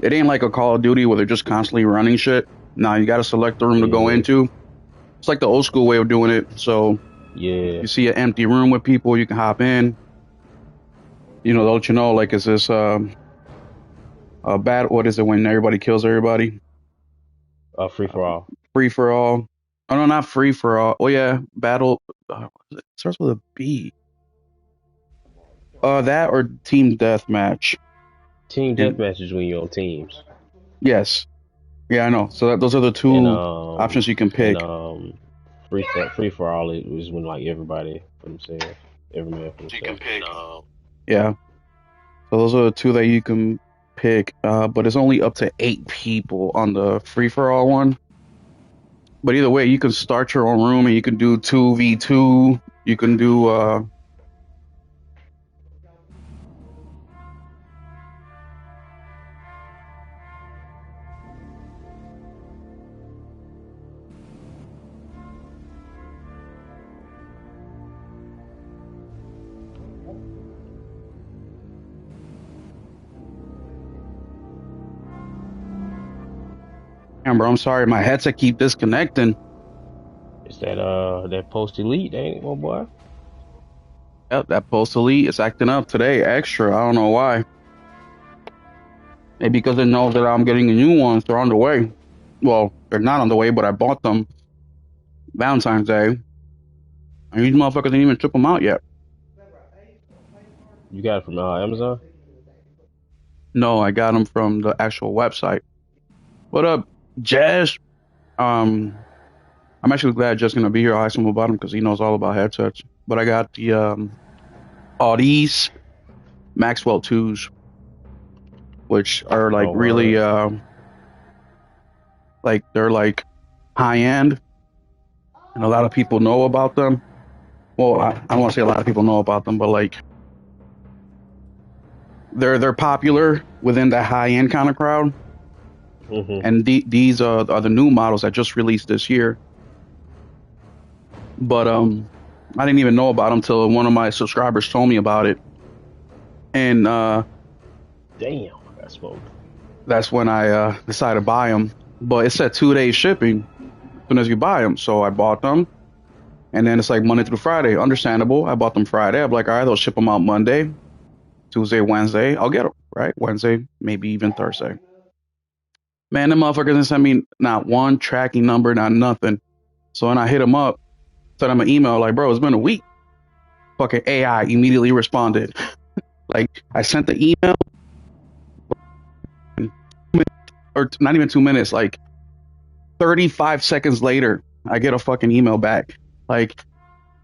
It ain't like a Call of Duty where they're just constantly running shit. Nah, you got to select the room to go into. It's like the old school way of doing it. So Yeah. you see an empty room with people, you can hop in. You know, they'll let you know, like, is this a bad? What is it when everybody kills everybody? Free for all. Free for all. Oh no, not free for all. Oh yeah, battle. It starts with a B. That or team deathmatch. Team And deathmatch is when you're on teams. yes, yeah, I know. So those are the And two options you can and pick. free for all it was when like everybody for themselves, every man for themselves. Yeah. So those are the two that you can pick. But it's only up to 8 people on the free for all one. But either way, you can start your own room and you can do 2v2. You can do damn, bro, I'm sorry, my headset keep disconnecting. It's that post elite, ain't it, my boy? Yep, that post elite is acting up today extra. I don't know why. Maybe because it knows that I'm getting the new ones. They're on the way. Well, they're not on the way, but I bought them Valentine's Day. And these motherfuckers didn't even ship them out yet. You got it from Amazon? No, I got them from the actual website. What up, Jazz? I'm actually glad Jazz gonna be here. I'll ask him about them because he knows all about headsets. But I got the Audis Maxwell 2s, which are like really like they're like high end, and a lot of people know about them. Well, I don't want to say a lot of people know about them, but like they're popular within that high end kind of crowd. And these are the new models that just released this year. But I didn't even know about them till one of my subscribers told me about it, and damn, that's smoked. That's when I decided to buy them. But it said 2 days shipping as soon as you buy them, so I bought them. And then it's like Monday through Friday. Understandable. I bought them Friday. I'm like, all right, they'll ship them out Monday, Tuesday, Wednesday. I'll get them, right? Wednesday, maybe even Thursday. Man, the motherfuckers didn't send me not one tracking number, not nothing. So when I hit them up, sent them an email like, bro, it's been a week. Fucking AI immediately responded. Like, I sent the email, or not even 2 minutes, like 35 seconds later, I get a fucking email back. Like,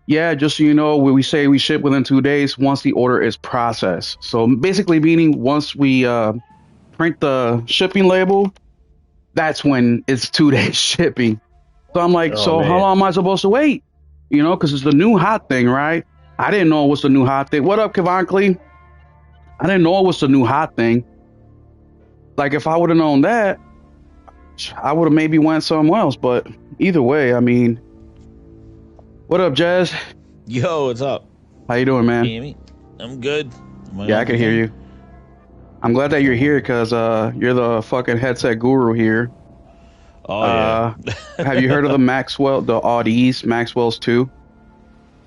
yeah, just so you know, we say we ship within 2 days once the order is processed. So basically meaning once we print the shipping label, that's when it's 2 days shipping. So I'm like, so man, how long am I supposed to wait? You know, because it's the new hot thing, right? I didn't know it was the new hot thing. What up, Kavankli? I didn't know it was the new hot thing. Like, if I would have known that, I would have maybe went somewhere else. But either way, I mean, what up, Jazz? Yo, what's up? How you doing, man? Amy, I'm good. Yeah, I can hear you. I'm glad that you're here because you're the fucking headset guru here. Oh yeah. Have you heard of the Audis Maxwell's 2?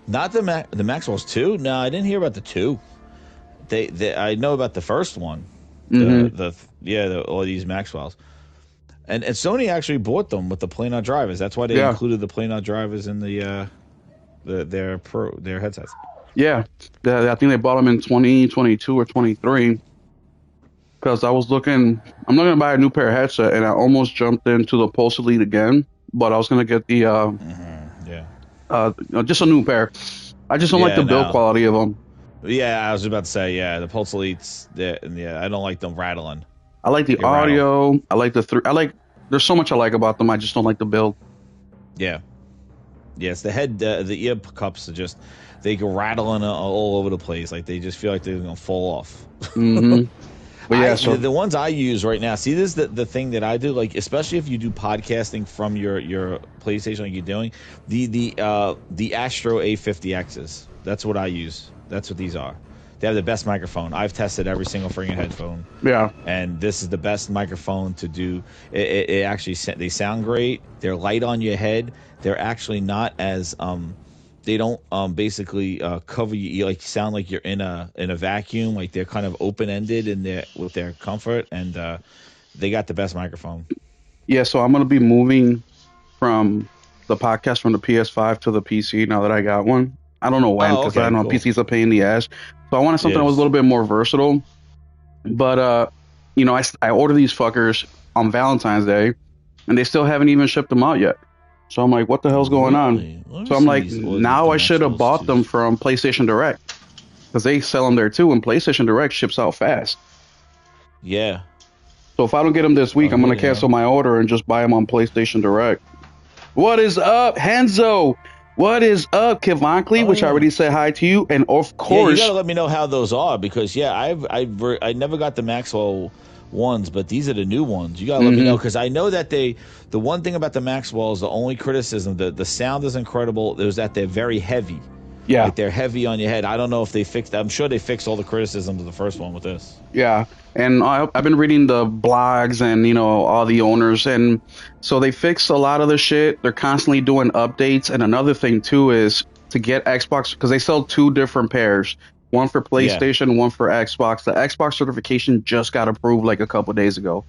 Not the Maxwell's 2? No, I didn't hear about the 2. They I know about the first one. All these Maxwells. And Sony actually bought them with the planar drivers. That's why they included the planar drivers in their headsets. Yeah, I think they bought them in 2022 or 23. Because I was looking, I'm not gonna buy a new pair of headset, and I almost jumped into the Pulse Elite again, but I was gonna get the just a new pair. I just don't like the build quality of them. Yeah, I was about to say, the Pulse Elites. I don't like them rattling. I like the audio. Rattle. I like the there's so much I like about them. I just don't like the build. Yeah. Yes, the ear cups are just, they go rattling all over the place. Like they just feel like they're gonna fall off. But yeah, the ones I use right now. See, this is the thing that I do. Like, especially if you do podcasting from your PlayStation, like you're doing, the Astro A50Xs. That's what I use. That's what these are. they have the best microphone. I've tested every single freaking headphone. Yeah. And this is the best microphone to do. It actually, they sound great. They're light on your head. They're actually not as they don't basically cover you, like sound like you're in a vacuum. Like they're kind of open ended with their comfort, and they got the best microphone. Yeah, so I'm gonna be moving from the podcast from the PS5 to the PC now that I got one. I don't know when, because I know cool. PC's a pain in the ass. So I wanted something that was a little bit more versatile. But you know, I ordered these fuckers on Valentine's Day, and they still haven't even shipped them out yet. So I'm like, what the hell's going on? So I'm like, now I should have bought them from PlayStation Direct, because they sell them there too, and PlayStation Direct ships out fast. Yeah. So if I don't get them this week, I'm going to cancel my order and just buy them on PlayStation Direct. What is up, Henzo? What is up, Kivankli? Which I already said hi to you. And of course, you got to let me know how those are, because I never got the Maxwell ones, but these are the new ones. You got to let me know, because I know that the one thing about the Maxwells, the only criticism, the sound is incredible, is that they're very heavy. Yeah. Like they're heavy on your head. I don't know if they fixed that. I'm sure they fixed all the criticisms of the first one with this. Yeah. And I've been reading the blogs and, you know, all the owners. And so they fixed a lot of the shit. They're constantly doing updates. And another thing, too, is to get Xbox, because they sell two different pairs. One for PlayStation, one for Xbox. The Xbox certification just got approved like a couple days ago.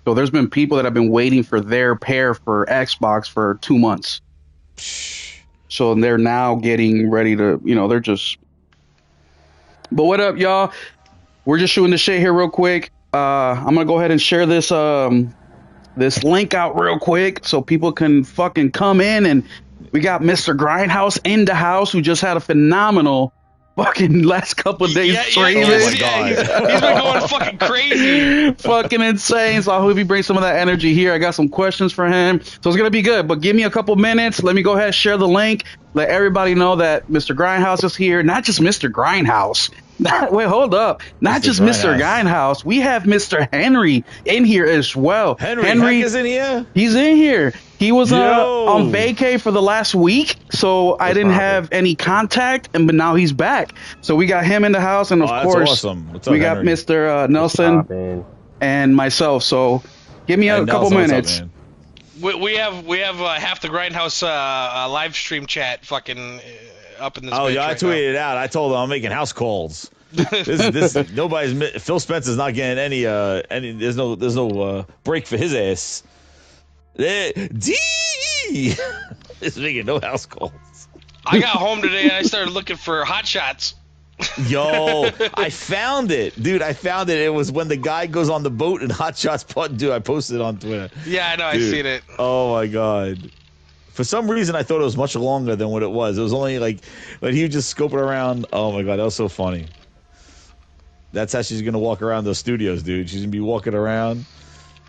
So there's been people that have been waiting for their pair for Xbox for 2 months. So they're now getting ready to, you know, they're just. But what up, y'all? We're just shooting the shit here real quick. I'm gonna go ahead and share this this link out real quick so people can fucking come in. And we got Mr. Grindhouse in the house, who just had a phenomenal fucking last couple of days streaming. Oh my God. He's been going fucking crazy. Fucking insane. So I hope he brings some of that energy here. I got some questions for him. So it's going to be good. But give me a couple minutes. Let me go ahead and share the link. Let everybody know that Mr. Grindhouse is here. Not just Mr. Grindhouse. Wait, hold up. Not just Mr. Grindhouse. We have Mr. Henry in here as well. Henry is in here? He's in here. He was on vacay for the last week, so I didn't have any contact, but now he's back. So we got him in the house, and of course, awesome. What's up, we got Henry? Mr. Nelson and myself. So give me a couple minutes. Up, we have half the Grindhouse live stream chat fucking up in this. Oh yeah, I tweeted it out. I told him I'm making house calls. this nobody's Phil Spencer's not getting any there's no break for his ass. D is making no house calls. I got home today and I started looking for hot shots. Yo, I found it, dude. I found it. It was when the guy goes on the boat and hot shots. Dude, I posted it on Twitter. Yeah, I know. Dude, I seen it. Oh my God. For some reason, I thought it was much longer than what it was. It was only like he was just scoping around. Oh my God, that was so funny. That's how she's gonna walk around those studios, dude. She's gonna be walking around.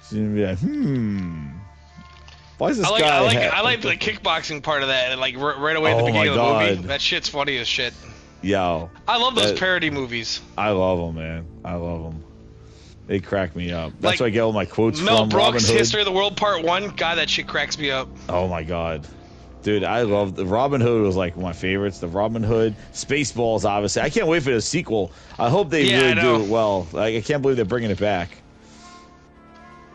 She's gonna be like, why is this guy? I like the kickboxing part of that, like right away at the beginning of the movie. That shit's funny as shit. Yo, I love those parody movies. I love them, man. I love them. They crack me up. That's where I get all my quotes Mel from. Brooks' Robin Hood. History of the World Part 1. God, that shit cracks me up. Oh my God. Dude, I love the Robin Hood was like my favorites. The Robin Hood, Spaceballs, obviously. I can't wait for the sequel. I hope they really do it well. Like, I can't believe they're bringing it back.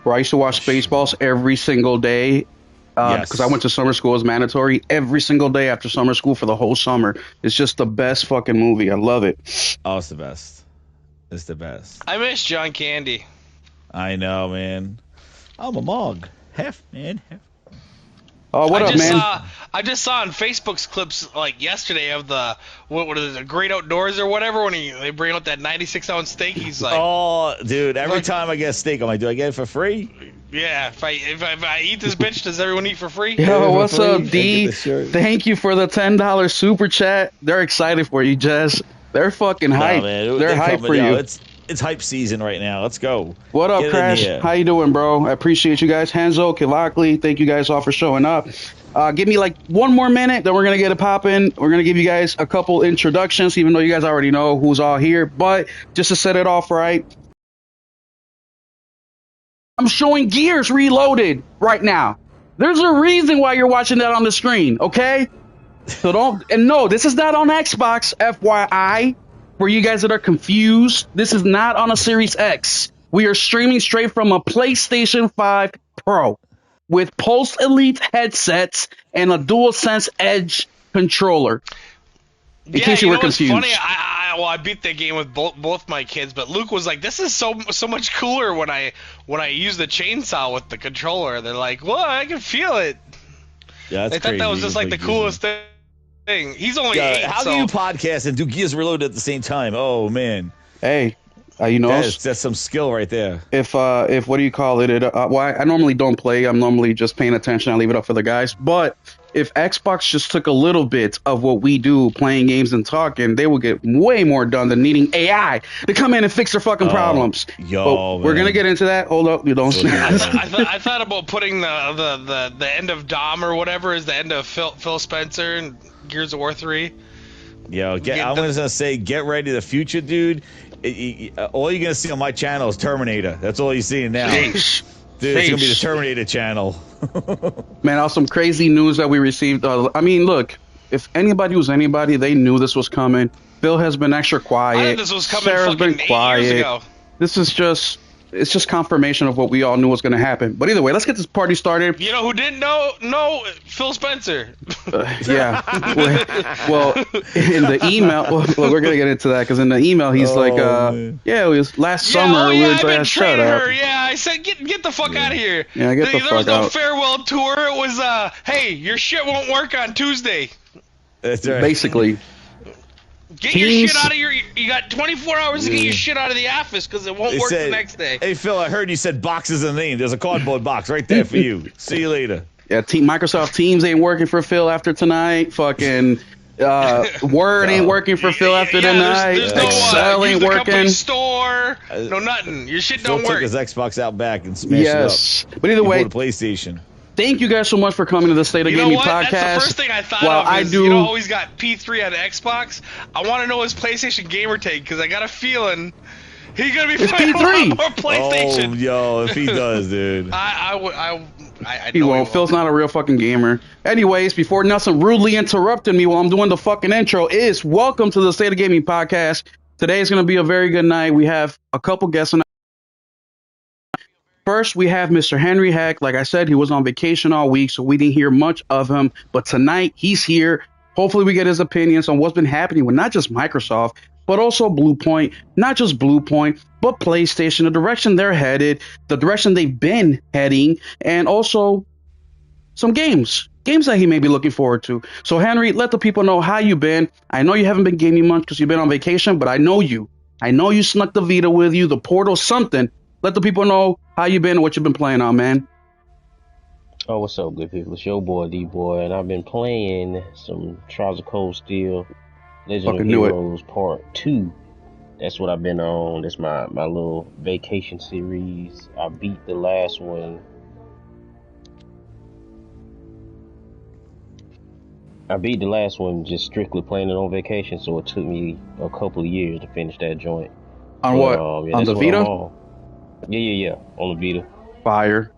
Bro, I used to watch Spaceballs every single day because I went to summer school as mandatory. Every single day after summer school for the whole summer. It's just the best fucking movie. I love it. Oh, it's the best. It's the best. I miss John Candy. I know, man. I'm a mog. Half man, half. Oh, what up, man? I just saw on Facebook's clips like yesterday of the what is it, the Great Outdoors or whatever, when they bring out that 96-ounce steak. He's like, oh, dude! Every time I get a steak, I'm like, do I get it for free? Yeah, if I eat this bitch, does everyone eat for free? Yo, what's up, D? Thank you for the $10 super chat. They're excited for you, Jess. They're fucking hyped. They're hyped for you. It's hype season right now. Let's go. What up, Crash? How you doing, bro? I appreciate you guys. Hanzo, Kilakli, thank you guys all for showing up. Give me like one more minute, then we're going to get it popping. We're going to give you guys a couple introductions, even though you guys already know who's all here. But just to set it off right, I'm showing Gears Reloaded right now. There's a reason why you're watching that on the screen, okay? So no, this is not on Xbox, FYI. For you guys that are confused, this is not on a Series X. We are streaming straight from a PlayStation 5 Pro with Pulse Elite headsets and a DualSense Edge controller. In case you were confused. It's funny. I beat that game with both my kids, but Luke was like, "This is so much cooler when I use the chainsaw with the controller." They're like, "Well, I can feel it." Yeah, that's they thought that was just like the coolest thing. He's only 8. How do you podcast and do Gears Reloaded at the same time? Oh man. Hey, you know, that's some skill right there. If what do you call it? I normally don't play. I'm normally just paying attention. I leave it up for the guys. But if Xbox just took a little bit of what we do, playing games and talking, they would get way more done than needing AI to come in and fix their fucking problems. But we're gonna get into that. Hold up, you don't. I thought about putting the end of Dom or whatever is the end of Phil Spencer and Gears of War 3. Yo, I'm gonna say, get ready. The future, dude. All you're gonna see on my channel is Terminator. That's all you're seeing now. Dude, it's gonna be the Terminator channel. Man, some crazy news that we received. I mean, look, if anybody was anybody, they knew this was coming. Phil has been extra quiet. I thought this was coming Sarah's been quiet. 8 years ago. This is just confirmation of what we all knew was going to happen. But either way, let's get this party started. You know who didn't know? No, Phil Spencer. Yeah. Well, in the email, well, we're going to get into that because in the email, he's it was last summer. We I've been training her. Yeah, I said, get the fuck out of here. Yeah, get the fuck out. There was no farewell tour. It was, hey, your shit won't work on Tuesday. That's right. Basically. Get your shit out of you got 24 hours to get your shit out of the office because it won't work the next day. Hey, Phil, I heard you said box is the name. There's a cardboard box right there for you. See you later. Yeah, Microsoft Teams ain't working for Phil after tonight. Fucking Word ain't working for Phil after tonight. There's Excel ain't working. Store, no nothing. Your shit don't Phil work. Took his Xbox out back and smashed it up. But either way, PlayStation. Thank you guys so much for coming to the State of Gaming Podcast. That's the first thing I thought of. You know, always got P3 on Xbox. I want to know his PlayStation gamer tag because I got a feeling he's gonna be playing a lot more PlayStation. Oh, yo, if he does, dude. He won't. Phil's not a real fucking gamer. Anyways, before Nelson rudely interrupted me while I'm doing the fucking intro, welcome to the State of Gaming Podcast. Today is gonna be a very good night. We have a couple guests on. First, we have Mr. Henry Heck. Like I said, he was on vacation all week, so we didn't hear much of him. But tonight, he's here. Hopefully, we get his opinions on what's been happening with not just Microsoft, but also Bluepoint. Not just Bluepoint, but PlayStation, the direction they're headed, the direction they've been heading, and also some games that he may be looking forward to. So, Henry, let the people know how you've been. I know you haven't been gaming much because you've been on vacation, but I know you snuck the Vita with you, the Portal, something. Let the people know how you been and what you've been playing on, man. Oh, what's up, good people? It's your boy, D-Boy, and I've been playing some Trials of Cold Steel, Legend of Heroes Part 2. That's what I've been on. That's my little vacation series. I beat the last one. Just strictly playing it on vacation, so it took me a couple of years to finish that joint. On what? On the Vita? Yeah, on the Vita. Fire.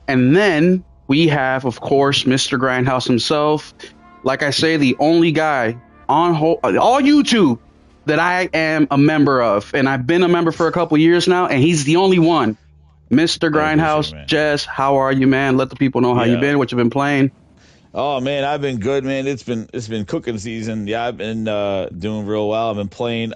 And then we have, of course, Mr. Grindhouse himself. Like I say, the only guy on all YouTube that I am a member of. And I've been a member for a couple years now, and he's the only one. Mr. Grindhouse, Jess, how are you, man? Let the people know how you've been, what you've been playing. Oh man, I've been good, man. It's been cooking season. Yeah, I've been doing real well. I've been playing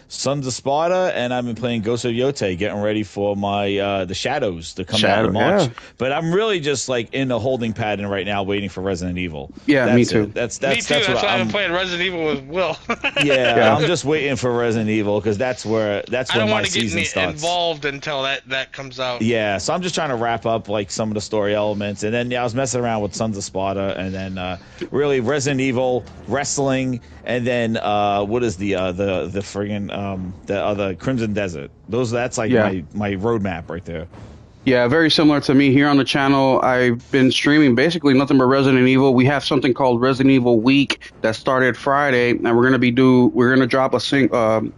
Sons of Sparta, and I've been playing Ghost of Yote, getting ready for my the Shadows to come out in March. Yeah. But I'm really just like in a holding pattern right now, waiting for Resident Evil. Yeah, me too. That's me too. That's why I've been playing Resident Evil with Will. yeah, I'm just waiting for Resident Evil because that's when my season starts. I don't want to get involved until that comes out. Yeah, so I'm just trying to wrap up like some of the story elements, and then I was messing around with Sons of Sparta. And then really Resident Evil, wrestling, and then what is the friggin' the other Crimson Desert? That's like my roadmap right there. Yeah, very similar to me here on the channel. I've been streaming basically nothing but Resident Evil. We have something called Resident Evil Week that started Friday, and we're gonna drop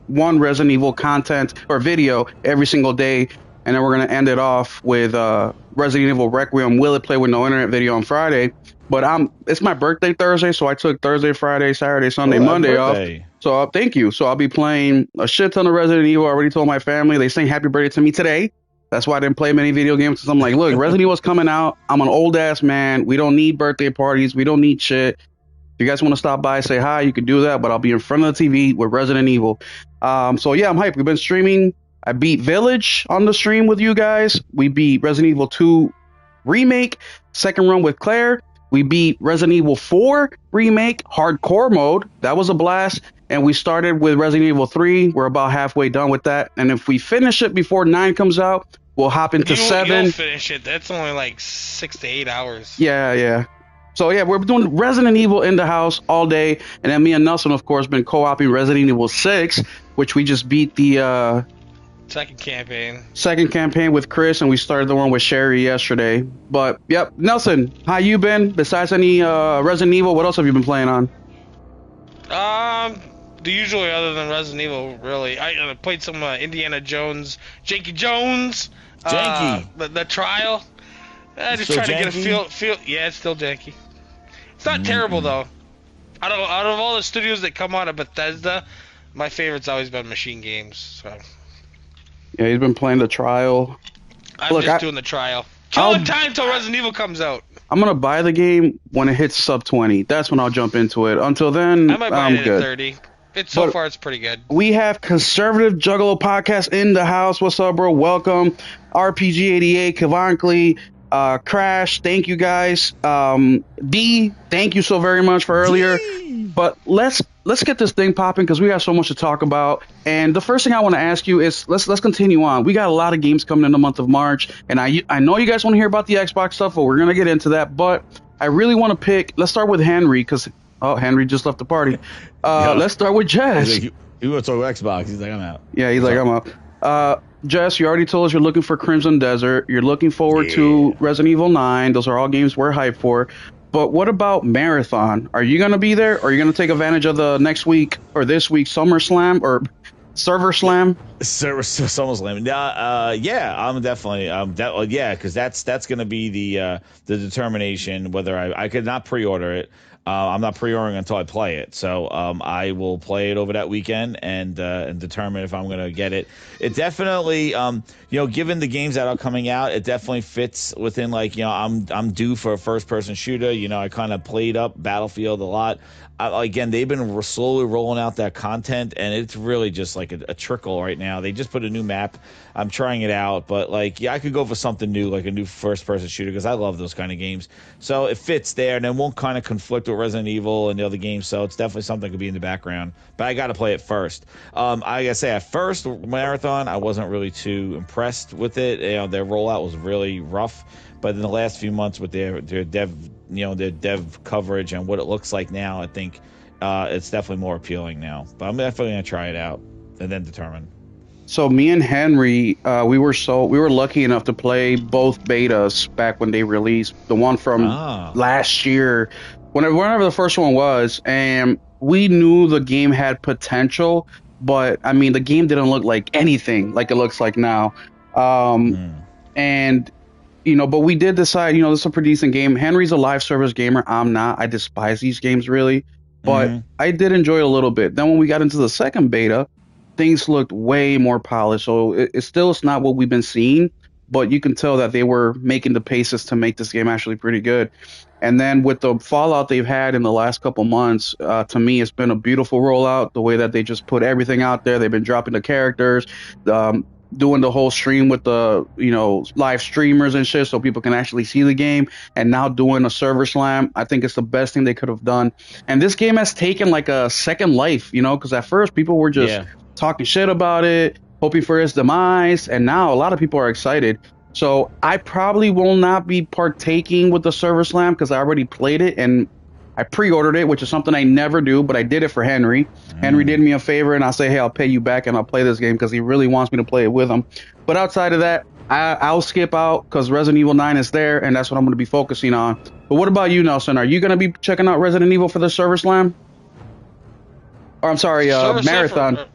one Resident Evil content or video every single day, and then we're gonna end it off with Resident Evil Requiem Will It Play with No Internet video on Friday. But it's my birthday Thursday, so I took Thursday, Friday, Saturday, Sunday, Monday off. So thank you. So I'll be playing a shit ton of Resident Evil. I already told my family. They sang happy birthday to me today. That's why I didn't play many video games. Because I'm like, look, Resident Evil's coming out. I'm an old ass man. We don't need birthday parties. We don't need shit. If you guys want to stop by, say hi, you can do that. But I'll be in front of the TV with Resident Evil. So yeah, I'm hyped. We've been streaming. I beat Village on the stream with you guys. We beat Resident Evil 2 Remake, second run with Claire. We beat Resident Evil 4 Remake, Hardcore Mode. That was a blast. And we started with Resident Evil 3. We're about halfway done with that. And if we finish it before 9 comes out, we'll hop into 7. You'll finish it. That's only like 6 to 8 hours. Yeah. So yeah, we're doing Resident Evil in the house all day. And then me and Nelson, of course, been co-oping Resident Evil 6, which we just beat the... Second campaign with Chris, and we started the one with Sherry yesterday. But yep, Nelson, how you been? Besides any Resident Evil, what else have you been playing on? The usual other than Resident Evil, really. I played some Indiana Jones, Janky Jones, the Trial. Just trying to get a feel. Yeah, it's still janky. It's not terrible though. Out of all the studios that come out of Bethesda, my favorite's always been Machine Games. So. Yeah, he's been playing the Trial. I'm just doing the Trial. Killing time till Resident Evil comes out. I'm going to buy the game when it hits sub 20. That's when I'll jump into it. Until then, I might buy it good. At 30. So far, it's pretty good. We have Conservative Juggalo Podcast in the house. What's up, bro? Welcome. RPG88, Kavankly, Crash, thank you guys. D, thank you so very much for earlier. But let's get this thing popping because we have so much to talk about. And the first thing I want to ask you is let's continue on. We got a lot of games coming in the month of March, and I know you guys want to hear about the Xbox stuff, but we're gonna get into that. But I really want to pick. Let's start with Henry because Henry just left the party. Let's start with Jess. He want to talk about Xbox. He's like, I'm out. Yeah, he's like, I'm out. Jess, you already told us you're looking for Crimson Desert. You're looking forward to Resident Evil 9. Those are all games we're hyped for. But what about Marathon? Are you going to be there? Or are you going to take advantage of the next week or this week's SummerSlam or Server Slam? SummerSlam. Yeah, I'm definitely. Yeah, because that's going to be the determination whether I could not pre-order it. I'm not pre-ordering until I play it, so I will play it over that weekend and determine if I'm going to get it. It definitely, given the games that are coming out, it definitely fits within I'm due for a first-person shooter. I kind of played up Battlefield a lot. Again, they've been slowly rolling out that content, and it's really just like a trickle right now. They just put a new map. I'm trying it out, but I could go for something new, like a new first-person shooter, because I love those kind of games. So it fits there, and it won't kind of conflict with Resident Evil and the other games. So it's definitely something that could be in the background. But I got to play it first. I gotta say, at first Marathon, I wasn't really too impressed with it. Their rollout was really rough. But in the last few months with their dev coverage and what it looks like now, I think it's definitely more appealing now. But I'm definitely gonna try it out and then determine. So me and Henry, we were lucky enough to play both betas back when they released. The one from last year, whenever the first one was, and we knew the game had potential, but I mean the game didn't look like anything like it looks like now. And but we did decide, this is a pretty decent game. Henry's a live service gamer. I'm not. I despise these games really, but I did enjoy it a little bit. Then when we got into the second beta, things looked way more polished. So it's not what we've been seeing, but you can tell that they were making the paces to make this game actually pretty good. And then with the fallout they've had in the last couple months, to me, it's been a beautiful rollout. The way that they just put everything out there. They've been dropping the characters, doing the whole stream with the live streamers and shit so people can actually see the game, and now doing a server slam. I think it's the best thing they could have done. And this game has taken like a second life, because at first people were just talking shit about it, hoping for its demise, and now a lot of people are excited. So I probably will not be partaking with the server slam because I already played it and I pre-ordered it, which is something I never do, but I did it for Henry. Henry did me a favor, and I say, hey, I'll pay you back, and I'll play this game because he really wants me to play it with him. But outside of that, I'll skip out because Resident Evil 9 is there, and that's what I'm going to be focusing on. But what about you, Nelson? Are you going to be checking out Resident Evil for the server slam? Or I'm sorry, Marathon.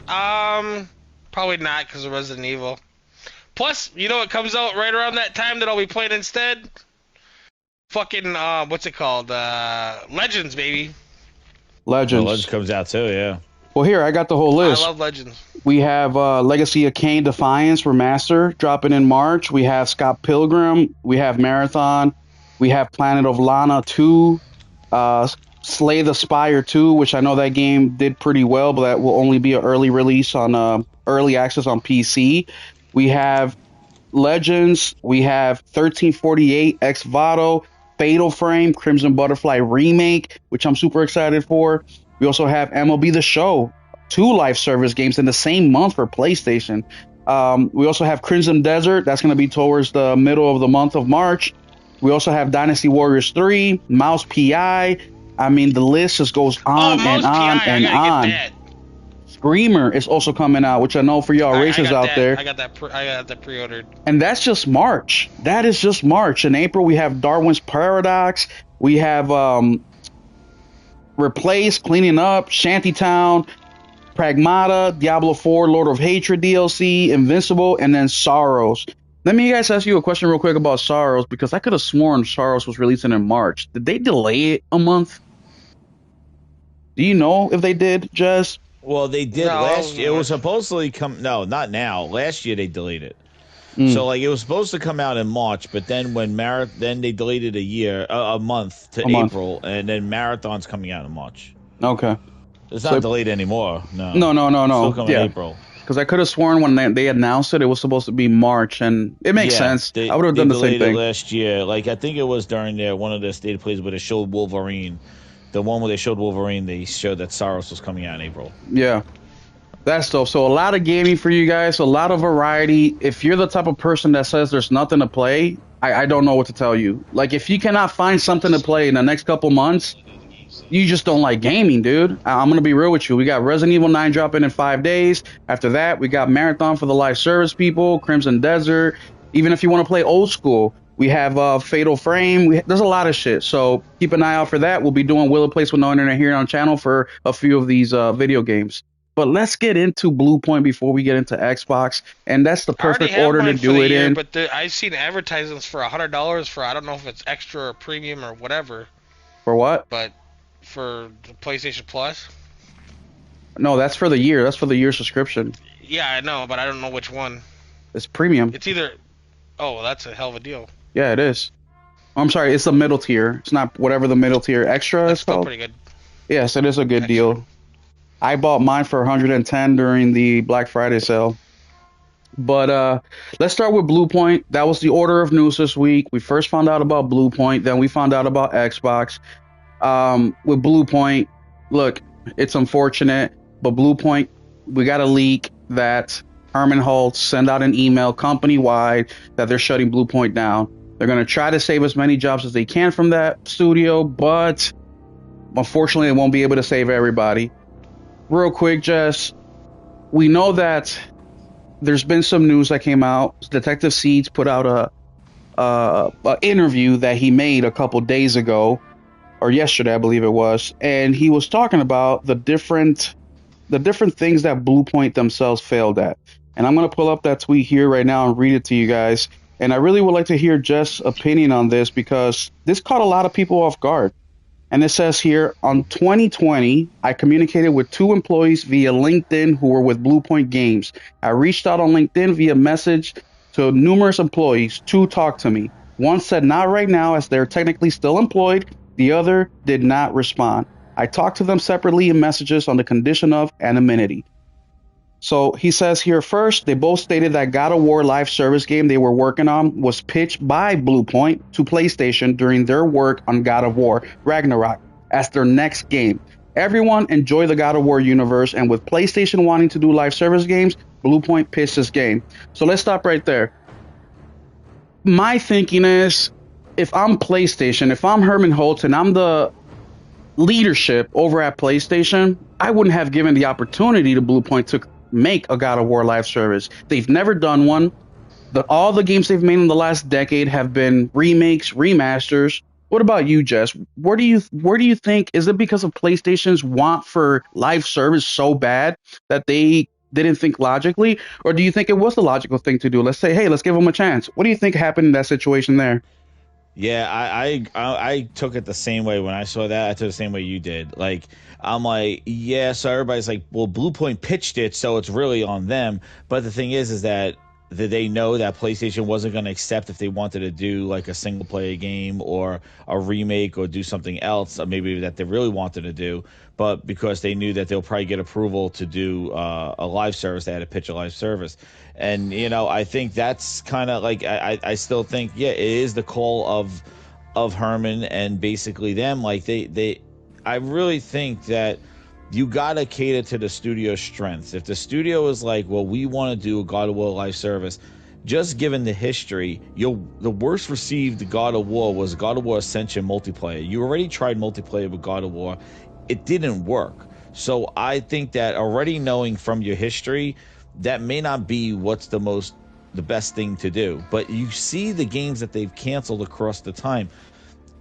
Probably not because of Resident Evil. Plus, it comes out right around that time that I'll be playing instead. Fucking what's it called? Legends, baby. Legends. Legends comes out too, yeah. Well, here I got the whole list. I love Legends. We have Legacy of Kain Defiance Remaster dropping in March. We have Scott Pilgrim. We have Marathon. We have Planet of Lana 2. Slay the Spire 2, which I know that game did pretty well, but that will only be an early release on early access on PC. We have Legends. We have 1348 Ex Voto, Fatal Frame, Crimson Butterfly Remake, which I'm super excited for. We also have MLB The Show, 2 live service games in the same month for PlayStation. We also have Crimson Desert. That's going to be towards the middle of the month of March. We also have Dynasty Warriors 3, Mouse PI. I mean, the list just goes on and on and on. Screamer is also coming out, which I know for y'all racers out there. I got that pre-ordered. And that's just March. That is just March. In April, we have Darwin's Paradox. We have Replace, Cleaning Up, Shantytown, Pragmata, Diablo 4, Lord of Hatred DLC, Invincible, and then Sorrows. Let me guys ask you a question real quick about Sorrows, because I could have sworn Sorrows was releasing in March. Did they delay it a month? Do you know if they did, Jess? Well, they did last year. It was supposedly come. No, not now. Last year they delayed it. So like it was supposed to come out in March, but then when then they delayed it a month to April, and then Marathon's coming out in March. Okay. It's not delayed anymore. No. No. Still coming in April. Because I could have sworn when they announced it, it was supposed to be March, and it makes sense. I would have done the same thing. Last year. Like I think it was during one of their state of plays where they showed Wolverine. The one where they showed Wolverine, they showed that Sorrows was coming out in April. Yeah. That's dope. So a lot of gaming for you guys, a lot of variety. If you're the type of person that says there's nothing to play, I don't know what to tell you. Like, if you cannot find something to play in the next couple months, you just don't like gaming, dude. I'm going to be real with you. We got Resident Evil 9 dropping in 5 days. After that, we got Marathon for the live service people, Crimson Desert. Even if you want to play old school, we have Fatal Frame. There's a lot of shit. So keep an eye out for that. We'll be doing Will of Place with No Internet here on channel for a few of these video games. But let's get into Bluepoint before we get into Xbox, and that's the perfect order to do it in. But I've seen advertisements for $100 for, I don't know if it's extra or premium or whatever. For what? But for the PlayStation Plus. No, that's for the year. That's for the year subscription. Yeah, I know, but I don't know which one. It's premium. It's either. Oh, that's a hell of a deal. Yeah, it is. I'm sorry, it's the middle tier. It's not whatever the middle tier extra is called. Still pretty good. Yes, it is a good deal. I bought mine for $110 during the Black Friday sale. But let's start with Bluepoint. That was the order of news this week. We first found out about Bluepoint, then we found out about Xbox. With Bluepoint, look, it's unfortunate, but Bluepoint, we got a leak that Herman Holtz sent out an email company-wide that they're shutting Bluepoint down. They're going to try to save as many jobs as they can from that studio, but unfortunately, they won't be able to save everybody. Real quick, Jess, we know that there's been some news that came out. Detective Seeds put out a interview that he made a couple days ago, or yesterday, I believe it was, and he was talking about the different things that Bluepoint themselves failed at. And I'm going to pull up that tweet here right now and read it to you guys. And I really would like to hear Jess' opinion on this, because this caught a lot of people off guard. And it says here, on 2020, I communicated with 2 employees via LinkedIn who were with Bluepoint Games. I reached out on LinkedIn via message to numerous employees. 2 talked to me. One said not right now, as they're technically still employed. The other did not respond. I talked to them separately in messages on the condition of anonymity. So he says here, first, they both stated that God of War live service game they were working on was pitched by Bluepoint to PlayStation during their work on God of War Ragnarok as their next game. Everyone enjoy the God of War universe, and with PlayStation wanting to do live service games, Bluepoint pitched this game. So let's stop right there. My thinking is, if I'm PlayStation, if I'm Herman Holtz and I'm the leadership over at PlayStation, I wouldn't have given the opportunity to Bluepoint to make a God of War live service. They've never done one. All the games they've made in the last decade have been remakes, remasters. What about you, Jess? Where do you think, is it because of PlayStation's want for live service so bad that they didn't think logically, or do you think it was the logical thing to do? Let's say, hey, let's give them a chance. What do you think happened in that situation there? Yeah, I took it the same way when I saw that. I took it the same way you did. Like, I'm like, yeah. So everybody's like, well, Bluepoint pitched it, so it's really on them. But the thing is that they know that PlayStation wasn't going to accept if they wanted to do like a single player game or a remake or do something else, or maybe that they really wanted to do. But because they knew that they'll probably get approval to do a live service, they had to pitch a live service. And, I think that's kind of like, I still think, yeah, it is the call of Herman and basically them. Like I really think that you got to cater to the studio's strengths. If the studio is like, well, we want to do a God of War live service, just given the history, the worst received God of War was God of War Ascension multiplayer. You already tried multiplayer with God of War. It didn't work. So I think that already knowing from your history, that may not be what's the best thing to do. But you see the games that they've canceled across the time.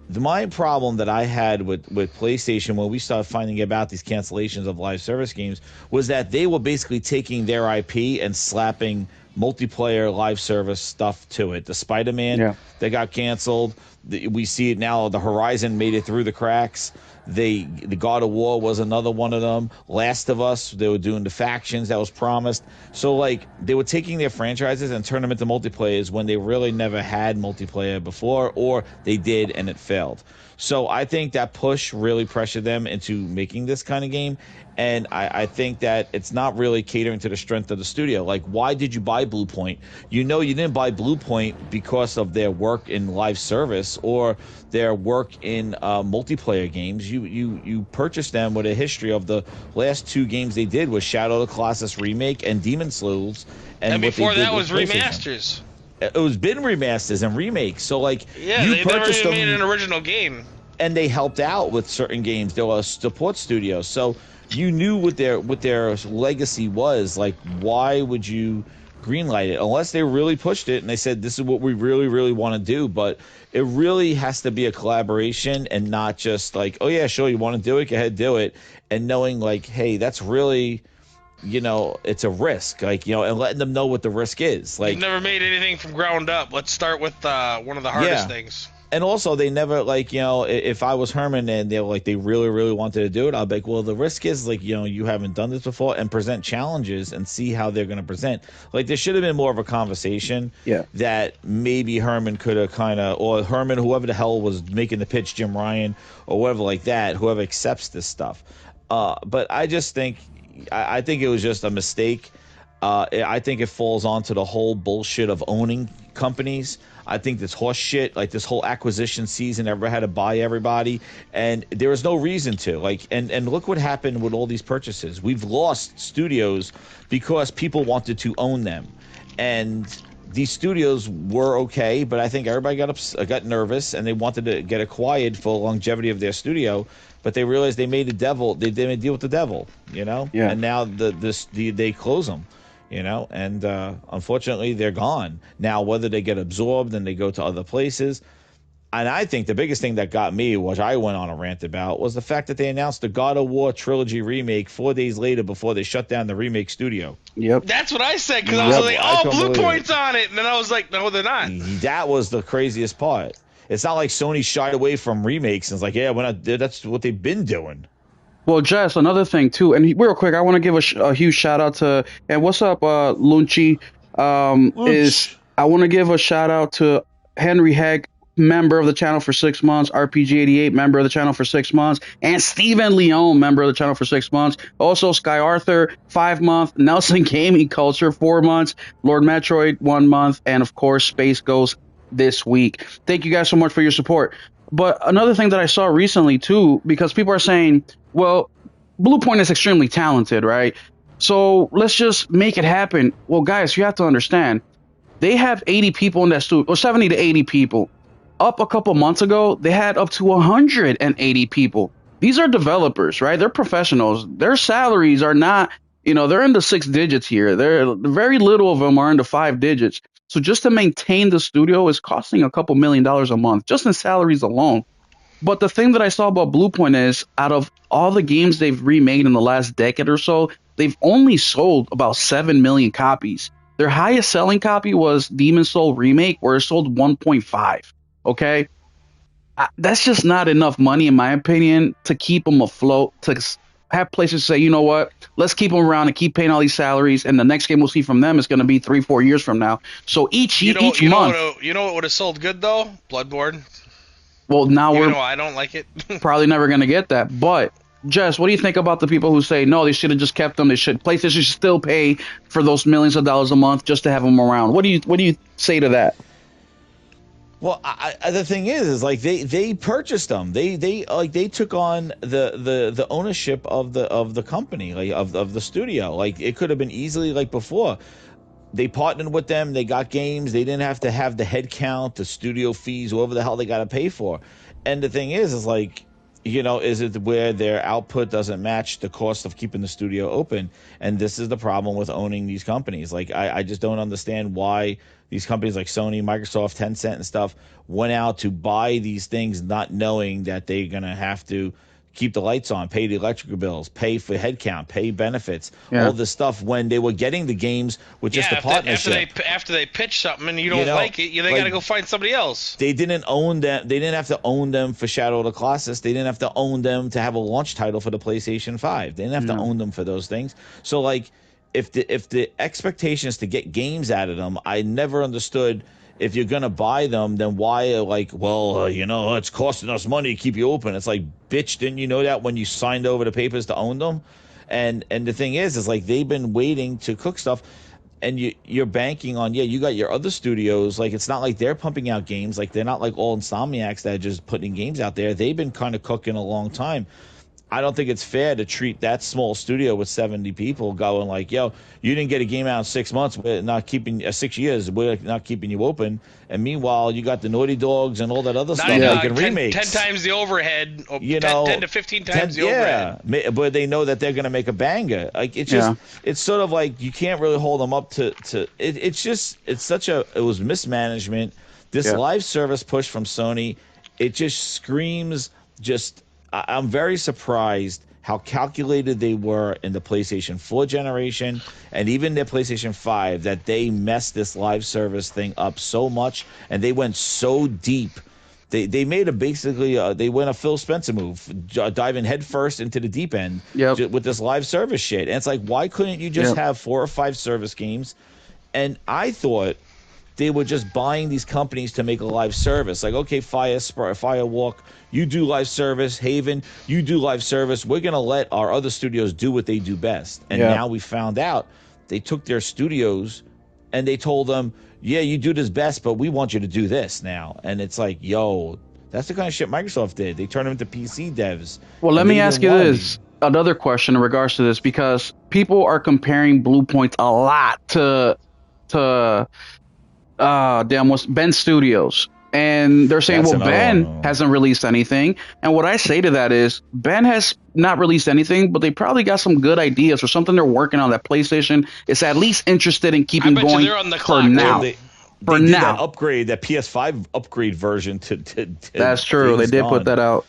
My problem that I had with PlayStation when we started finding about these cancellations of live service games was that they were basically taking their IP and slapping multiplayer live service stuff to it. The Spider-Man that got canceled, we see it now. The Horizon made it through the cracks. The God of War was another one of them. Last of Us, they were doing the factions that was promised. So like they were taking their franchises and turning them into multiplayers when they really never had multiplayer before, or they did and it failed. So I think that push really pressured them into making this kind of game. And I think that it's not really catering to the strength of the studio. Like, why did you buy Bluepoint? You didn't buy Bluepoint because of their work in live service or their work in multiplayer games. You purchased them with a history of the last two games they did was Shadow of the Colossus remake and Demon Souls. And before that was remasters. It was been remasters and remakes. So like, yeah, they never even made an original game. And they helped out with certain games. There was support studios. So you knew what their legacy was. Like, why would you greenlight it unless they really pushed it and they said this is what we really, really want to do? But it really has to be a collaboration and not just like, oh yeah, sure, you want to do it, go ahead, do it. And knowing like, hey, that's really, it's a risk, like, and letting them know what the risk is. Like, you've never made anything from ground up. Let's start with one of the hardest things. And also, they never, like, if I was Herman and they were like, they really, really wanted to do it, I'll be like, well, the risk is, like, you haven't done this before, and present challenges and see how they're going to present. Like, there should have been more of a conversation that maybe Herman could have or Herman, whoever the hell was making the pitch, Jim Ryan, or whatever like that, whoever accepts this stuff. But I just think, I think it was just a mistake. I think it falls onto the whole bullshit of owning companies. I think this horse shit, like this whole acquisition season, everybody had to buy everybody, and there was no reason to. Like, and look what happened with all these purchases. We've lost studios because people wanted to own them, and these studios were okay, but I think everybody got nervous and they wanted to get acquired for longevity of their studio. But they realized they made the devil. They didn't deal with the devil, Yeah. And now they close them. And unfortunately they're gone. Now, whether they get absorbed and they go to other places. And I think the biggest thing that got me, which I went on a rant about, was the fact that they announced the God of War trilogy remake 4 days later before they shut down the remake studio. Yep. That's what I said, because I was like, oh, Bluepoint's on it. And then I was like, no, they're not. That was the craziest part. It's not like Sony shied away from remakes and it's like, yeah, we're not, that's what they've been doing. Well, Jess, another thing too, and real quick, I want to give a huge shout out to, and what's up, Lunchi? Is I want to give a shout out to Henry Heck, member of the channel for 6 months, RPG88, member of the channel for 6 months, and Steven Leone, member of the channel for 6 months. Also, Sky Arthur, 5 months, Nelson Gaming Culture, 4 months, Lord Metroid, 1 month, and of course, Space Ghost this week. Thank you guys so much for your support. But another thing that I saw recently too, because people are saying, well, Bluepoint is extremely talented, right? So let's just make it happen. Well, guys, you have to understand, they have 80 people in that studio, or 70 to 80 people. Up a couple months ago, they had up to 180 people. These are developers, right? They're professionals. Their salaries are not, they're in the 6 digits here. Very little of them are in the 5 digits. So just to maintain the studio is costing a couple $1 million a month, just in salaries alone. But the thing that I saw about Bluepoint is, out of all the games they've remade in the last decade or so, they've only sold about 7 million copies. Their highest selling copy was Demon Soul Remake, where it sold 1.5. Okay? that's just not enough money, in my opinion, to keep them afloat. To have places say, you know what, let's keep them around and keep paying all these salaries, and the next game we'll see from them is going to be 3-4 years from now. So each month, you know what would have sold good though? Bloodborne. Well, now I don't like it. probably never going to get that. But Jess, what do you think about the people who say no? They should have just kept them. PlayStation should still pay for those millions of dollars a month just to have them around. What do you say to that? Well, the thing is like they purchased them. They took on the ownership of the company, like of the studio. Like it could have been easily like before. They partnered with them. They got games. They didn't have to have the head count, the studio fees, whatever the hell they got to pay for. And the thing is like, is it where their output doesn't match the cost of keeping the studio open? And this is the problem with owning these companies. Like, I just don't understand why these companies like Sony, Microsoft, Tencent and stuff went out to buy these things not knowing that they're going to have to keep the lights on, pay the electrical bills, pay for headcount, pay benefits, all this stuff when they were getting the games with just a partnership. After they pitch something and you don't like it, they got to go find somebody else. They didn't own them. They didn't have to own them for Shadow of the Colossus. They didn't have to own them to have a launch title for the PlayStation 5. They didn't have to own them for those things. So like, if the expectation is to get games out of them, I never understood. If you're going to buy them, then why, it's costing us money to keep you open. It's like, bitch, didn't you know that when you signed over the papers to own them? And the thing is like they've been waiting to cook stuff, and you're banking on, you got your other studios. Like, it's not like they're pumping out games. Like, they're not like all Insomniacs that are just putting games out there. They've been kind of cooking a long time. I don't think it's fair to treat that small studio with 70 people going like, yo, you didn't get a game out in 6 months. We're not keeping 6 years. We're not keeping you open. And meanwhile, you got the Naughty Dogs and all that other stuff making remakes. 10 times the overhead. 10 to 15 times the overhead. Yeah, but they know that they're going to make a banger. Like, it's just, it's sort of like you can't really hold them up to it was mismanagement. This live service push from Sony, it just screams I'm very surprised how calculated they were in the PlayStation 4 generation and even their PlayStation 5, that they messed this live service thing up so much and they went so deep. They made they went a Phil Spencer move, diving headfirst into the deep end with this live service shit. And it's like, why couldn't you just have 4 or 5 service games? And I thought they were just buying these companies to make a live service. Like, okay, Firewalk, you do live service. Haven, you do live service. We're going to let our other studios do what they do best. And now we found out they took their studios and they told them, you do this best, but we want you to do this now. And it's like, yo, that's the kind of shit Microsoft did. They turned them into PC devs. Well, let me ask you this. Another question in regards to this, because people are comparing Bluepoint a lot to what's Ben Studios, and they're saying, Ben hasn't released anything. And what I say to that is, Ben has not released anything, but they probably got some good ideas or something they're working on that PlayStation is at least interested in keeping going for now. For now, that upgrade, that PS5 upgrade version to that's true. They did put that out.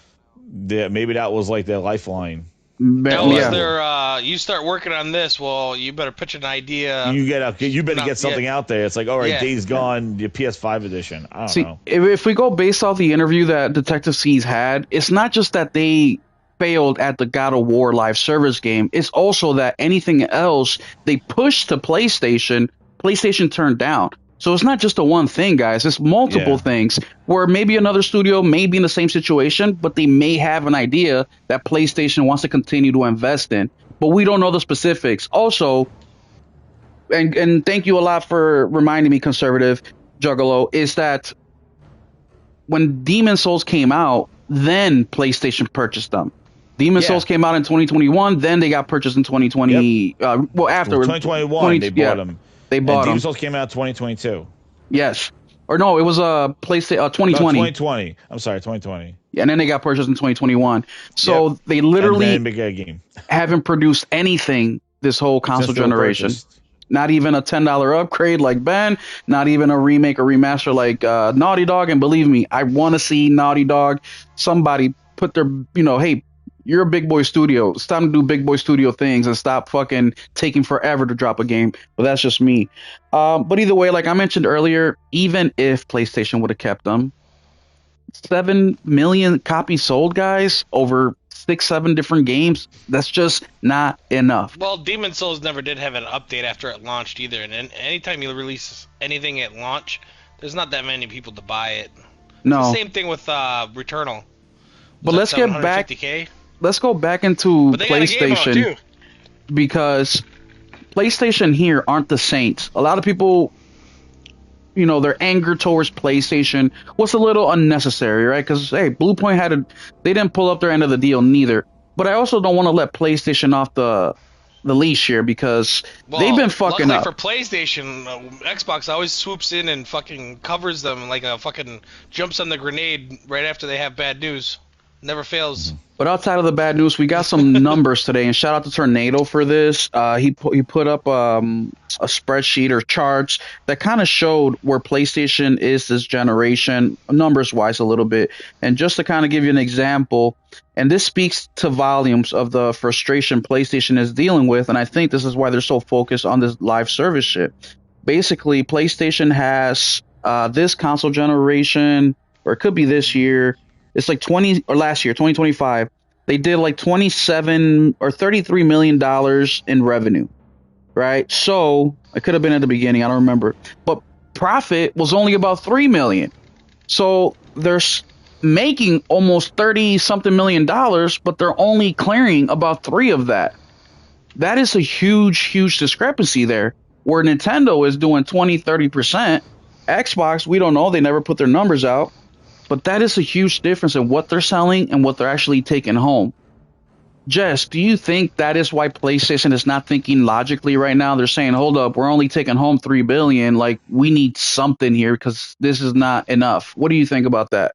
Yeah, maybe that was like their lifeline. You start working on this. Well, you better pitch an idea. You better get something out there. It's like, all right, Days Gone, the PS5 edition. I don't know. If we go based off the interview that Detective C's had, it's not just that they failed at the God of War live service game. It's also that anything else they pushed to PlayStation turned down. So it's not just the one thing, guys. It's multiple things where maybe another studio may be in the same situation, but they may have an idea that PlayStation wants to continue to invest in. But we don't know the specifics. Also, and thank you a lot for reminding me, Conservative Juggalo, is that when Demon Souls came out, then PlayStation purchased them. Demon Souls came out in 2021, then they got purchased in 2020. Afterwards. 2021, they bought them. They bought them. Demon Souls came out 2022. Yes. Or no, it was PlayStation 2020. No, 2020. I'm sorry, 2020. Yeah, and then they got purchased in 2021. So they literally haven't produced anything this whole console generation. Not even a $10 upgrade like Ben, not even a remake or remaster like Naughty Dog. And believe me, I want to see Naughty Dog, somebody put their, hey, you're a big boy studio. It's time to do big boy studio things and stop fucking taking forever to drop a game. But that's just me. But either way, like I mentioned earlier, even if PlayStation would have kept them, 7 million copies sold, guys, over 6-7 different games. That's just not enough. Well, Demon Souls never did have an update after it launched either, and anytime you release anything at launch, there's not that many people to buy it. No. It's the same thing with Returnal. But let's get back. Let's go back into PlayStation, because PlayStation here aren't the saints. A lot of people, you know, their anger towards PlayStation was a little unnecessary, right? Because, hey, Bluepoint they didn't pull up their end of the deal neither. But I also don't want to let PlayStation off the leash here, because they've been fucking up. For PlayStation, Xbox always swoops in and fucking covers them like a fucking jumps on the grenade right after they have bad news. Never fails. But outside of the bad news, we got some numbers today, and shout out to Tornado for this. He put up a spreadsheet or charts that kind of showed where PlayStation is this generation, numbers-wise a little bit. And just to kind of give you an example, and this speaks to volumes of the frustration PlayStation is dealing with, and I think this is why they're so focused on this live service shit. Basically, PlayStation has this console generation, or it could be this year, it's like last year, 2025, they did like $27 or $33 million in revenue, right? So it could have been at the beginning, I don't remember. But profit was only about $3 million. So they're making almost 30-something million dollars, but they're only clearing about 3 of that. That is a huge, huge discrepancy there, where Nintendo is doing 20-30%. Xbox, we don't know. They never put their numbers out. But that is a huge difference in what they're selling and what they're actually taking home. Jess, do you think that is why PlayStation is not thinking logically right now? They're saying, hold up, we're only taking home $3 billion. Like, we need something here because this is not enough. What do you think about that?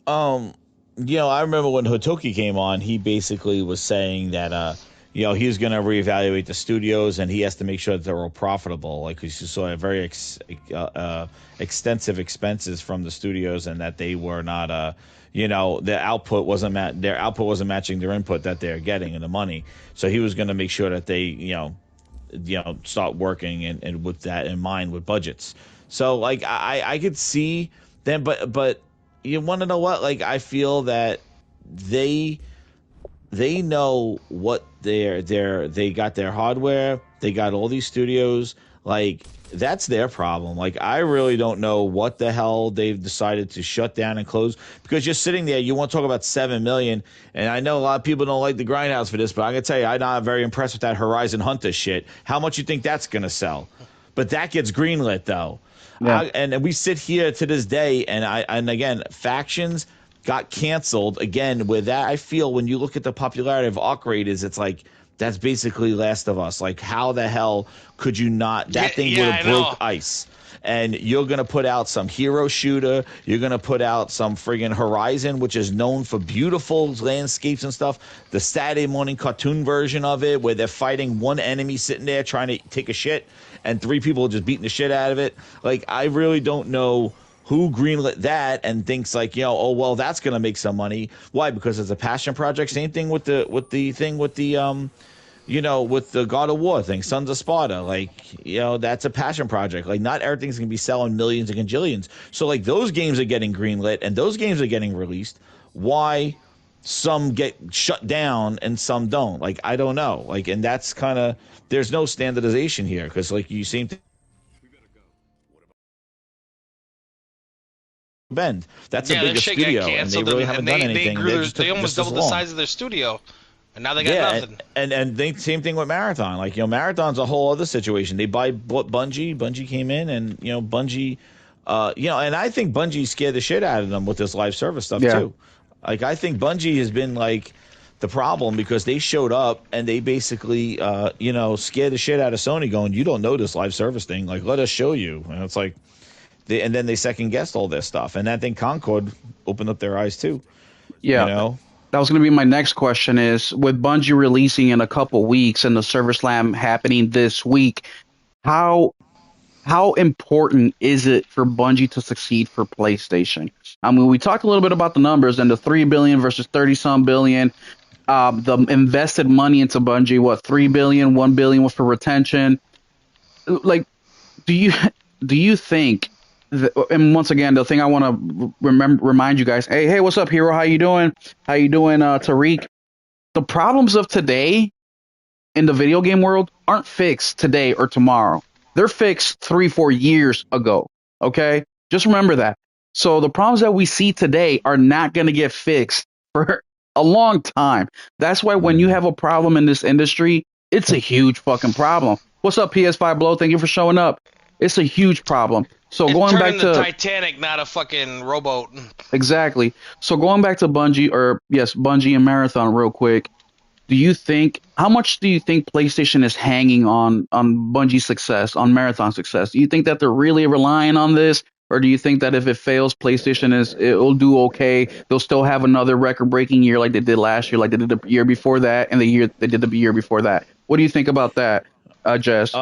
You know, I remember when Hotoki came on, he basically was saying that, you know, he's going to reevaluate the studios and he has to make sure that they're all profitable. Like, he saw very extensive expenses from the studios, and that they were not, you know, their output wasn't matching their input that they're getting and the money. So he was going to make sure that they, you know, start working and with that in mind with budgets. So like I could see them, but you want to know what? Like, I feel that they know what they got their hardware, they got all these studios, like that's their problem. Like, I really don't know what the hell they've decided to shut down and close, because you're sitting there, you want to talk about 7 million, and I know a lot of people don't like the Grindhouse for this, but I'm gonna tell you, I'm not very impressed with that Horizon Hunter shit. How much you think that's gonna sell? But that gets greenlit though. Yeah. And we sit here to this day, and again, Factions got canceled again with that. I feel when you look at the popularity of Arc Raiders, it's like that's basically Last of Us. Like, how the hell could you not? That thing would have broke ice. And you're going to put out some hero shooter. You're going to put out some friggin' Horizon, which is known for beautiful landscapes and stuff. The Saturday morning cartoon version of it, where they're fighting one enemy sitting there trying to take a shit, and 3 people just beating the shit out of it. Like, I really don't know who greenlit that and thinks like, you know, oh well, that's gonna make some money. Why? Because it's a passion project. Same thing with the you know, with the God of War thing, Sons of Sparta. Like, you know, that's a passion project. Like, not everything's gonna be selling millions and gajillions. So like, those games are getting greenlit and those games are getting released. Why some get shut down and some don't? Like, I don't know. Like, and that's kind of, there's no standardization here, because like you seem to Bend. That's a bigger studio, and they really haven't done anything. They almost doubled the size of their studio, and now they got nothing. And they, same thing with Marathon. Like, you know, Marathon's a whole other situation. They bought Bungie. Bungie came in, and you know, Bungie, you know, and I think Bungie scared the shit out of them with this live service stuff too. Like, I think Bungie has been like the problem, because they showed up and they basically, you know, scared the shit out of Sony, going, "You don't know this live service thing. Like, let us show you." And it's like. And then they second guessed all this stuff, and I think Concord opened up their eyes too. Yeah, you know? That was going to be my next question: is with Bungie releasing in a couple weeks and the Server Slam happening this week, how important is it for Bungie to succeed for PlayStation? I mean, we talked a little bit about the numbers and the $3 billion versus 30-some billion. The invested money into Bungie, what, $3 billion, $1 billion was for retention. Like, do you think and once again, the thing I want to remind you guys, hey, what's up, Hero? How you doing? Tariq? The problems of today in the video game world aren't fixed today or tomorrow. They're fixed 3-4 years ago. Okay, just remember that. So the problems that we see today are not going to get fixed for a long time. That's why when you have a problem in this industry, it's a huge fucking problem. What's up, PS5 Blow? Thank you for showing up. It's a huge problem. So it's going back to Titanic, not a fucking rowboat. Exactly. So going back to Bungie and Marathon real quick. How much do you think PlayStation is hanging on Bungie's success, on Marathon success? Do you think that they're really relying on this? Or do you think that if it fails, it'll do okay? They'll still have another record-breaking year like they did last year, like they did the year before that, and the year they did the year before that. What do you think about that, Jess?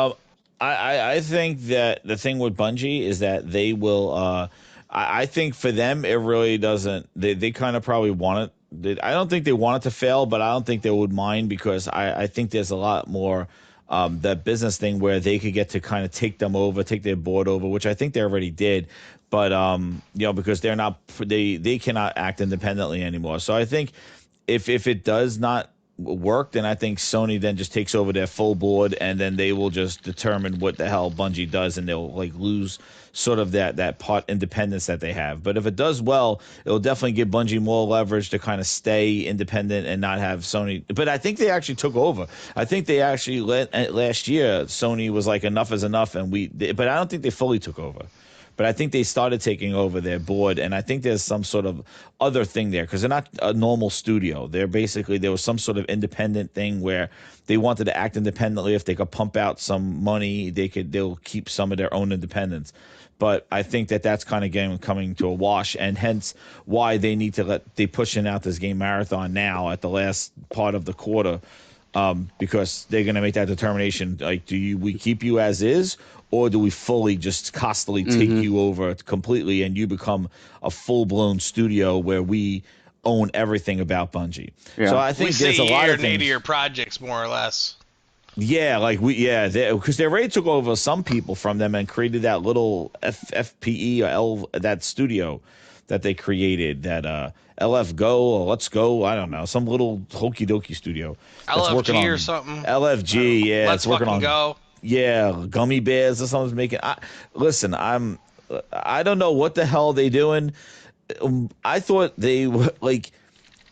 I think that the thing with Bungie is that they will. I think for them, it really doesn't. They kind of probably want it. I don't think they want it to fail, but I don't think they would mind because I think there's a lot more that business thing where they could get to kind of take their board over, which I think they already did. But because they cannot act independently anymore. So I think if it does not work, then I think Sony then just takes over their full board, and then they will just determine what the hell Bungie does, and they'll lose sort of that part independence that they have. But if it does well, it'll definitely give Bungie more leverage to kind of stay independent and not have Sony. But I think they actually took over. I think they actually last year Sony was like enough is enough, but I don't think they fully took over. But I think they started taking over their board, and I think there's some sort of other thing there because they're not a normal studio. There was some sort of independent thing where they wanted to act independently. If they could pump out some money, they'll keep some of their own independence. But I think that's kind of coming to a wash, and hence why they need to they pushing out this game Marathon now at the last part of the quarter, because they're going to make that determination. Like, we keep you as is, or do we fully just constantly take you over completely and you become a full-blown studio where we own everything about Bungie? Yeah. So I think there's a lot of things. 80-year projects, more or less. Yeah, because they already took over some people from them and created that little FPE or that studio that they created, that LF Go or Let's Go, I don't know, some little hokey dokey studio. LFG or something. LFG, yeah. Let's fucking go. Yeah, gummy bears or something's making. Listen, I don't know what the hell they doing. I thought they were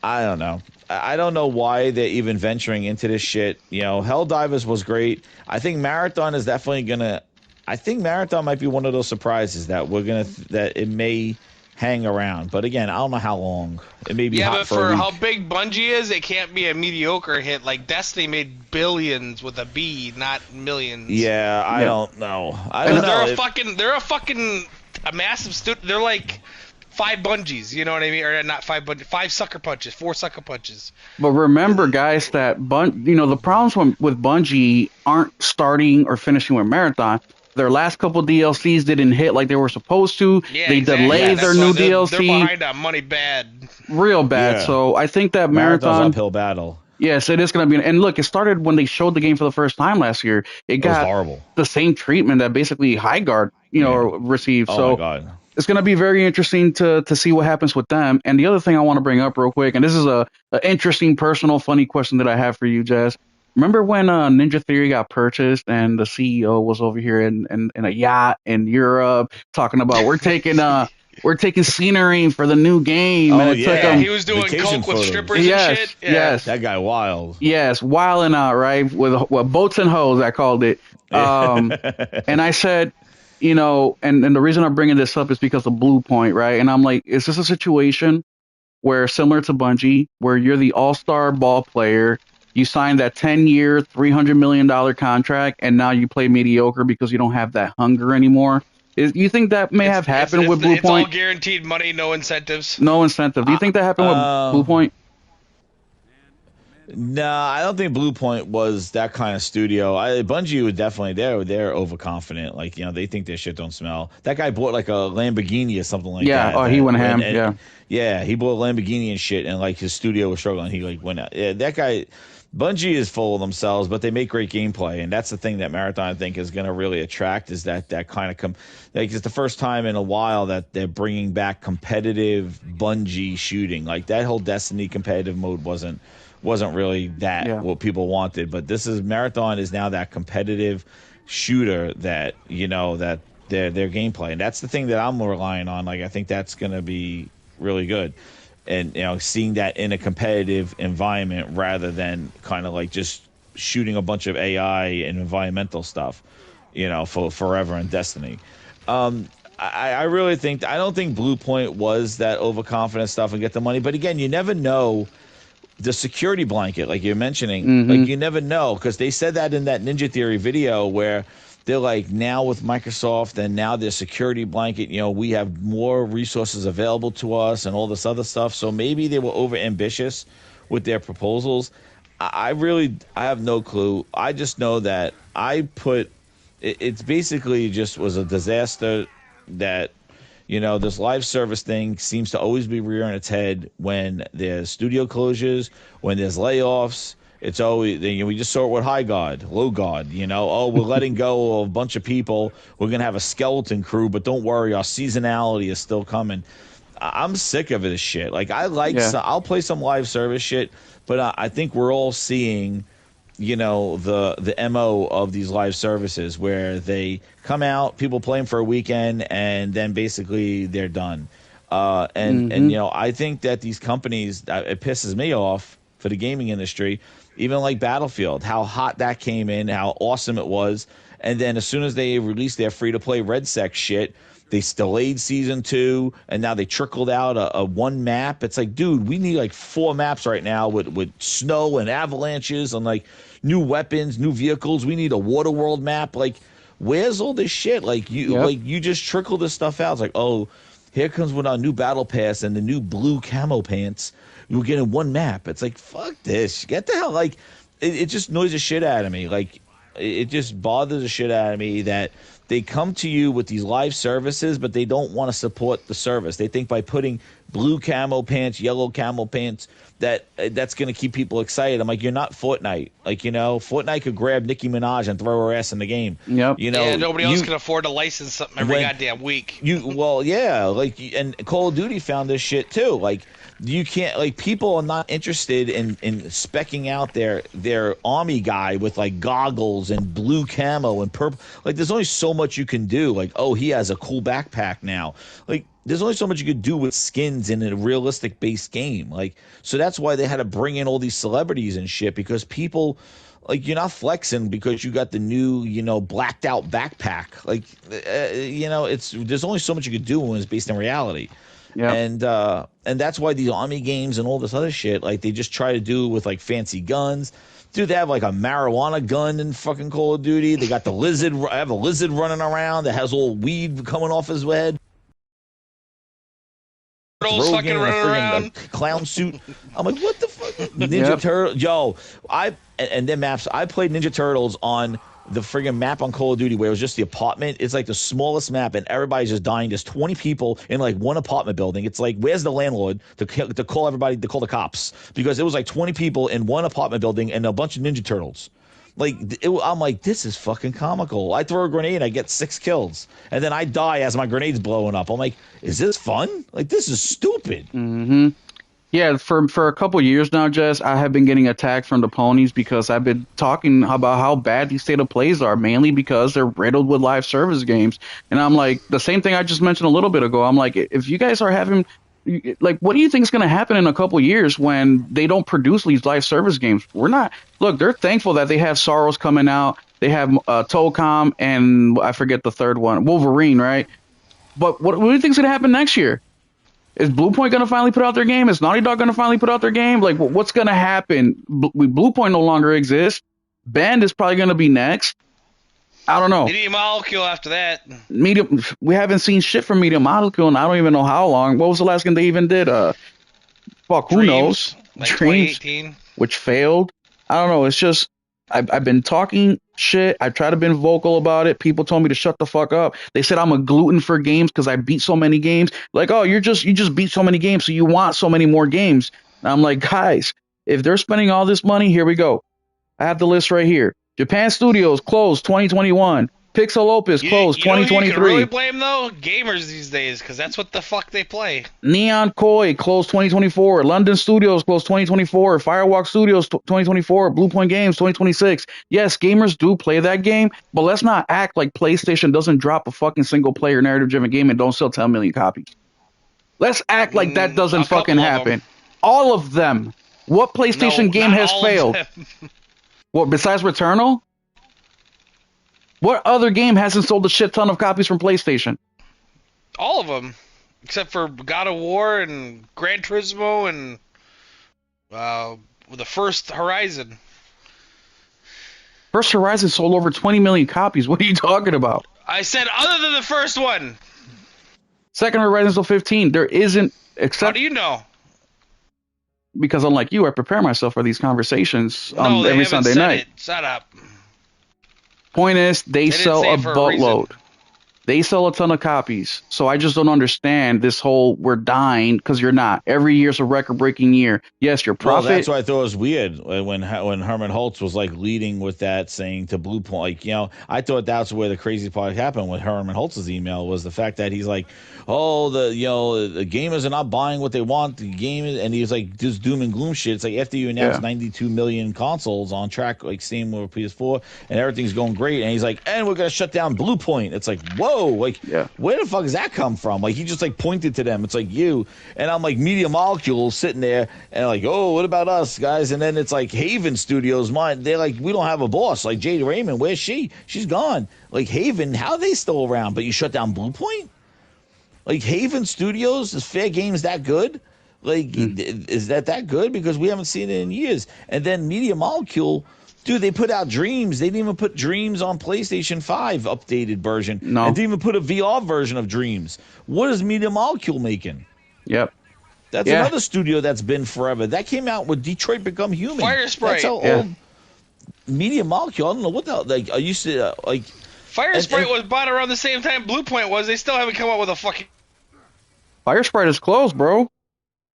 I don't know. I don't know why they're even venturing into this shit. Helldivers was great. I think Marathon is definitely gonna. I think Marathon might be one of those surprises that that it may hang around. But again, I don't know how long. It may be hot but for a week. How big Bungie is, it can't be a mediocre hit. Like Destiny made billions with a B, not millions. Yeah, I don't know. They're a massive studio. They're like 5 Bungies, you know what I mean? Or not 5 Bungies, 5 sucker punches, 4 sucker punches. But remember, guys, that the problems with Bungie aren't starting or finishing with Marathon. Their last couple DLCs didn't hit like they were supposed to. Yeah, they delayed their new DLC. They're behind on money bad. Real bad. Yeah. So I think that Marathon's uphill battle. Yes, it is going to be. And look, it started when they showed the game for the first time last year. It got horrible. The same treatment that basically High Guard, received. Oh, my God. It's going to be very interesting to see what happens with them. And the other thing I want to bring up real quick, and this is an interesting, personal, funny question that I have for you, Jazz. Remember when Ninja Theory got purchased and the CEO was over here in a yacht in Europe talking about we're taking scenery for the new game. Oh, and he was doing coke with strippers and shit. Yeah. Yes, that guy wild. Yes, wilding out, right? With boats and hoes, I called it. And I said, and the reason I'm bringing this up is because of Bluepoint, right? And I'm like, is this a situation where, similar to Bungie, where you're the all-star ball player, you signed that 10-year, $300 million contract, and now you play mediocre because you don't have that hunger anymore? You think that may have happened with Bluepoint? It's all guaranteed money, no incentives. No incentive. Do you think that happened with Bluepoint? No, I don't think Bluepoint was that kind of studio. Bungie would definitely, they're overconfident. Like, they think their shit don't smell. That guy bought like a Lamborghini or something like that. Yeah, he went ham. Yeah, he bought a Lamborghini and shit, and like his studio was struggling. He went out. Yeah, that guy. Bungie is full of themselves, but they make great gameplay, and that's the thing that Marathon I think is going to really attract is that kind of like it's the first time in a while that they're bringing back competitive Bungie shooting. Like that whole Destiny competitive mode wasn't really what people wanted, but this is Marathon is now that competitive shooter that that their gameplay, and that's the thing that I'm relying on. Like I think that's going to be really good. And seeing that in a competitive environment rather than kind of like just shooting a bunch of AI and environmental stuff, for forever in Destiny. I really think I don't think Bluepoint was that overconfident stuff and get the money. But again, you never know. The security blanket, like you're mentioning, like you never know, because they said that in that Ninja Theory video where they're like, now with Microsoft and now their security blanket, we have more resources available to us and all this other stuff. So maybe they were over ambitious with their proposals. I have no clue. I just know that it's basically just was a disaster that, this live service thing seems to always be rearing its head when there's studio closures, when there's layoffs. It's always, we just saw it with High God, Low God, we're letting go of a bunch of people. We're going to have a skeleton crew, but don't worry, our seasonality is still coming. I'm sick of this shit. Like, I'll play some live service shit, but I think we're all seeing, the MO of these live services where they come out, people play them for a weekend, and then basically they're done. And I think that these companies, it pisses me off for the gaming industry, even like Battlefield, how hot that came in, how awesome it was. And then as soon as they released their free-to-play RedSec shit, they delayed season 2, and now they trickled out a one map. It's like, dude, we need like 4 maps right now with snow and avalanches and like new weapons, new vehicles. We need a Waterworld map. Like, where's all this shit? Like you just trickle this stuff out. It's like, oh, here comes with our new battle pass and the new blue camo pants. We're getting one map. It's like, fuck this. Get the hell. Like, it just annoys the shit out of me. Like, it just bothers the shit out of me that they come to you with these live services, but they don't want to support the service. They think by putting blue camo pants, yellow camo pants, that's going to keep people excited. I'm like, you're not Fortnite. Like, Fortnite could grab Nicki Minaj and throw her ass in the game. Yep. Yeah, nobody else can afford to license something every goddamn week. And Call of Duty found this shit too. Like, you can't, like, people are not interested in specking out their army guy with like goggles and blue camo and purple. Like, there's only so much you can do. Like, oh, he has a cool backpack now. Like, there's only so much you could do with skins in a realistic based game. Like, so that's why they had to bring in all these celebrities and shit, because people, like, you're not flexing because you got the new, blacked out backpack. Like, there's only so much you could do when it's based in reality. Yeah. And that's why these army games and all this other shit, like, they just try to do with like fancy guns. Dude, they have like a marijuana gun in fucking Call of Duty. They got the lizard. I have a lizard running around that has all weed coming off his head. Fucking running around. A clown suit. I'm like, what the fuck? Ninja Turtle. Yo, and then maps. I played Ninja Turtles on the friggin' map on Call of Duty where it was just the apartment. It's like the smallest map, and everybody's just dying. There's 20 people in like one apartment building. It's like, where's the landlord to call everybody, to call the cops? Because it was like 20 people in one apartment building and a bunch of Ninja Turtles. Like, I'm like, this is fucking comical. I throw a grenade, I get 6 kills, and then I die as my grenade's blowing up. I'm like, is this fun? Like, this is stupid. Mm-hmm. Yeah, for a couple years now, Jess, I have been getting attacked from the ponies because I've been talking about how bad these state of plays are, mainly because they're riddled with live service games. And I'm like, the same thing I just mentioned a little bit ago. I'm like, if you guys are having, like, what do you think is going to happen in a couple years when they don't produce these live service games? Look, they're thankful that they have Sorrows coming out. They have Tolcom and I forget the third one, Wolverine, right? But what do you think is going to happen next year? Is Bluepoint going to finally put out their game? Is Naughty Dog going to finally put out their game? Like, what's going to happen? Bluepoint no longer exists. Band is probably going to be next. I don't know. Media Molecule after that. We haven't seen shit from Media Molecule, and I don't even know how long. What was the last game they even did? Who knows? Like Dreams, 2018. Which failed. I don't know. It's just, I've been talking shit. I tried to be vocal about it. People told me to shut the fuck up. They said I'm a glutton for games because I beat so many games. Like, oh, you just beat so many games, so you want so many more games. And I'm like, guys, if they're spending all this money, here we go. I have the list right here. Japan Studios closed 2021. Pixel Opus closed 2023. You can really blame, though? Gamers these days, because that's what the fuck they play. Neon Koi closed 2024. London Studios closed 2024. Firewalk Studios 2024. Bluepoint Games 2026. Yes, gamers do play that game, but let's not act like PlayStation doesn't drop a fucking single-player narrative-driven game and don't sell 10 million copies. Let's act like that doesn't fucking happen. All of them. What PlayStation game has failed? What, besides Returnal? What other game hasn't sold a shit ton of copies from PlayStation? All of them. Except for God of War and Gran Turismo and the first Horizon. First Horizon sold over 20 million copies. What are you talking about? I said other than the first one. Second Horizon sold 15. There isn't... How do you know? Because unlike you, I prepare myself for these conversations every Sunday night. Shut up. Point is, they sell a buttload. They sell a ton of copies. So I just don't understand this whole we're dying because you're not. Every year's a record-breaking year. Yes, your profit. Well, that's why I thought it was weird when Herman Holtz was like leading with that, saying to Bluepoint, like, you know, I thought that's where the crazy part happened with Herman Holtz's email was the fact that he's like, oh, the gamers are not buying what they want. The game is, and he was like just doom and gloom shit. It's like after you announce 92 million consoles on track, like same with PS4, and everything's going great, and he's like, and we're gonna shut down Bluepoint. It's like, whoa, like, where the fuck does that come from? Like, he just like pointed to them. It's like you, and I'm like Media Molecule sitting there, and like, oh, what about us, guys? And then it's like Haven Studios, they're like, we don't have a boss. Like Jade Raymond, where's she? She's gone. Like Haven, how are they still around? But you shut down Bluepoint? Like Haven Studios, is Fair Games that good? Like, is that good? Because we haven't seen it in years. And then Media Molecule, dude, they put out Dreams. They didn't even put Dreams on PlayStation 5 updated version. No. And didn't even put a VR version of Dreams. What is Media Molecule making? Yep. That's another studio that's been forever. That came out with Detroit Become Human. Fire Sprite. That's how old Media Molecule. I don't know what the hell. Like, I used to like. Fire Sprite was bought around the same time Bluepoint was. They still haven't come up with a fucking. Fire Sprite is closed, bro.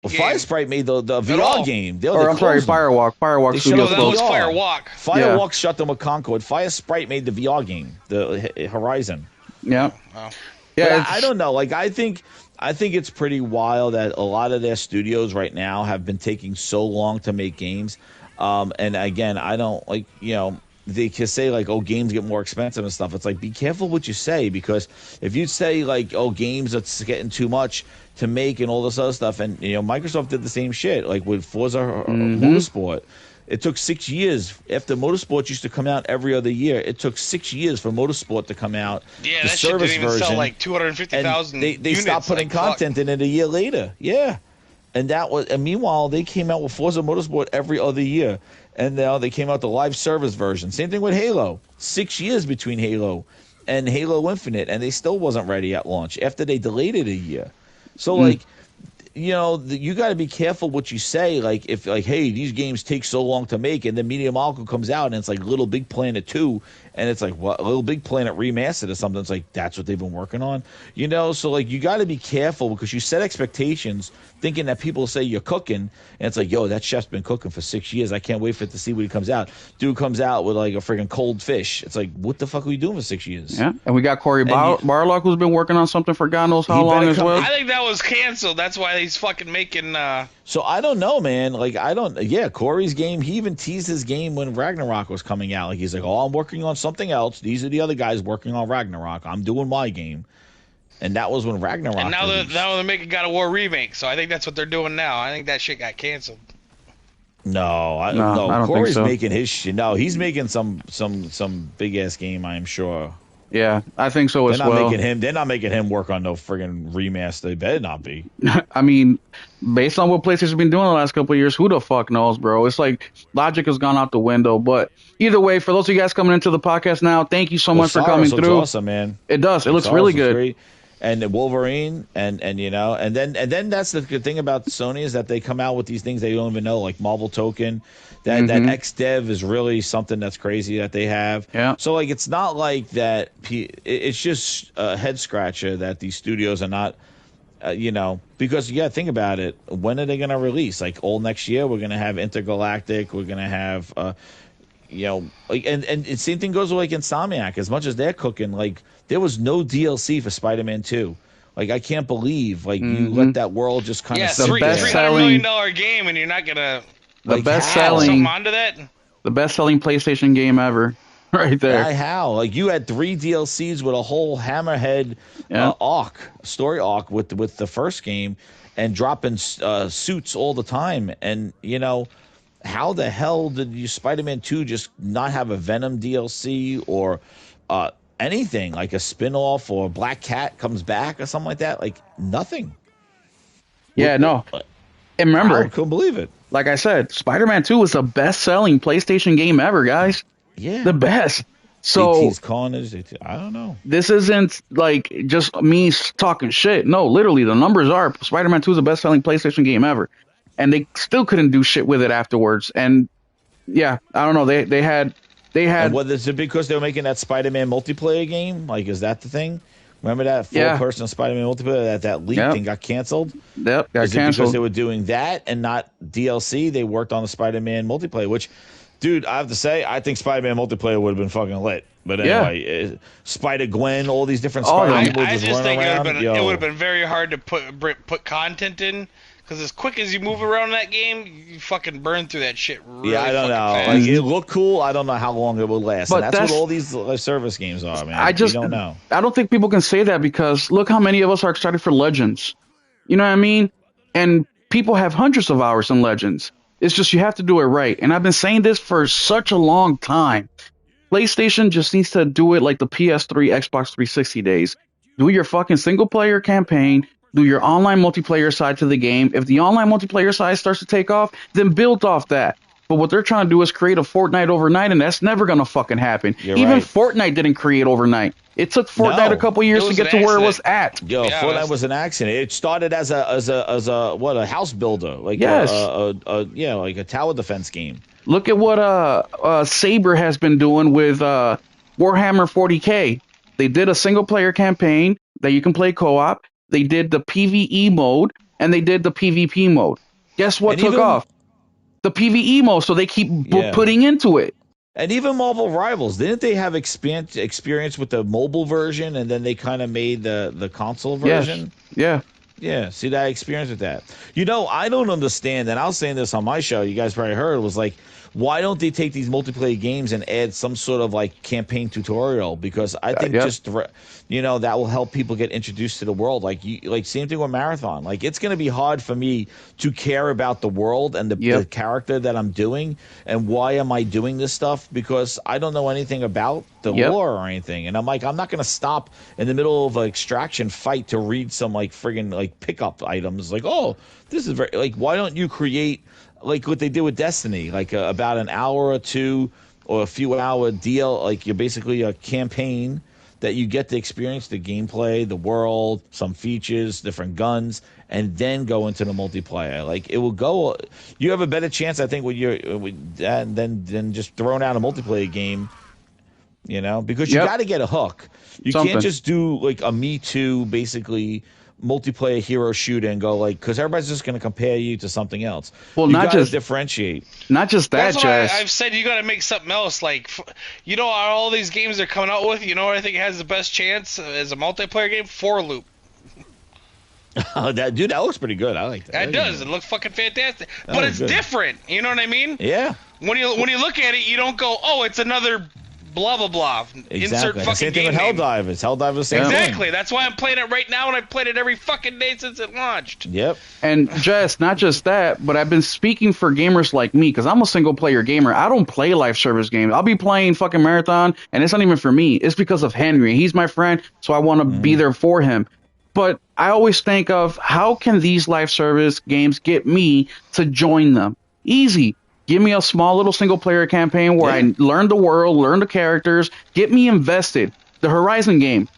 Well, Fire Sprite made the VR game. I'm sorry, Firewalk. Firewalk Studios closed. That was Firewalk. Firewalk shut them with Concord. Fire Sprite made the VR game, the Horizon. Yeah. Wow. Yeah, I don't know. Like, I think it's pretty wild that a lot of their studios right now have been taking so long to make games. And again, I don't like, you know, they can say like, oh, games get more expensive and stuff. It's like, be careful what you say, because if you say like, oh, games, it's getting too much to make and all this other stuff, and you know, Microsoft did the same shit like with Forza Motorsport. It took 6 years after Motorsport used to come out every other year. It took 6 years for Motorsport to come out. Yeah, the that service shit didn't even version, sell like 250,000. They stopped putting content in it a year later. Yeah, and meanwhile they came out with Forza Motorsport every other year. And now they came out the live service version. Same thing with Halo. 6 years between Halo and Halo Infinite, and they still wasn't ready at launch after they delayed it a year. So, like, you know, you got to be careful what you say. Like, if, like, hey, these games take so long to make, and then Media Molecule comes out, and it's like Little Big Planet 2, and it's like, what, Little Big Planet remastered or something. It's like, that's what they've been working on. You know, so, like, you got to be careful because you set expectations thinking that people say you're cooking, and it's like, yo, that chef's been cooking for 6 years. I can't wait for it to see when he comes out. Dude comes out with, like, a freaking cold fish. It's like, what the fuck are we doing for 6 years? Yeah, and we got Corey Barlock, who's been working on something for God knows how long as well. I think that was canceled. That's why he's fucking making... So I don't know, man. Like, Corey's game, he even teased his game when Ragnarok was coming out. Like, he's like, oh, I'm working on something else. These are the other guys working on Ragnarok. I'm doing my game. And that was when Ragnarok And now they're making God of War remake, so I think that's what they're doing now. I think that shit got canceled. No, I don't Corey's think so. Making his shit. No, he's making some big-ass game, I am sure. Yeah, I think so as well. They're not making him work on no friggin' remaster. They better not be. I mean, based on what PlayStation's been doing the last couple of years, who the fuck knows, bro? It's like logic has gone out the window. But either way, for those of you guys coming into the podcast now, thank you so much for coming through. Awesome, man. It does. It looks really good. Great. And the Wolverine, and you know, and then that's the good thing about Sony is that they come out with these things they don't even know, like Marvel Token. That XDev is really something that's crazy that they have. Yeah. So like, it's not like that. It's just a head scratcher that these studios are not because you got to think about it. When are they going to release? Like all next year, we're going to have Intergalactic. We're going to have, and same thing goes with like Insomniac. As much as they're cooking, like there was no DLC for Spider-Man 2. Like I can't believe you let that world just kind of $300 million game, and you're not gonna the best selling onto that. The best selling PlayStation game ever. Right there. How? Like you had 3 DLCs with a whole Hammerhead story arc with the first game, and dropping suits all the time. And how the hell did you Spider-Man 2 just not have a Venom DLC or anything like a spin-off or Black Cat comes back or something like that? Like nothing. Yeah, no. And remember, I couldn't believe it. Like I said, Spider-Man 2 was the best selling PlayStation game ever, guys. Yeah, the best. So Carnage, I don't know. This isn't like just me talking shit. No, literally, the numbers are Spider-Man 2 is the best-selling PlayStation game ever, and they still couldn't do shit with it afterwards. And yeah, I don't know. They had. And what is it because they were making that Spider-Man multiplayer game? Like, is that the thing? Remember that 4-person Spider-Man multiplayer that leaked and got canceled? Yep, got canceled because they were doing that and not DLC. They worked on the Spider-Man multiplayer, which. Dude, I have to say, I think Spider-Man multiplayer would have been fucking lit. But anyway, Spider-Gwen, all these different Spider-Man. I just think it would have been very hard to put content in. Because as quick as you move around that game, you fucking burn through that shit really I don't know. Fast. Like, it looked cool. I don't know how long it will last. But and that's what all these service games are, man. You don't know. I don't think people can say that because look how many of us are excited for Legends. You know what I mean? And people have hundreds of hours in Legends. It's just you have to do it right. And I've been saying this for such a long time. PlayStation just needs to do it like the PS3, Xbox 360 days. Do your fucking single-player campaign. Do your online multiplayer side to the game. If the online multiplayer side starts to take off, then build off that. But what they're trying to do is create a Fortnite overnight, and that's never going to fucking happen. Even right. Fortnite didn't create overnight. It took Fortnite a couple years to get to where it was at. Fortnite was an accident. It started as a house builder, like like a tower defense game. Look at what Saber has been doing with Warhammer 40K. They did a single player campaign that you can play co-op. They did the PvE mode and they did the PvP mode. Guess what took off? The PvE mode. So they keep putting into it. And even Marvel Rivals, didn't they have experience with the mobile version, and then they kind of made the console version? Yes. Yeah. See that experience with that? I don't understand, and I was saying this on my show, you guys probably heard, was like, why don't they take these multiplayer games and add some sort of like campaign tutorial? Because I think that will help people get introduced to the world. Like same thing with Marathon. Like it's going to be hard for me to care about the world and the character that I'm doing and why am I doing this stuff, because I don't know anything about the lore or anything. And I'm like, I'm not going to stop in the middle of an extraction fight to read some like friggin' like pickup items. Like, oh, this is very like, why don't you create like what they did with Destiny, like about an hour or two or a few hour deal, like you're basically a campaign that you get to experience the gameplay, the world, some features, different guns, and then go into the multiplayer. Like it will go, you have a better chance, I think, with that than just throwing out a multiplayer game, because you got to get a hook. You can't just do like a Me Too, basically, multiplayer hero shooter and go like, because everybody's just going to compare you to something else. Well, you not just differentiate. Not just that, Jess. I've said you got to make something else. Like, all these games they're coming out with. What I think has the best chance as a multiplayer game? 4-Loop. That looks pretty good. I like that. It does. It looks fucking fantastic. But it's different. You know what I mean? Yeah. When you look at it, you don't go, oh, it's another blah blah blah. Exactly. Insert fucking same thing game with name. Helldivers. Helldivers the same Exactly. thing. That's why I'm playing it right now, and I've played it every fucking day since it launched. Yep. And Jess, not just that, but I've been speaking for gamers like me, because I'm a single player gamer. I don't play live service games. I'll be playing fucking Marathon, and it's not even for me. It's because of Henry. He's my friend, so I want to be there for him. But I always think of, how can these live service games get me to join them? Easy. Give me a small little single player campaign where I learn the world, learn the characters, get me invested. The Horizon game.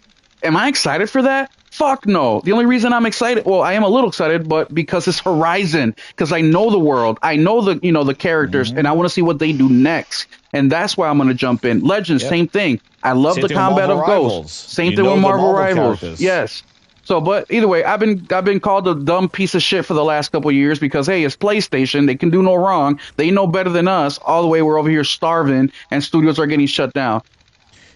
Am I excited for that? Fuck no. The only reason I'm excited, well, I am a little excited, but because it's Horizon, because I know the world, I know the characters, and I want to see what they do next. And that's why I'm going to jump in. Legends, same thing. I love the combat of Ghosts. Same thing with Marvel Rivals. Yes. So, but either way, I've been called a dumb piece of shit for the last couple of years because hey, it's PlayStation. They can do no wrong. They know better than us. All the way we're over here starving, and studios are getting shut down.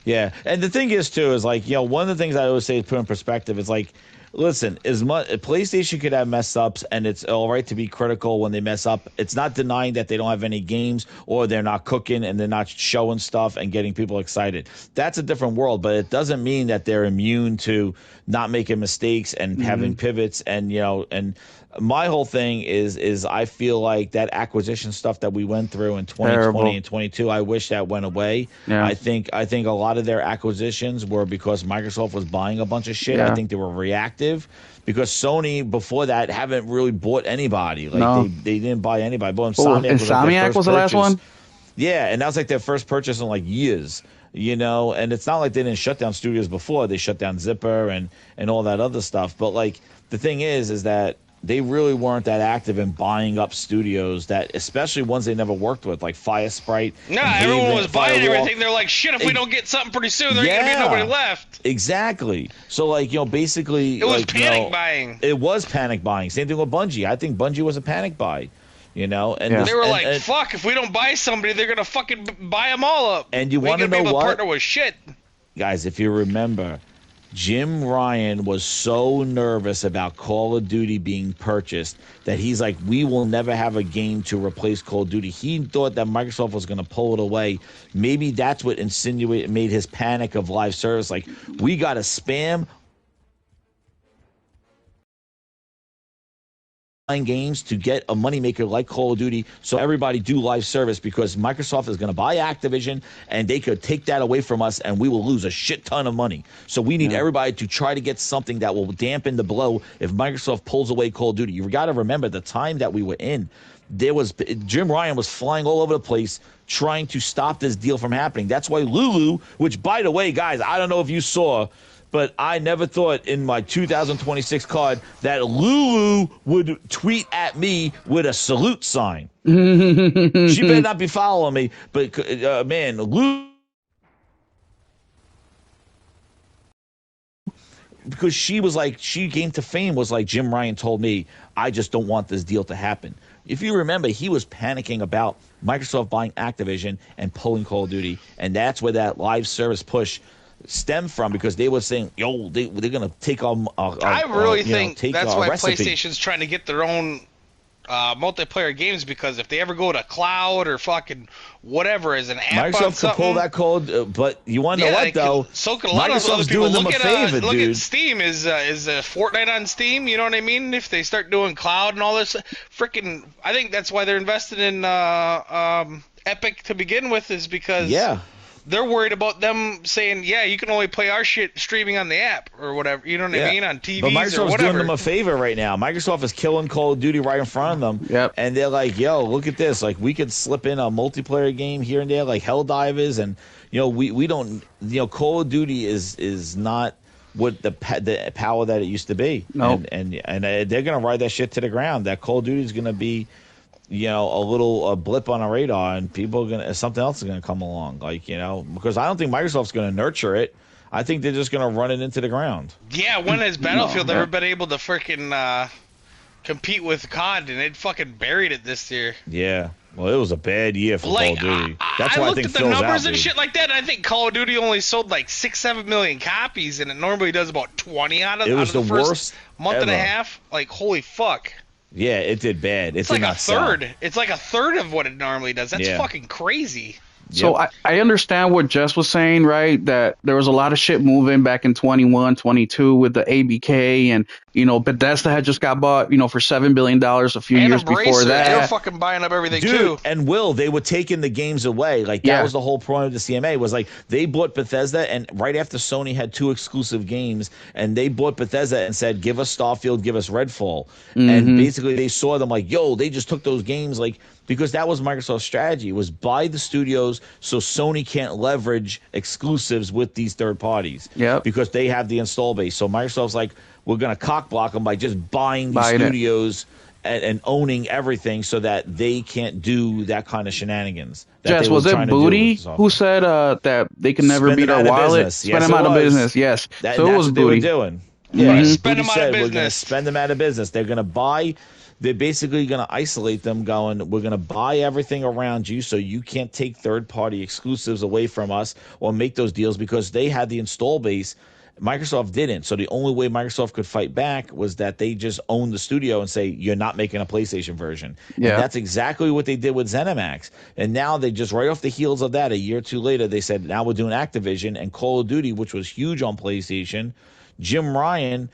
Yeah, and the thing is too is like one of the things I always say to put in perspective is like, listen, as much PlayStation could have mess ups, and it's all right to be critical when they mess up. It's not denying that they don't have any games or they're not cooking and they're not showing stuff and getting people excited. That's a different world, but it doesn't mean that they're immune to not making mistakes and having pivots. And and my whole thing is I feel like that acquisition stuff that we went through in 2020 and 22, I wish that went away. Yeah. I think a lot of their acquisitions were because Microsoft was buying a bunch of shit. Yeah. I think they were reactive because Sony before that haven't really bought anybody. Like No. they didn't buy anybody. But Insomniac was the last one? Yeah, and that was like their first purchase in like years. And it's not like they didn't shut down studios before. They shut down Zipper and all that other stuff. But like the thing is that they really weren't that active in buying up studios, that especially ones they never worked with, like Fire Sprite. No, everyone was buying everything. They're like, shit, if we don't get something pretty soon, there ain't going to be nobody left. Exactly. So, like, basically... It was panic buying. It was panic buying. Same thing with Bungie. I think Bungie was a panic buy. And they were like, fuck, if we don't buy somebody, they're going to fucking buy them all up. And you want to know what? Partner with shit. Guys, if you remember... Jim Ryan was so nervous about Call of Duty being purchased that he's like, we will never have a game to replace Call of Duty. He thought that Microsoft was going to pull it away. Maybe that's what made his panic of live service. Like, we got to spam games to get a moneymaker like Call of Duty, so everybody do live service, because Microsoft is going to buy Activision and they could take that away from us and we will lose a shit ton of money. So we need everybody to try to get something that will dampen the blow if Microsoft pulls away Call of Duty. You got to remember the time that we were in. Jim Ryan was flying all over the place trying to stop this deal from happening. That's why Lulu, which by the way, guys, I don't know if you saw, but I never thought in my 2026 card that Lulu would tweet at me with a salute sign. She better not be following me, but man, Lulu, because she came to fame was like, Jim Ryan told me, I just don't want this deal to happen. If you remember, he was panicking about Microsoft buying Activision and pulling Call of Duty, and that's where that live service push stemmed from, because they were saying, they're going to take our I really think that's why recipe. PlayStation's trying to get their own multiplayer games, because if they ever go to cloud or fucking whatever as an app, Microsoft could pull that code, but you want to know what though? So could a lot of other people. Doing them a favor, look dude. at Steam. Is Fortnite on Steam? You know what I mean? If they start doing cloud and all this, freaking, I think that's why they're invested in Epic to begin with, is because they're worried about them saying, you can only play our shit streaming on the app or whatever. You know what I mean? On TVs but Microsoft's or whatever. doing them a favor right now. Microsoft is killing Call of Duty right in front of them. And they're like, look at this. Like, we could slip in a multiplayer game here and there, like Helldivers. And, we don't, Call of Duty is not what the power that it used to be. No. And they're going to ride that shit to the ground. That Call of Duty is going to be, a little blip on a radar, and something else is gonna come along, because I don't think Microsoft's gonna nurture it. I think they're just gonna run it into the ground. Yeah, when has Battlefield ever been able to freaking compete with COD, and it fucking buried it this year? Yeah, well, it was a bad year for Call of Duty. That's why I think looked at the numbers and shit like that, and I think Call of Duty only sold like 6-7 million copies, and it normally does about 20 out of the first month and a half. Like, holy fuck. Yeah, it did bad. It's like a third. Sell. It's like a third of what it normally does. That's fucking crazy. So I understand what Jess was saying, right? That there was a lot of shit moving back in 21, 22 with the ABK, and Bethesda had just got bought, for $7 billion a few years before that. They were fucking buying up everything too. And they were taking the games away. Like that was the whole point of the CMA, was like they bought Bethesda, and right after Sony had 2 exclusive games, and they bought Bethesda and said, give us Starfield, give us Redfall. And basically they saw them like, they just took those games, like, because that was Microsoft's strategy, was buy the studios so Sony can't leverage exclusives with these third parties. Because they have the install base. So Microsoft's like, we're going to cock block them by just buying these studios and owning everything, so that they can't do that kind of shenanigans. Jess, was it Booty who said that they can never beat our wallet? Spend them out of business, yes. So it was Booty. They were doing. Yeah, spend them out of business. We're going to spend them out of business. They're going to buy. They're basically going to isolate them, going, we're going to buy everything around you so you can't take third-party exclusives away from us or make those deals, because they had the install base. Microsoft didn't. So the only way Microsoft could fight back was that they just owned the studio and say, you're not making a PlayStation version. Yeah. And that's exactly what they did with ZeniMax. And now they just, right off the heels of that, a year or two later, they said, now we're doing Activision and Call of Duty, which was huge on PlayStation. Jim Ryan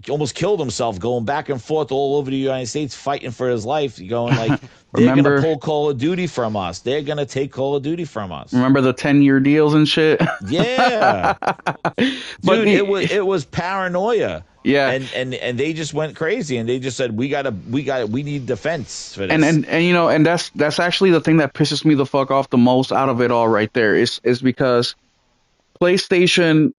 almost killed himself going back and forth all over the United States fighting for his life, going like, they're going to pull Call of Duty from us. They're going to take Call of Duty from us. Remember the 10-year deals and shit? Yeah. Dude, it was paranoia. Yeah. And they just went crazy, and they just said, we need defense for this. And you know, and that's actually the thing that pisses me the fuck off the most out of it all right there is because PlayStation,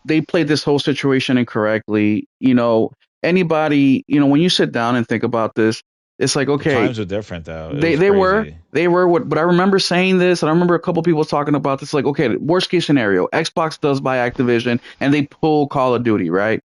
they played this whole situation incorrectly. You know, anybody, you know, when you sit down and think about this, it's like, okay, the times are different though. They were, but I remember saying this, and I remember a couple people talking about this. Like, okay, worst case scenario, Xbox does buy Activision, and they pull Call of Duty, right?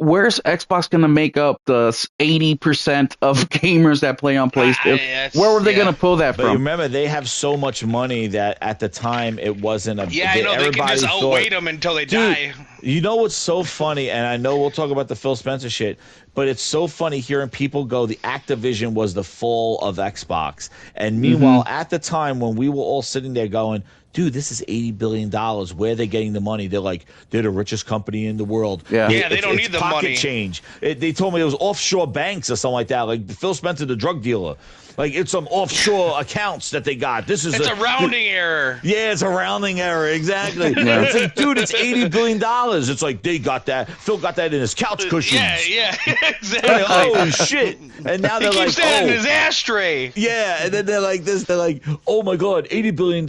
Where's Xbox going to make up the 80% of gamers that play on PlayStation? Where were they going to pull that from? But remember, they have so much money that at the time it wasn't a... Yeah, I know, they can just outweight them until they die. You know what's so funny, and I know we'll talk about the Phil Spencer shit, but it's so funny hearing people go, the Activision was the fall of Xbox. And meanwhile, at the time when we were all sitting there going, dude, this is $80 billion. Where are they getting the money? They're like, they're the richest company in the world. Yeah, they don't need the pocket money. Change. They told me it was offshore banks or something like that. Like Phil Spencer, the drug dealer. Like, it's some offshore accounts that they got. It's a rounding error. Yeah, it's a rounding error. Exactly. It's like, dude, it's $80 billion. It's like, they got that. Phil got that in his couch cushions. Yeah, exactly. Like, oh, shit. And now they're like, keeps that in his ashtray. Yeah, and then they're like this. They're like, oh, my God, $80 billion.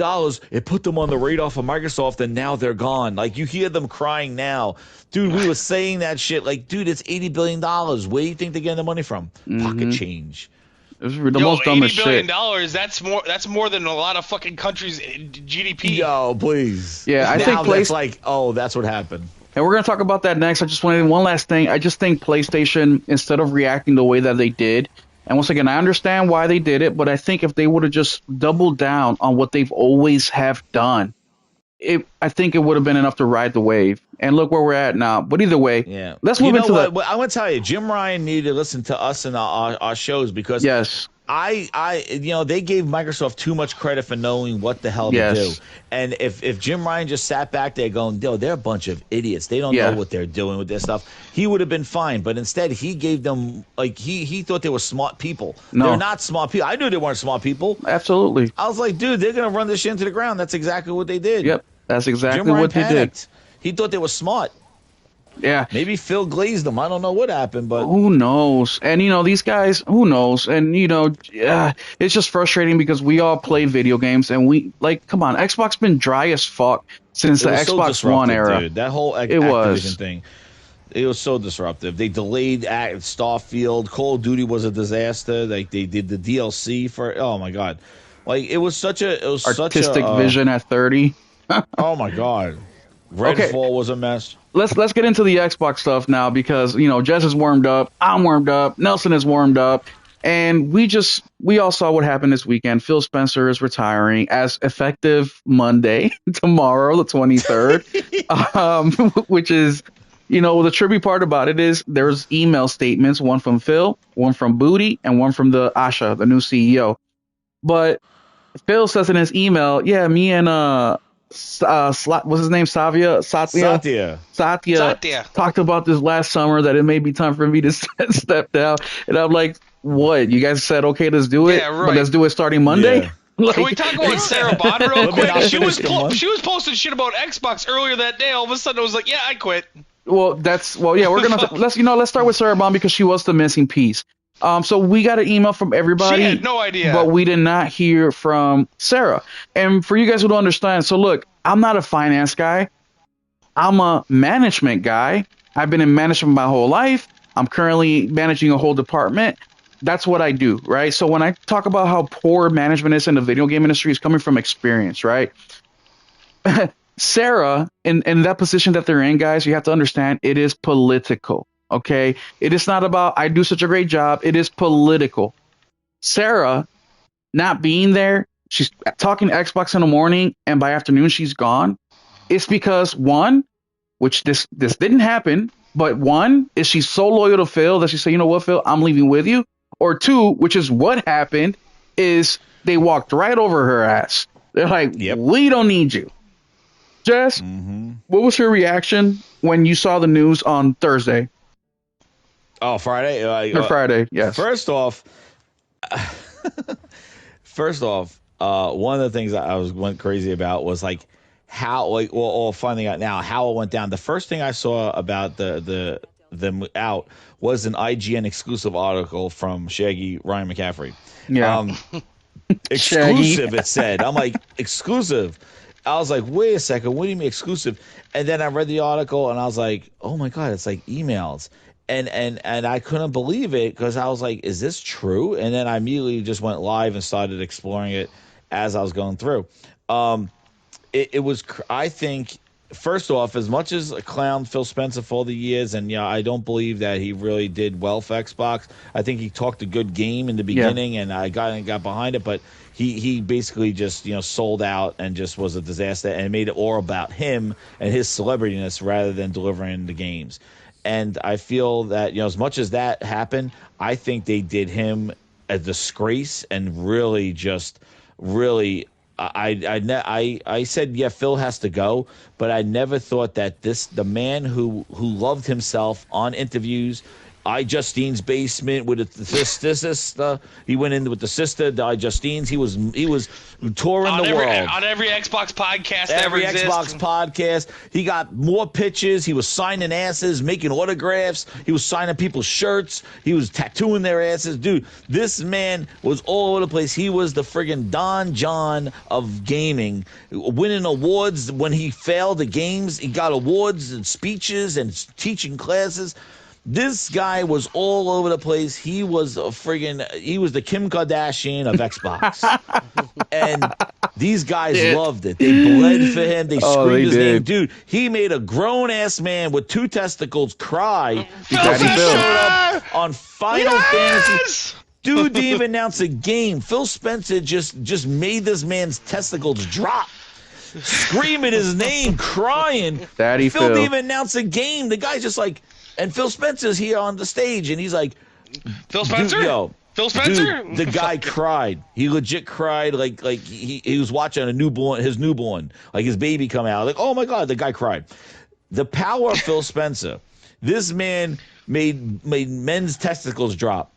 It put them on the radar for Microsoft, and now they're gone. Like, you hear them crying now. Dude, we were saying that shit. Like, dude, it's $80 billion. Where do you think they're getting the money from? Pocket change. It was the most dumbest shit. $80 billion, that's more than a lot of fucking countries' GDP. Yo, please. Yeah, I think that's like, oh, that's what happened. And we're going to talk about that next. I just wanted one last thing. I just think PlayStation, instead of reacting the way that they did, and once again, I understand why they did it, but I think if they would have just doubled down on what they've always have done, I think it would have been enough to ride the wave. And look where we're at now. But either way, let's move into that. I want to tell you, Jim Ryan needed to listen to us and our shows, because they gave Microsoft too much credit for knowing what the hell to do. And if Jim Ryan just sat back there going, yo, they're a bunch of idiots, they don't know what they're doing with their stuff, he would have been fine. But instead, he gave them, like, he thought they were smart people. No. They're not smart people. I knew they weren't smart people. Absolutely. I was like, dude, they're going to run this shit into the ground. That's exactly what they did. Yep, that's exactly what they did. He thought they were smart. Yeah. Maybe Phil glazed them. I don't know what happened, but who knows? And, you know, these guys, who knows? And, you know, it's just frustrating because we all play video games, and we, like, come on, Xbox been dry as fuck since the Xbox One era. Dude. That whole Activision thing, it was so disruptive. They delayed Starfield. Call of Duty was a disaster. Like, they did the DLC for, oh my God. Like, it was such a artistic vision at 30. Oh my God. Redfall was a mess. Let's get into the Xbox stuff now, because, you know, Jess is warmed up, I'm warmed up, Nelson is warmed up, and we all saw what happened this weekend. Phil Spencer is retiring as effective Monday, tomorrow, the 23rd, which is, you know, the trippy part about it is there's email statements, one from Phil, one from Booty, and one from the Asha, the new CEO. But Phil says in his email, me and what's his name? Satya talked about this last summer, that it may be time for me to step down. And I'm like, what? You guys said, okay, let's do it. Yeah, right. But let's do it starting Monday. Yeah. Like, can we talk about Sarah Bond real quick? She was posting shit about Xbox earlier that day. All of a sudden, it was like, yeah, I quit. We're gonna let's start with Sarah Bond, because she was the missing piece. So we got an email from everybody. She had no idea. But we did not hear from Sarah. And for you guys who don't understand, so look, I'm not a finance guy. I'm a management guy. I've been in management my whole life. I'm currently managing a whole department. That's what I do, right? So when I talk about how poor management is in the video game industry, it's coming from experience, right? Sarah, in that position that they're in, guys, you have to understand it is political. Okay, it is not about I do such a great job. It is political. Sarah not being there, she's talking to Xbox in the morning, and by afternoon she's gone. It's because one, which this didn't happen, but one is she's so loyal to Phil that she said, you know what, Phil, I'm leaving with you. Or two, which is what happened, is they walked right over her ass. They're like, we don't need you. Jess, what was your reaction when you saw the news on Thursday? Oh, Friday? Friday, yes. First off, one of the things I went crazy about was like how, finding out now how it went down. The first thing I saw about them out was an IGN exclusive article from Shaggy Ryan McCaffrey. Yeah. Exclusive, it said. I'm like, exclusive. I was like, wait a second, what do you mean exclusive? And then I read the article and I was like, oh my God, it's like emails. And I couldn't believe it because I was like, is this true? And then I immediately just went live and started exploring it as I was going through. It was, I think, first off, as much as a clown Phil Spencer for all the years, and I don't believe that he really did well for Xbox. I think he talked a good game in the beginning, and I got behind it, but he basically just sold out and just was a disaster and made it all about him and his celebrityness rather than delivering the games. And I feel that as much as that happened, I think they did him a disgrace and really I said, yeah, Phil has to go, but I never thought that the man who loved himself on interviews, Justine's basement with the sister. He went in with the sister, Justine's. He was touring the world on every Xbox podcast. Every Xbox podcast. He got more pitches. He was signing asses, making autographs. He was signing people's shirts. He was tattooing their asses. Dude, this man was all over the place. He was the friggin' Don John of gaming, winning awards. When he failed the games, he got awards and speeches and teaching classes. This guy was all over the place. He was he was the Kim Kardashian of Xbox. And these guys loved it. They bled for him. They screamed his name. Dude, he made a grown-ass man with 2 testicles cry because he showed up on Final Fantasy. Dude didn't even announce a game. Phil Spencer just made this man's testicles drop. Screaming his name, crying. Daddy Phil didn't even announce a game. The guy's just like... And Phil Spencer's here on the stage, and he's like, Phil Spencer? Phil Spencer? Dude, the guy cried. He legit cried like he was watching his newborn, like his baby come out. Like, oh my God, the guy cried. The power of Phil Spencer. This man made men's testicles drop.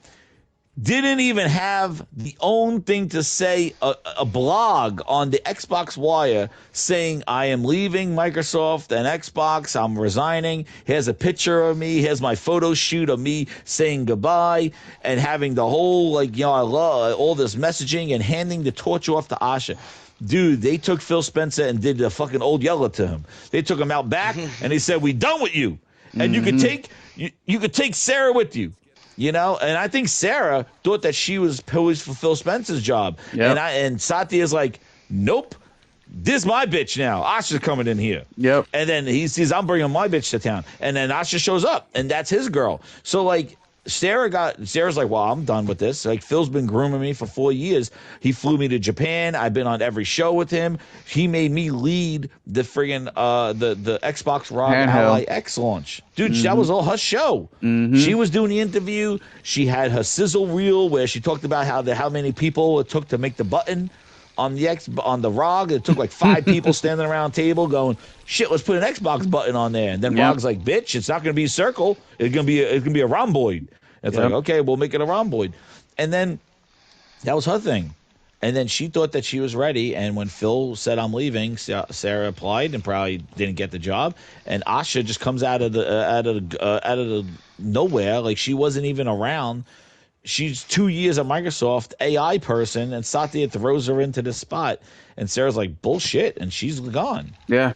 Didn't even have the own thing to say, a blog on the Xbox Wire saying, I am leaving Microsoft and Xbox, I'm resigning. Here's a picture of me. Here's my photo shoot of me saying goodbye and having the whole, I love all this messaging and handing the torch off to Asha. Dude, they took Phil Spencer and did the fucking Old Yeller to him. They took him out back and they said, we done with you. And you could take Sarah with you. And I think Sarah thought that she was poised for Phil Spencer's job. Yep. And Satya is like, nope, this is my bitch now. Asha's coming in here. Yep. And then he sees, I'm bringing my bitch to town. And then Asha shows up, and that's his girl. So, Sarah's like, well, I'm done with this. Like, Phil's been grooming me for 4 years. He flew me to Japan. I've been on every show with him. He made me lead the friggin' the Xbox ROG Ally X launch. Dude, that was all her show. She was doing the interview. She had her sizzle reel where she talked about how many people it took to make the button on the ROG. It took like 5 people standing around a table going, shit, let's put an Xbox button on there. And then ROG's like, bitch, it's not going to be a circle. It's going to be a rhomboid. It's like, okay, we'll make it a rhomboid. And then that was her thing. And then she thought that she was ready. And when Phil said, I'm leaving, Sarah applied and probably didn't get the job. And Asha just comes out of the nowhere. Like, she wasn't even around. She's 2 years a Microsoft AI person, and Satya throws her into this spot. And Sarah's like, bullshit. And she's gone. Yeah.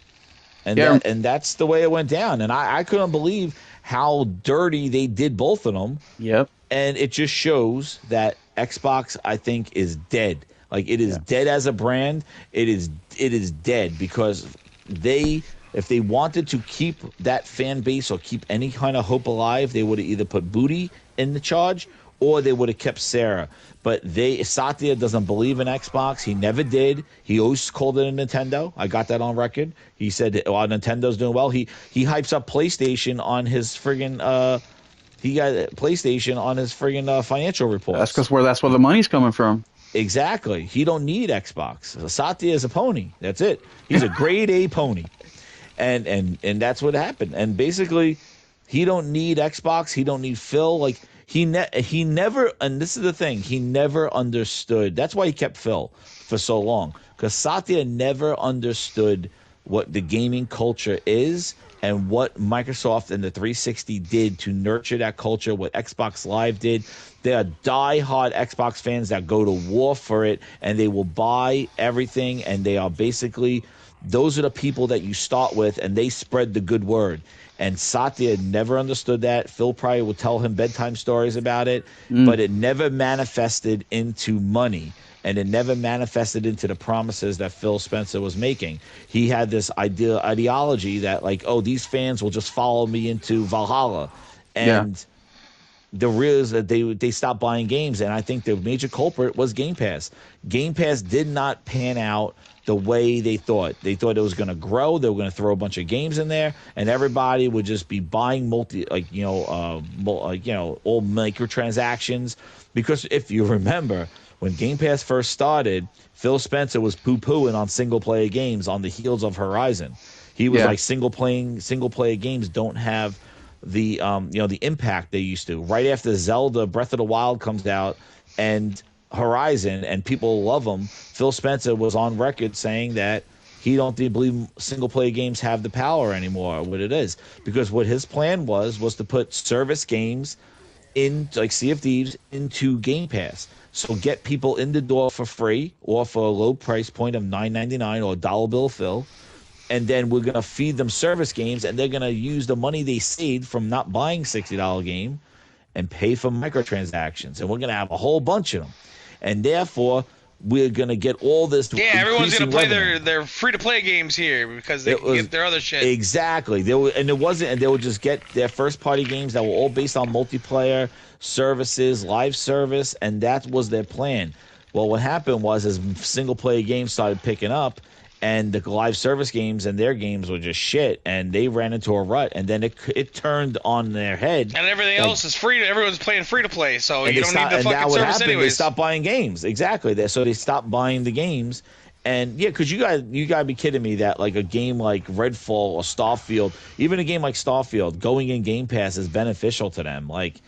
And that's the way it went down. And I couldn't believe how dirty they did both of them. Yep. And it just shows that Xbox, I think, is dead. Like, it is dead as a brand. It is dead because if they wanted to keep that fan base or keep any kind of hope alive, they would have either put Booty in the charge or they would have kept Sarah. But Satya doesn't believe in Xbox. He never did. He always called it a Nintendo. I got that on record. He said, Nintendo's doing well. He hypes up PlayStation on his friggin' he got PlayStation on his friggin' financial reports. That's because that's where the money's coming from. Exactly. He don't need Xbox. Satya is a pony. That's it. He's a grade A pony. And that's what happened. And basically, he don't need Xbox. He don't need Phil. Like he never. And this is the thing. He never understood. That's why he kept Phil for so long, because Satya never understood what the gaming culture is and what Microsoft and the 360 did to nurture that culture. What Xbox Live did. They are diehard Xbox fans that go to war for it, and they will buy everything. And they are basically. Those are the people that you start with, and they spread the good word. And Satya never understood that. Phil probably would tell him bedtime stories about it, but it never manifested into money, and it never manifested into the promises that Phil Spencer was making. He had this ideology that, like, oh, these fans will just follow me into Valhalla. And the real is that they stopped buying games, and I think the major culprit was Game Pass. Game Pass did not pan out the way they thought. They thought it was going to grow. They were going to throw a bunch of games in there, and everybody would just be buying all microtransactions. Because if you remember, when Game Pass first started, Phil Spencer was poo-pooing on single-player games on the heels of Horizon. He was like single-player games don't have the the impact they used to. Right after Zelda Breath of the Wild comes out and Horizon, and people love them, Phil Spencer was on record saying that he don't believe single-player games have the power anymore, what it is. Because what his plan was to put service games in, like Sea of Thieves, into Game Pass. So get people in the door for free or for a low price point of $9.99 or $1 bill Phil. And then we're going to feed them service games, and they're going to use the money they saved from not buying $60 game and pay for microtransactions. And we're going to have a whole bunch of them. And therefore, we're going to get all this. Yeah, everyone's going to play their free-to-play games here because they can get their other shit. Exactly. They would just get their first-party games that were all based on multiplayer services, live service, and that was their plan. Well, what happened was as single-player games started picking up, and the live service games and their games were just shit, and they ran into a rut, and then it turned on their head. And everything else is free. Everyone's playing free to play, so you don't need the fucking service anyways. They stopped buying games. Exactly. So they stopped buying the games. And yeah, because you gotta be kidding me that like a game like Redfall or Starfield, even a game like Starfield, going in Game Pass is beneficial to them. Like,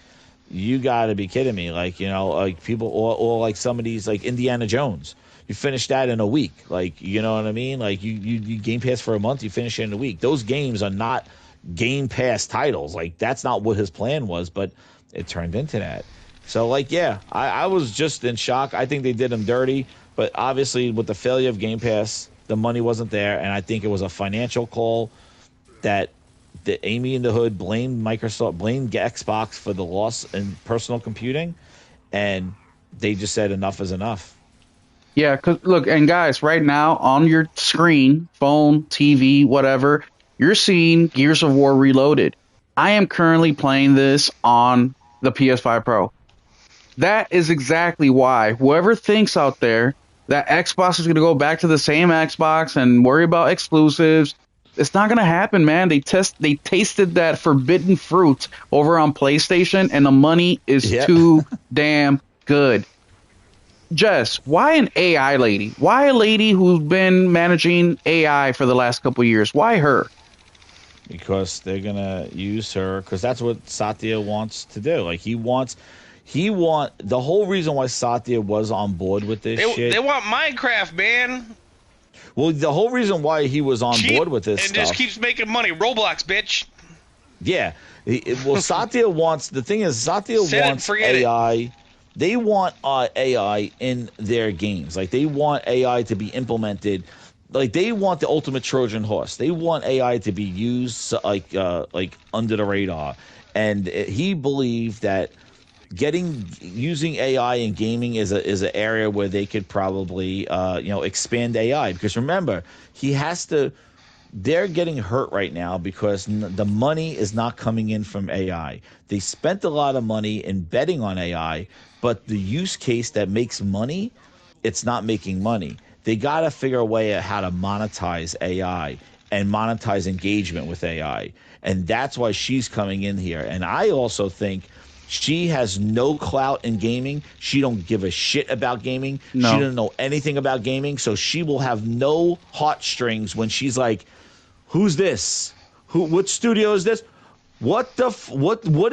you gotta be kidding me. Like, like people or like some of these like Indiana Jones. You finish that in a week. Like, you know what I mean? Like, you Game Pass for a month, you finish it in a week. Those games are not Game Pass titles. Like, that's not what his plan was, but it turned into that. So, like, yeah, I was just in shock. I think they did him dirty, but obviously with the failure of Game Pass, the money wasn't there, and I think it was a financial call that Amy in the Hood blamed Xbox for the loss in personal computing, and they just said enough is enough. Yeah, because look, and guys, right now on your screen, phone, TV, whatever, you're seeing Gears of War Reloaded. I am currently playing this on the PS5 Pro. That is exactly why whoever thinks out there that Xbox is going to go back to the same Xbox and worry about exclusives, it's not going to happen, man. They tasted that forbidden fruit over on PlayStation, and the money is too damn good. Jess, why an AI lady? Why a lady who's been managing AI for the last couple of years? Why her? Because they're going to use her, because that's what Satya wants to do. Like, the whole reason why Satya was on board with this shit. They want Minecraft, man. Well, the whole reason why he was on board with this stuff. And just keeps making money. Roblox, bitch. Yeah. Well, Satya wants, the thing is, Satya wants AI. They want AI in their games. Like, they want AI to be implemented. Like, they want the ultimate Trojan horse. They want AI to be used like under the radar. And he believed that using AI in gaming is an area where they could probably expand AI. Because remember, he has to they're getting hurt right now because the money is not coming in from AI. They spent a lot of money in betting on AI, but the use case that makes money, it's not making money. They got to figure a way at how to monetize AI and monetize engagement with AI. And that's why she's coming in here. And I also think she has no clout in gaming. She don't give a shit about gaming. No. She doesn't know anything about gaming. So she will have no heartstrings when she's like, who's this? What studio is this? What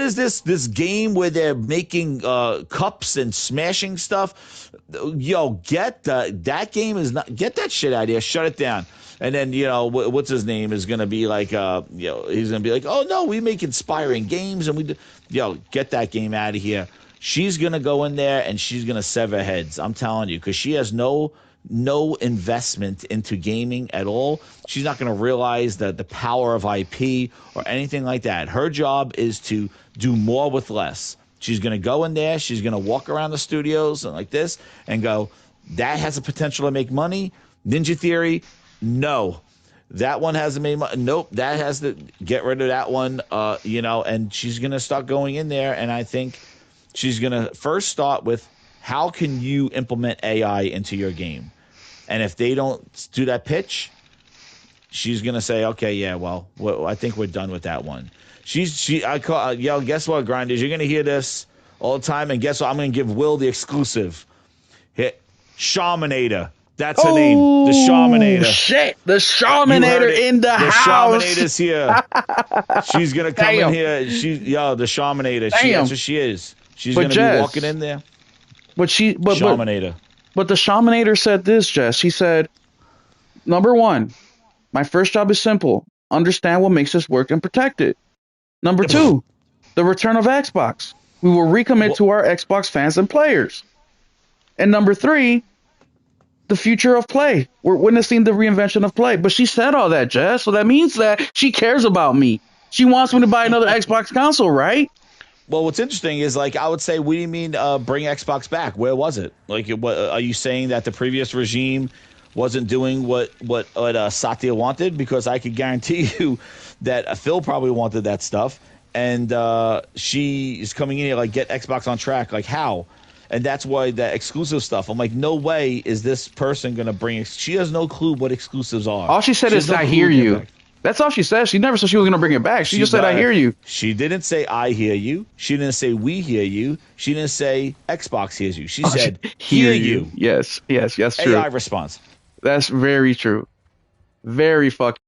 is this game where they're making cups and smashing stuff? Yo, that game is not, get that shit out of here. Shut it down. And then, what's his name is going to be like, he's going to be like, oh, no, we make inspiring games. And get that game out of here. She's going to go in there and she's going to sever heads. I'm telling you, because she has no investment into gaming at all. She's not going to realize the power of IP or anything like that. Her job is to do more with less. She's going to go in there. She's going to walk around the studios and like this and go, that has the potential to make money. Ninja Theory, no. That one hasn't made money. Nope. That has to get rid of that one, and she's going to start going in there. And I think she's going to first start with, how can you implement AI into your game? And if they don't do that pitch, she's going to say, okay, yeah, well, I think we're done with that one. Guess what, Grinders? You're going to hear this all the time. And guess what? I'm going to give Will the exclusive. Hit Shaminator. That's her name. The Shaminator. Shit. The Shaminator in the house. The Shaminator's here. She's going to come in here. The Shaminator. That's what she is. She's going to be walking in there. But Shaminator. But the Shaminator said this, Jess. She said, number one, my first job is simple. Understand what makes us work and protect it. Number two, the return of Xbox. We will recommit to our Xbox fans and players. And number three, the future of play. We're witnessing the reinvention of play. But she said all that, Jess. So that means that she cares about me. She wants me to buy another Xbox console, right? Well, what's interesting is, I would say, what do you mean bring Xbox back? Where was it? What are you saying that the previous regime wasn't doing what Satya wanted? Because I could guarantee you that Phil probably wanted that stuff, and she is coming in here get Xbox on track. How? And that's why that exclusive stuff. I'm like, no way is this person going to bring. She has no clue what exclusives are. All she said is, I hear you. That's all she said. She never said she was going to bring it back. She just said, I hear you. She didn't say, I hear you. She didn't say, we hear you. She didn't say, Xbox hears you. She said, hear you. Yes, true. AI response. That's very true. Very fucking.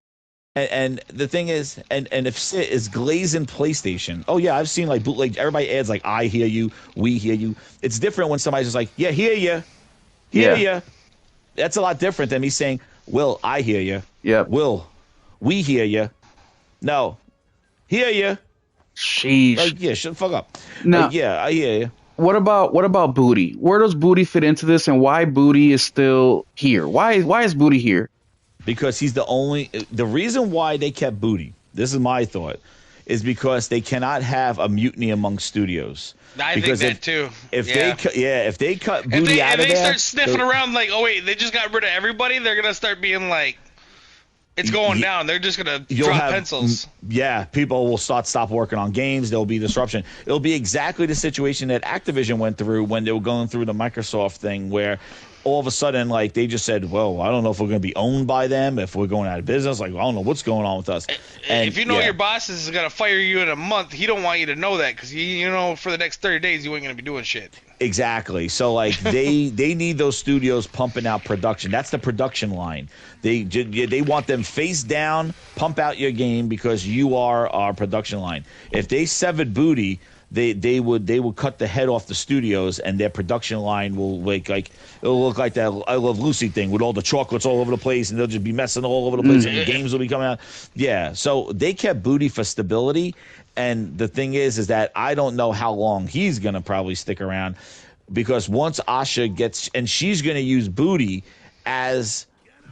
And the thing is, and if Sit is glazing PlayStation, oh, yeah, I've seen bootleg. Everybody adds I hear you, we hear you. It's different when somebody's just like, yeah, hear you. Hear you. That's a lot different than me saying, Will, I hear you. Yeah. Will, we hear you. No. Hear you. Sheesh. Yeah, shut the fuck up. No. Yeah, I hear you. What about Booty? Where does Booty fit into this, and why Booty is still here? Why is Booty here? Because he's the reason why they kept Booty, this is my thought, is because they cannot have a mutiny among studios. I think that too. If they cut Booty out of there, if they start sniffing around oh wait, they just got rid of everybody, they're gonna start being it's going down. They're just going to drop pencils. Yeah, people will stop working on games. There'll be disruption. It'll be exactly the situation that Activision went through when they were going through the Microsoft thing, where all of a sudden, they just said, well, I don't know if we're going to be owned by them, if we're going out of business. I don't know what's going on with us. And if you know your boss is going to fire you in a month, he don't want you to know that because, for the next 30 days, you ain't going to be doing shit. Exactly. So they need those studios pumping out production. That's the production line. They want them face down, pump out your game because you are our production line. If they severed Booty, they would cut the head off the studios, and their production line will it'll look like that I Love Lucy thing with all the chocolates all over the place, and they'll just be messing all over the place, and the games will be coming out. Yeah. So they kept Booty for stability. And the thing is that I don't know how long he's going to probably stick around, because once Asha gets – and she's going to use Booty as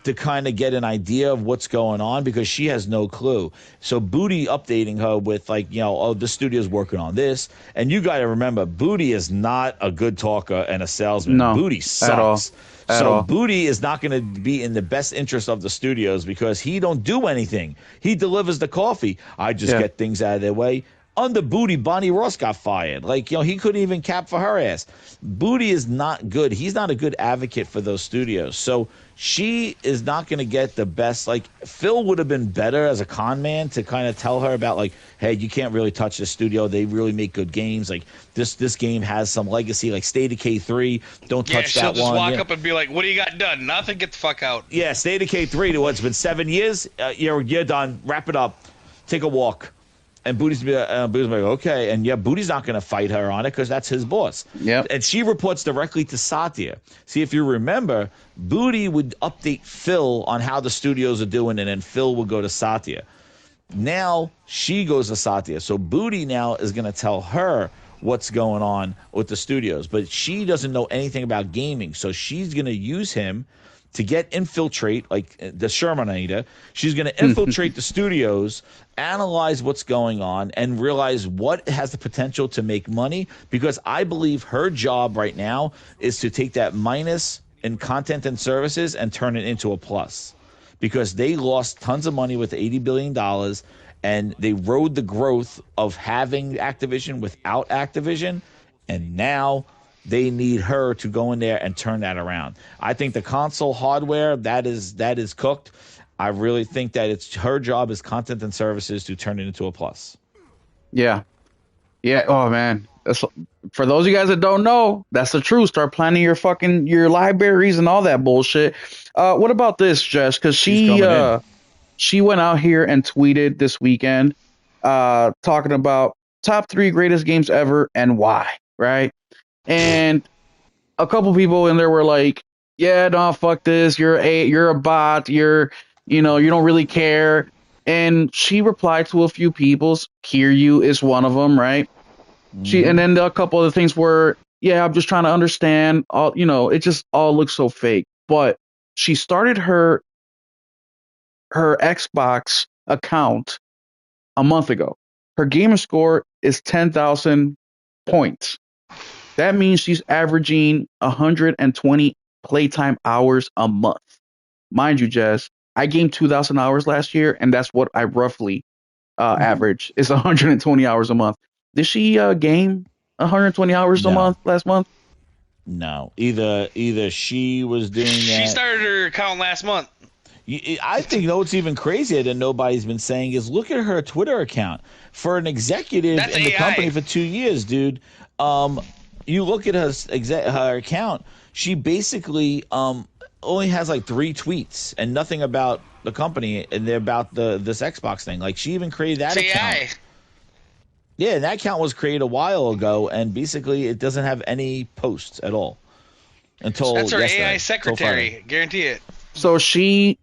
to kind of get an idea of what's going on because she has no clue. So Booty updating her with like, the studio's working on this. And you got to remember, Booty is not a good talker and a salesman. No, Booty sucks. At all. Booty is not going to be in the best interest of the studios because he don't do anything. He delivers the coffee. I just get things out of their way. Under Booty, Bonnie Ross got fired. Like, he couldn't even cap for her ass. Booty is not good. He's not a good advocate for those studios. So she is not going to get the best. Like, Phil would have been better as a con man to kind of tell her about, like, hey, you can't really touch this studio. They really make good games. Like, this game has some legacy, like State of K3. Don't touch that one. She'll just walk up and be like, what do you got done? Nothing. Get the fuck out. Yeah, State of K3, it's been 7 years. You're done. Wrap it up. Take a walk. And Booty's like, okay. And Booty's not going to fight her on it because that's his boss. Yep. And she reports directly to Satya. See, if you remember, Booty would update Phil on how the studios are doing, and then Phil would go to Satya. Now she goes to Satya. So Booty now is going to tell her what's going on with the studios. But she doesn't know anything about gaming. So she's going to use him to infiltrate, like the Shermanita. She's going to infiltrate the studios, analyze what's going on, and realize what has the potential to make money. Because I believe her job right now is to take that minus in content and services and turn it into a plus. Because they lost tons of money with $80 billion, and they rode the growth of having Activision without Activision, and now they need her to go in there and turn that around. I think the console hardware, that is cooked. I really think that it's her job as content and services to turn it into a plus. Yeah. Oh man. For those of you guys that don't know, that's the truth. Start planning your libraries and all that bullshit. What about this, Jess? Because she went out here and tweeted this weekend, talking about top 3 greatest games ever and why, right? And a couple people in there were like, yeah, no, fuck this. You're a bot. You don't really care. And she replied to a few people's. Kiryu is one of them, right? Mm-hmm. And then a couple other things were, yeah, I'm just trying to understand. It just all looks so fake. But she started her Xbox account a month ago. Her gamer score is 10,000 points. That means she's averaging 120 playtime hours a month. Mind you, Jess, I gamed 2,000 hours last year, and that's what I roughly average is 120 hours a month. Did she game 120 hours a month last month? No. Either she was doing that. She started her account last month. I think what's even crazier that nobody's been saying is look at her Twitter account. For an executive in the company for 2 years, dude, you look at her account, she basically only has like 3 tweets and nothing about the company, and they're about this Xbox thing. Like, she even created that account. Yeah, and that account was created a while ago, and basically it doesn't have any posts at all. That's her yesterday, AI secretary, guarantee it. So she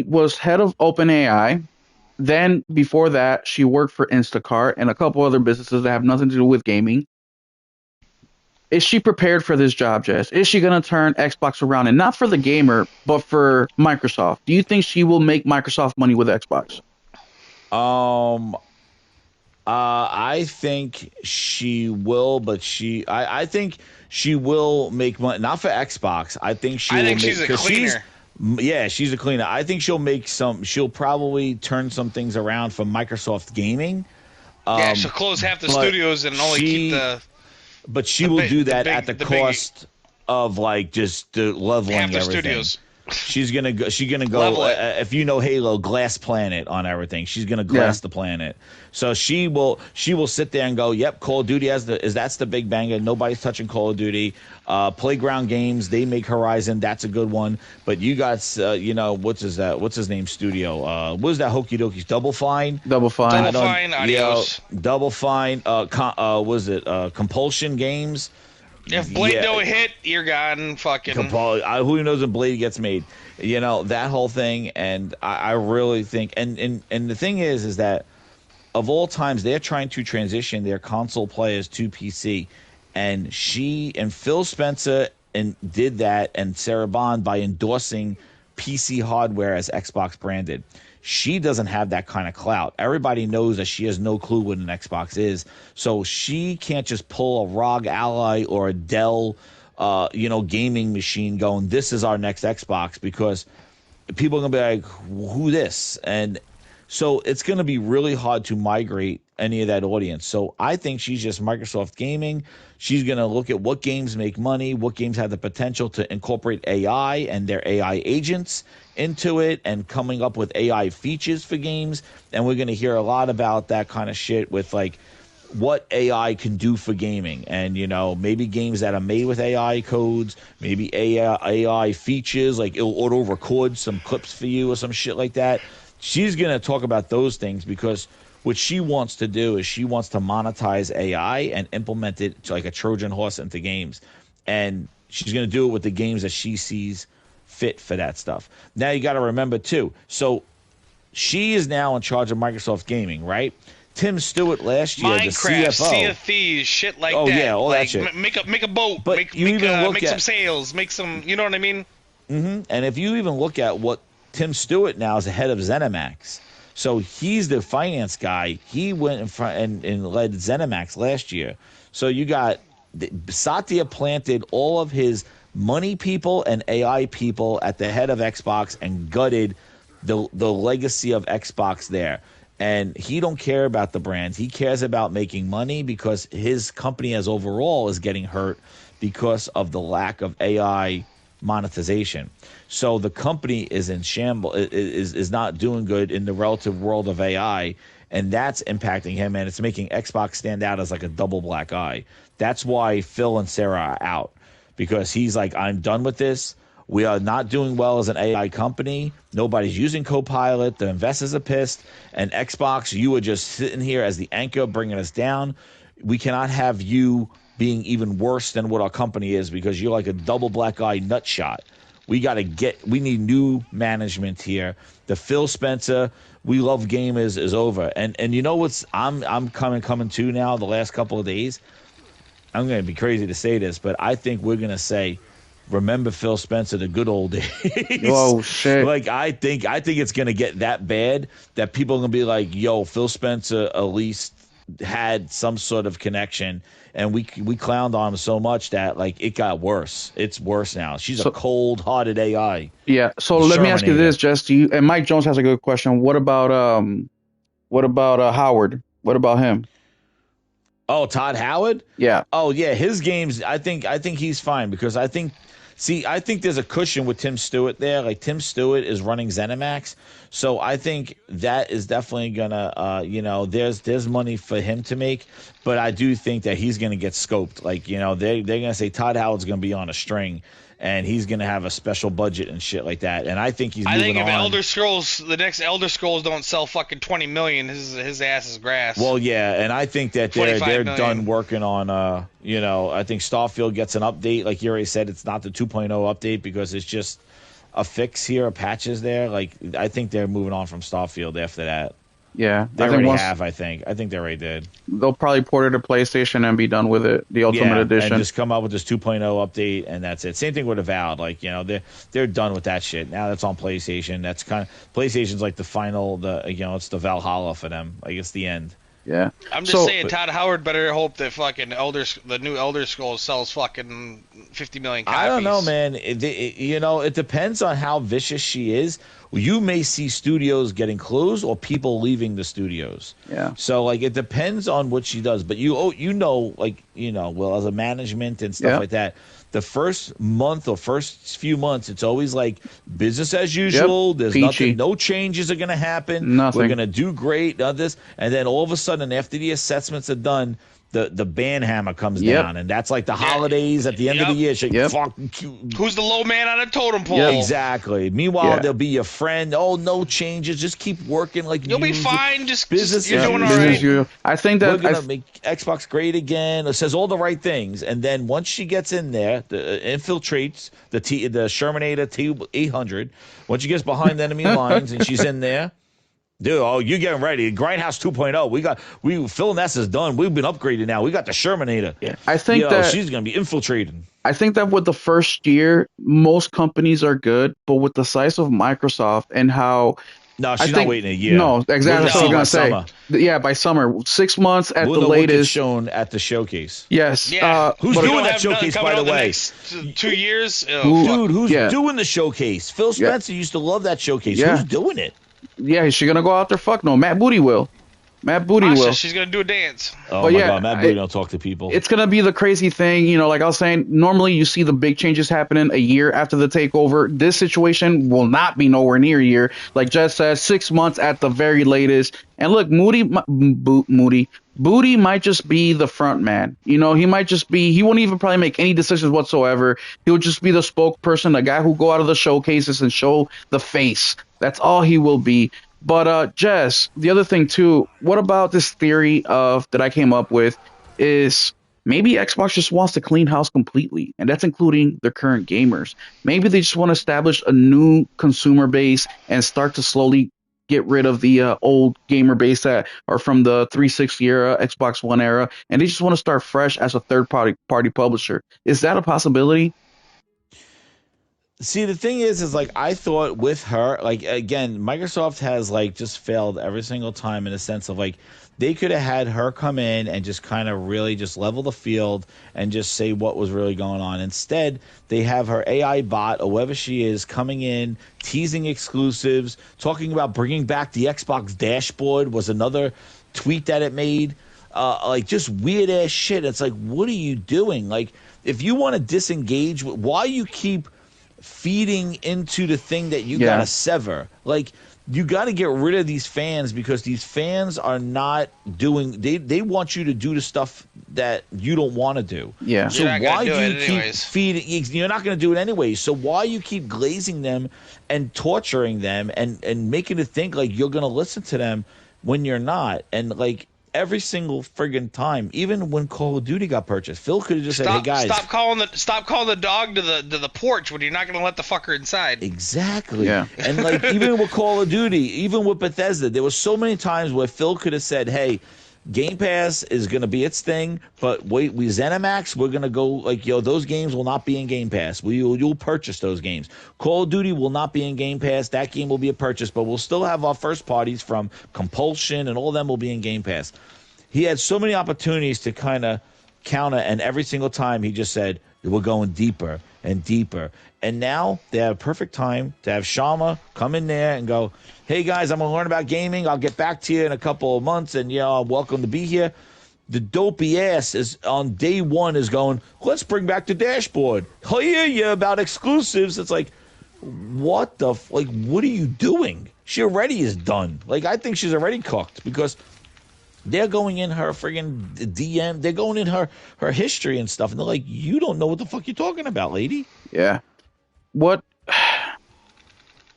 was head of OpenAI. Then before that, she worked for Instacart and a couple other businesses that have nothing to do with gaming. Is she prepared for this job, Jess? Is she going to turn Xbox around? And not for the gamer, but for Microsoft. Do you think she will make Microsoft money with Xbox? I think she will, but I think she will make money. Not for Xbox. I think she's a cleaner. She's a cleaner. I think she'll probably turn some things around for Microsoft Gaming. She'll close half the studios and only keep the... But she will do that at the cost of like just leveling half the everything. Studios. She's gonna go. If you know Halo, glass planet on everything. She's gonna glass the planet. So she will sit there and go, "Yep, Call of Duty that's the big banger. Nobody's touching Call of Duty. Playground Games, they make Horizon. That's a good one. But you got what's his name? Studio. What is that? Hokey Dokey. Double Fine. Adios. Double Fine. Was it Compulsion Games? If Blade don't hit, you're gone. Fucking. Who knows when Blade gets made? That whole thing, and I really think, and the thing is that of all times they're trying to transition their console players to PC, and she and Phil Spencer did that, and Sarah Bond by endorsing PC hardware as Xbox branded. She doesn't have that kind of clout. Everybody knows that she has no clue what an Xbox is. So she can't just pull a ROG Ally or a Dell, gaming machine going, this is our next Xbox, because people are going to be like, who this? And so it's going to be really hard to migrate any of that audience. So I think she's just Microsoft Gaming. She's going to look at what games make money, what games have the potential to incorporate AI and their AI agents into it, and coming up with AI features for games. And we're going to hear a lot about that kind of shit with like what AI can do for gaming, and maybe games that are made with AI codes, maybe AI features like it'll auto record some clips for you or some shit like that. She's going to talk about those things, because what she wants to do is she wants to monetize AI and implement it like a Trojan horse into games. And she's going to do it with the games that she sees fit for that stuff. Now you got to remember too. So she is now in charge of Microsoft Gaming, right? Tim Stewart last year, Minecraft, the CFO. Sea of Thieves, shit like that. Oh yeah, all like, that shit. Make a boat, but make some sails, make some. You know what I mean? Mm-hmm. And if you even look at what Tim Stewart now is the head of ZeniMax. So he's the finance guy. He went in front and led ZeniMax last year. So you got Satya planted all of his money people and AI people at the head of Xbox and gutted the legacy of Xbox there. And he don't care about the brands. He cares about making money, because his company as overall is getting hurt because of the lack of AI monetization. So the company is in shambles, is not doing good in the relative world of AI, and that's impacting him, and it's making Xbox stand out as like a double black eye. That's why Phil and Sarah are out, because he's like, I'm done with this. We are not doing well as an AI company. Nobody's using Copilot. The investors are pissed. And Xbox, you are just sitting here as the anchor bringing us down. We cannot have you being even worse than what our company is, because you're like a double black eye nutshot. We need new management here. The Phil Spencer, we love gamers is over. And you know what's I'm coming to now the last couple of days? I'm going to be crazy to say this, but I think we're going to say, remember Phil Spencer, the good old days. Oh shit! Like I think it's gonna get that bad that people are gonna be like, "Yo, Phil Spencer at least had some sort of connection," and we clowned on him so much that like it got worse. It's worse now. She's a cold-hearted AI. Yeah. So let me ask you this, Jess. And Mike Jones has a good question. What about Howard? What about him? Oh, Todd Howard? Yeah. Oh yeah, his games. I think he's fine, because I think there's a cushion with Tim Stewart there. Like Tim Stewart is running ZeniMax, so I think that is definitely gonna, there's money for him to make. But I do think that he's gonna get scoped. Like they're gonna say Todd Howard's gonna be on a string, and he's gonna have a special budget and shit like that. And I think he's. I think if the next Elder Scrolls don't sell fucking 20 million, his ass is grass. Well, yeah, and I think that they're done working on. I think Starfield gets an update. Like you already said, it's not the 2.0 update, because it's just a fix here, patches there. Like I think they're moving on from Starfield after that. Yeah, they already have. I think they already did. They'll probably port it to PlayStation and be done with it. The Ultimate Edition, and just come up with this 2.0 update, and that's it. Same thing with Avowed. Like they're done with that shit. Now that's on PlayStation. That's PlayStation's like the final. It's the Valhalla for them. Like it's the end. Yeah. I'm just saying, Todd Howard better hope that fucking the new Elder Scrolls sells fucking 50 million copies. I don't know, man. It depends on how vicious she is. You may see studios getting closed or people leaving the studios. Yeah. So like it depends on what she does. But well, as a management and stuff like that, the first month or first few months, it's always like business as usual. Yep. There's nothing, no changes are going to happen. Nothing. We're going to do great. This, and then all of a sudden, after the assessments are done, the ban hammer comes down, and that's like the holidays at the end of the year. Who's the low man on a totem pole? Exactly. Meanwhile, there'll be your friend. Oh, no changes. Just keep working like you'll be fine. Just business. You're doing all right. I think that we're gonna make Xbox great again. It says all the right things, and then once she gets in there, infiltrates the Shermanator T800. Once she gets behind enemy lines and she's in there. Dude, you getting ready? Grindhouse 2.0. Phil Ness is done. We've been upgraded now. We got the Shermanator. Yeah, I think she's gonna be infiltrating. I think that with the first year, most companies are good, but with the size of Microsoft and how. No, she's not waiting a year. No, exactly. That's what I was going to say. Yeah, by summer. 6 months at the latest. Shown at the showcase. Yes. Yeah. Who's doing that showcase, by the way? Next 2 years? Dude, who's doing the showcase? Phil Spencer used to love that showcase. Yeah. Who's doing it? Yeah, is she going to go out there? Fuck no. Matt Booty will. She's going to do a dance. Oh, but my God. Matt Booty don't talk to people. It's going to be the crazy thing. You know, like I was saying, normally you see the big changes happening a year after the takeover. This situation will not be nowhere near a year. Like Jess says, 6 months at the very latest. And look, Booty might just be the front man. You know, he won't even probably make any decisions whatsoever. He'll just be the spokesperson, the guy who go out of the showcases and show the face. That's all he will be. But Jess, the other thing too, what about this theory that I came up with is maybe Xbox just wants to clean house completely, and that's including their current gamers. Maybe they just want to establish a new consumer base and start to slowly get rid of the old gamer base that are from the 360 era, Xbox One era, and they just want to start fresh as a third party publisher. Is that a possibility? See, the thing is like I thought with her, like again, Microsoft has like just failed every single time in the sense of like they could have had her come in and just kind of really just level the field and just say what was really going on. Instead, they have her AI bot or whoever she is coming in, teasing exclusives, talking about bringing back the Xbox dashboard was another tweet that it made. Like just weird ass shit. It's like, what are you doing? Like if you want to disengage, why you keep feeding into the thing that you gotta sever? Like you got to get rid of these fans because these fans are not doing. They want you to do the stuff that you don't want to do. Yeah. So why do you keep feeding? You're not going to do it anyways. So why you keep glazing them and torturing them and making it think like you're going to listen to them when you're not? And like every single friggin' time, even when Call of Duty got purchased, Phil could have just said, "Hey guys, stop calling the dog to the porch when you're not going to let the fucker inside." Exactly. Yeah. And like even with Call of Duty, even with Bethesda, there was so many times where Phil could have said, "Hey, Game Pass is going to be its thing, but wait, we ZeniMax, we're going to go like, those games will not be in Game Pass. You'll purchase those games. Call of Duty will not be in Game Pass. That game will be a purchase, but we'll still have our first parties from Compulsion and all of them will be in Game Pass." He had so many opportunities to kind of counter, and every single time he just said, "We're going deeper and deeper." And now they have a perfect time to have Shama come in there and go, "Hey guys, I'm going to learn about gaming. I'll get back to you in a couple of months, and I'm welcome to be here." The dopey ass is on day one is going, "Let's bring back the dashboard. I'll hear you about exclusives." It's like, what what are you doing? She already is done. Like, I think she's already cooked because they're going in her friggin' DM. They're going in her history and stuff. And they're like, "You don't know what the fuck you're talking about, lady." Yeah.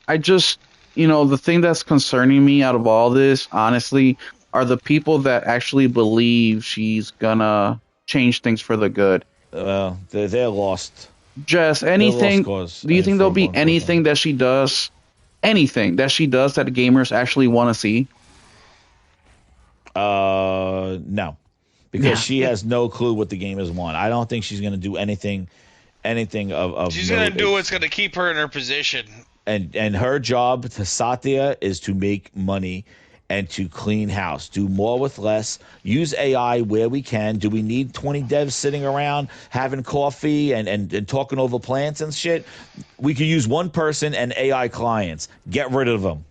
I just, the thing that's concerning me out of all this, honestly, are the people that actually believe she's gonna change things for the good. They're lost. Jess, anything, do you think there'll be anything that she does that the gamers actually want to see? No, because she has no clue what the gamers want. I don't think she's going to do anything of. She's going to do what's going to keep her in her position. And her job to Satya is to make money and to clean house, do more with less, use AI where we can. Do we need 20 devs sitting around having coffee and talking over plants and shit? We could use one person and AI clients. Get rid of them.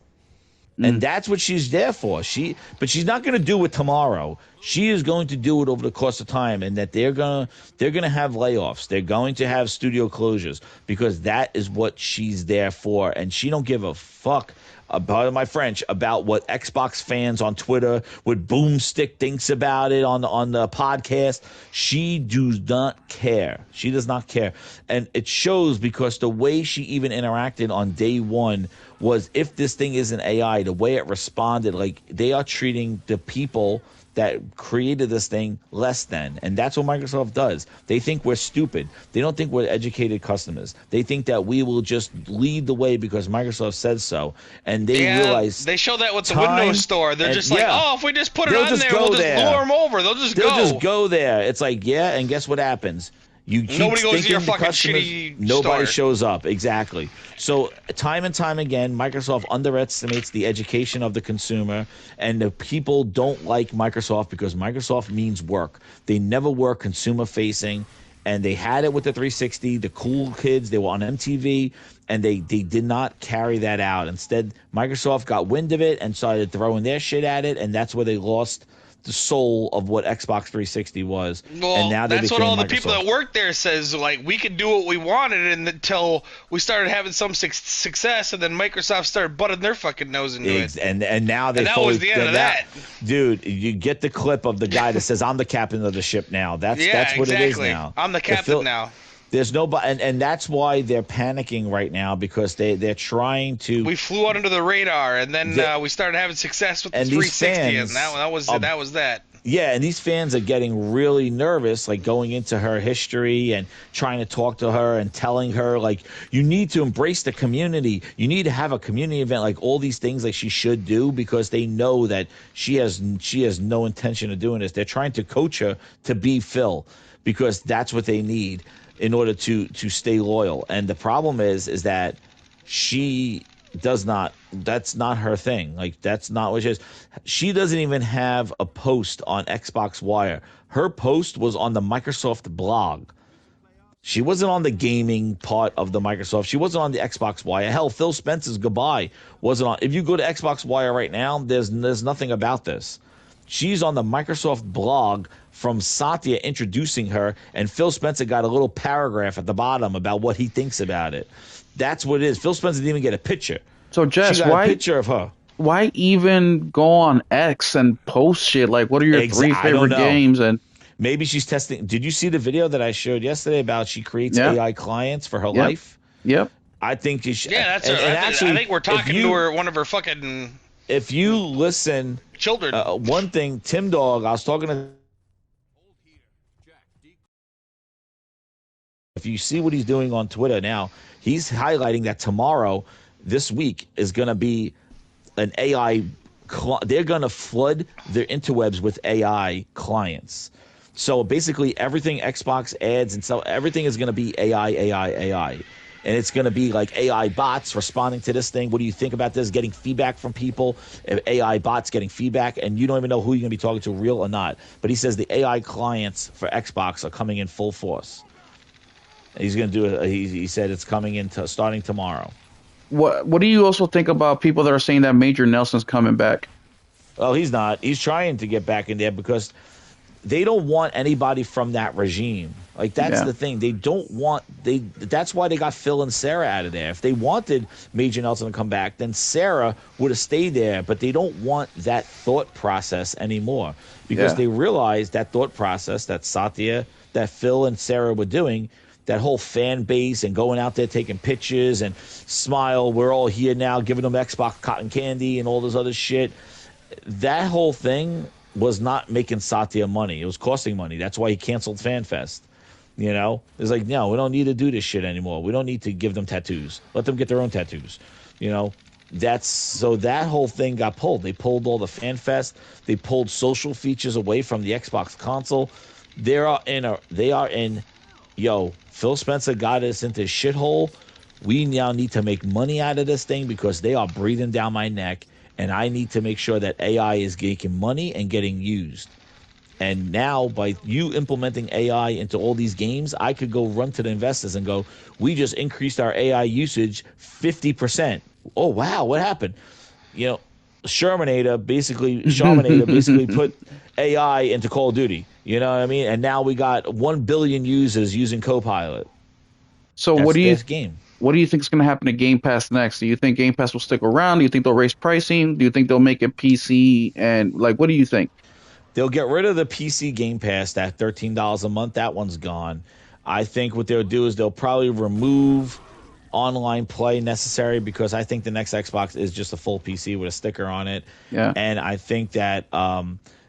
And that's what she's there for. But she's not going to do it tomorrow. She is going to do it over the course of time, and that they're gonna have layoffs. They're going to have studio closures because that is what she's there for. And she don't give a fuck, pardon my French, about what Xbox fans on Twitter, what Boomstick thinks about it on the podcast. She does not care. She does not care. And it shows because the way she even interacted on day one was, if this thing isn't AI, the way it responded, like they are treating the people that created this thing less than. And that's what Microsoft does. They think we're stupid. They don't think we're educated customers. They think that we will just lead the way because Microsoft says so. And they realize they show that with the Windows Store. They're just like, if we just put it on there, we'll just lure them over. They'll just go there. It's like, and guess what happens? You keep nobody goes to your fucking customers, shitty nobody store. shows up. Exactly. So time and time again, Microsoft underestimates the education of the consumer, and the people don't like Microsoft because Microsoft means work. They never were consumer facing, and they had it with the 360. The cool kids, they were on MTV, and they did not carry that out. Instead, Microsoft got wind of it and started throwing their shit at it, and that's where they lost the soul of what Xbox 360 was. Well, and now that's what all Microsoft. The people that work there says, like, we could do what we wanted, and until we started having some success, and then Microsoft started butting their fucking nose into it. And now they. And that was the end of that. Dude, you get the clip of the guy that says, "I'm the captain of the ship now." That's what it is now. I'm the captain now. There's nobody, and that's why they're panicking right now, because they're trying to. We flew under the radar, and then we started having success with the 360, and that was that. Yeah, and these fans are getting really nervous, like going into her history and trying to talk to her and telling her, like, you need to embrace the community. You need to have a community event, like all these things like she should do, because they know that she has no intention of doing this. They're trying to coach her to be Phil, because that's what they need in order to stay loyal. And the problem is that she does not, that's not her thing. Like, that's not what she is. She doesn't even have a post on Xbox Wire. Her post was on the Microsoft blog. She wasn't on the gaming part of the Microsoft. She wasn't on the Xbox Wire. Hell, Phil Spencer's goodbye wasn't on. If you go to Xbox Wire right now, there's nothing about this. She's on the Microsoft blog from Satya introducing her, and Phil Spencer got a little paragraph at the bottom about what he thinks about it. That's what it is. Phil Spencer didn't even get a picture. So, Jess, she got a picture of her. Why even go on X and post shit? Like, what are your three favorite games? And maybe she's testing. Did you see the video that I showed yesterday about she creates AI clients for her life? Yep. I think you should. Yeah, that's actually, I think we're talking to her, one of her fucking. If you listen, children. One thing, Tim Dog, I was talking to. If you see what he's doing on Twitter now, he's highlighting that tomorrow, this week, is going to be an AI. They're going to flood their interwebs with AI clients. So basically, everything Xbox adds and so everything is going to be AI. And it's going to be like AI bots responding to this thing. What do you think about this? Getting feedback from people, AI bots getting feedback, and you don't even know who you're going to be talking to, real or not. But he says the AI clients for Xbox are coming in full force. He's going to do it. He said it's coming in starting tomorrow. What do you also think about people that are saying that Major Nelson's coming back? Oh, he's not. He's trying to get back in there because they don't want anybody from that regime. Like, that's the thing. They don't want that's why they got Phil and Sarah out of there. If they wanted Major Nelson to come back, then Sarah would have stayed there, but they don't want that thought process anymore because they realize that thought process that Satya, that Phil and Sarah were doing, that whole fan base and going out there taking pictures and smile, we're all here now, giving them Xbox cotton candy and all this other shit. That whole thing was not making Satya money. It was costing money. That's why he canceled FanFest. You know, it's like, no, we don't need to do this shit anymore. We don't need to give them tattoos. Let them get their own tattoos. You know, so that whole thing got pulled. They pulled all the FanFest. They pulled social features away from the Xbox console. They are in. Phil Spencer got us into this shithole. We now need to make money out of this thing because they are breathing down my neck, and I need to make sure that AI is making money and getting used. And now, by you implementing AI into all these games, I could go run to the investors and go, we just increased our AI usage 50%. Oh, wow, what happened? You know, Shermanator basically put AI into Call of Duty. You know what I mean? And now we got 1 billion users using Copilot. So what do you think is going to happen to Game Pass next? Do you think Game Pass will stick around? Do you think they'll raise pricing? Do you think they'll make it PC? And, like, what do you think? They'll get rid of the PC Game Pass, that $13 a month. That one's gone. I think what they'll do is they'll probably remove online play necessary because I think the next Xbox is just a full PC with a sticker on it. Yeah. And I think that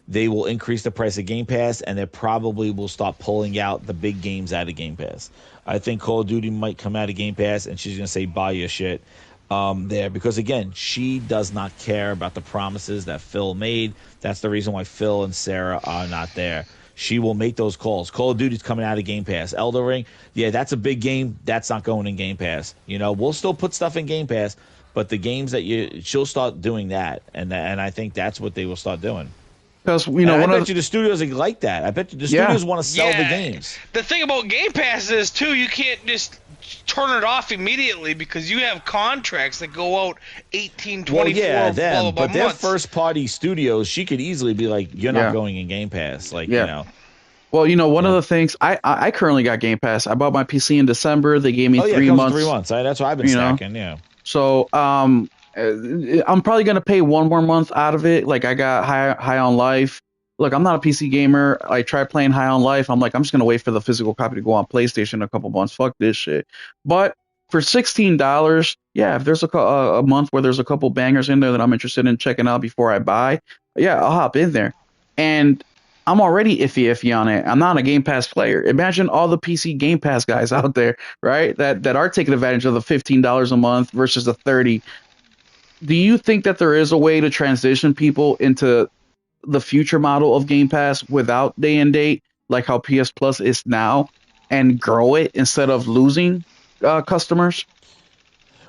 they will increase the price of Game Pass, and they probably will start pulling out the big games out of Game Pass. I think Call of Duty might come out of Game Pass, and she's going to say, buy your shit there. Because, again, she does not care about the promises that Phil made. That's the reason why Phil and Sarah are not there. She will make those calls. Call of Duty's coming out of Game Pass. Elden Ring, yeah, that's a big game. That's not going in Game Pass. We'll still put stuff in Game Pass, but the games she'll start doing that. And I think that's what they will start doing. Because I bet you the studios are like that. I bet you the studios want to sell the games. The thing about Game Pass is too, you can't just turn it off immediately because you have contracts that go out 18, 24, but their first party studios, she could easily be like, you're not going in Game Pass, Well, one of the things I currently got Game Pass. I bought my PC in December. They gave me 3 months. 3 months. That's what I've been stacking. Yeah. So I'm probably gonna pay 1 more month out of it. Like I got High on Life. Look, I'm not a PC gamer. I tried playing High on Life. I'm like, I'm just gonna wait for the physical copy to go on PlayStation in a couple months. Fuck this shit. But for $16, if there's a month where there's a couple bangers in there that I'm interested in checking out before I buy, I'll hop in there. And I'm already iffy on it. I'm not a Game Pass player. Imagine all the PC Game Pass guys out there, right? That are taking advantage of the $15 a month versus the $30. Do you think that there is a way to transition people into the future model of Game Pass without day and date, like how PS Plus is now, and grow it instead of losing customers?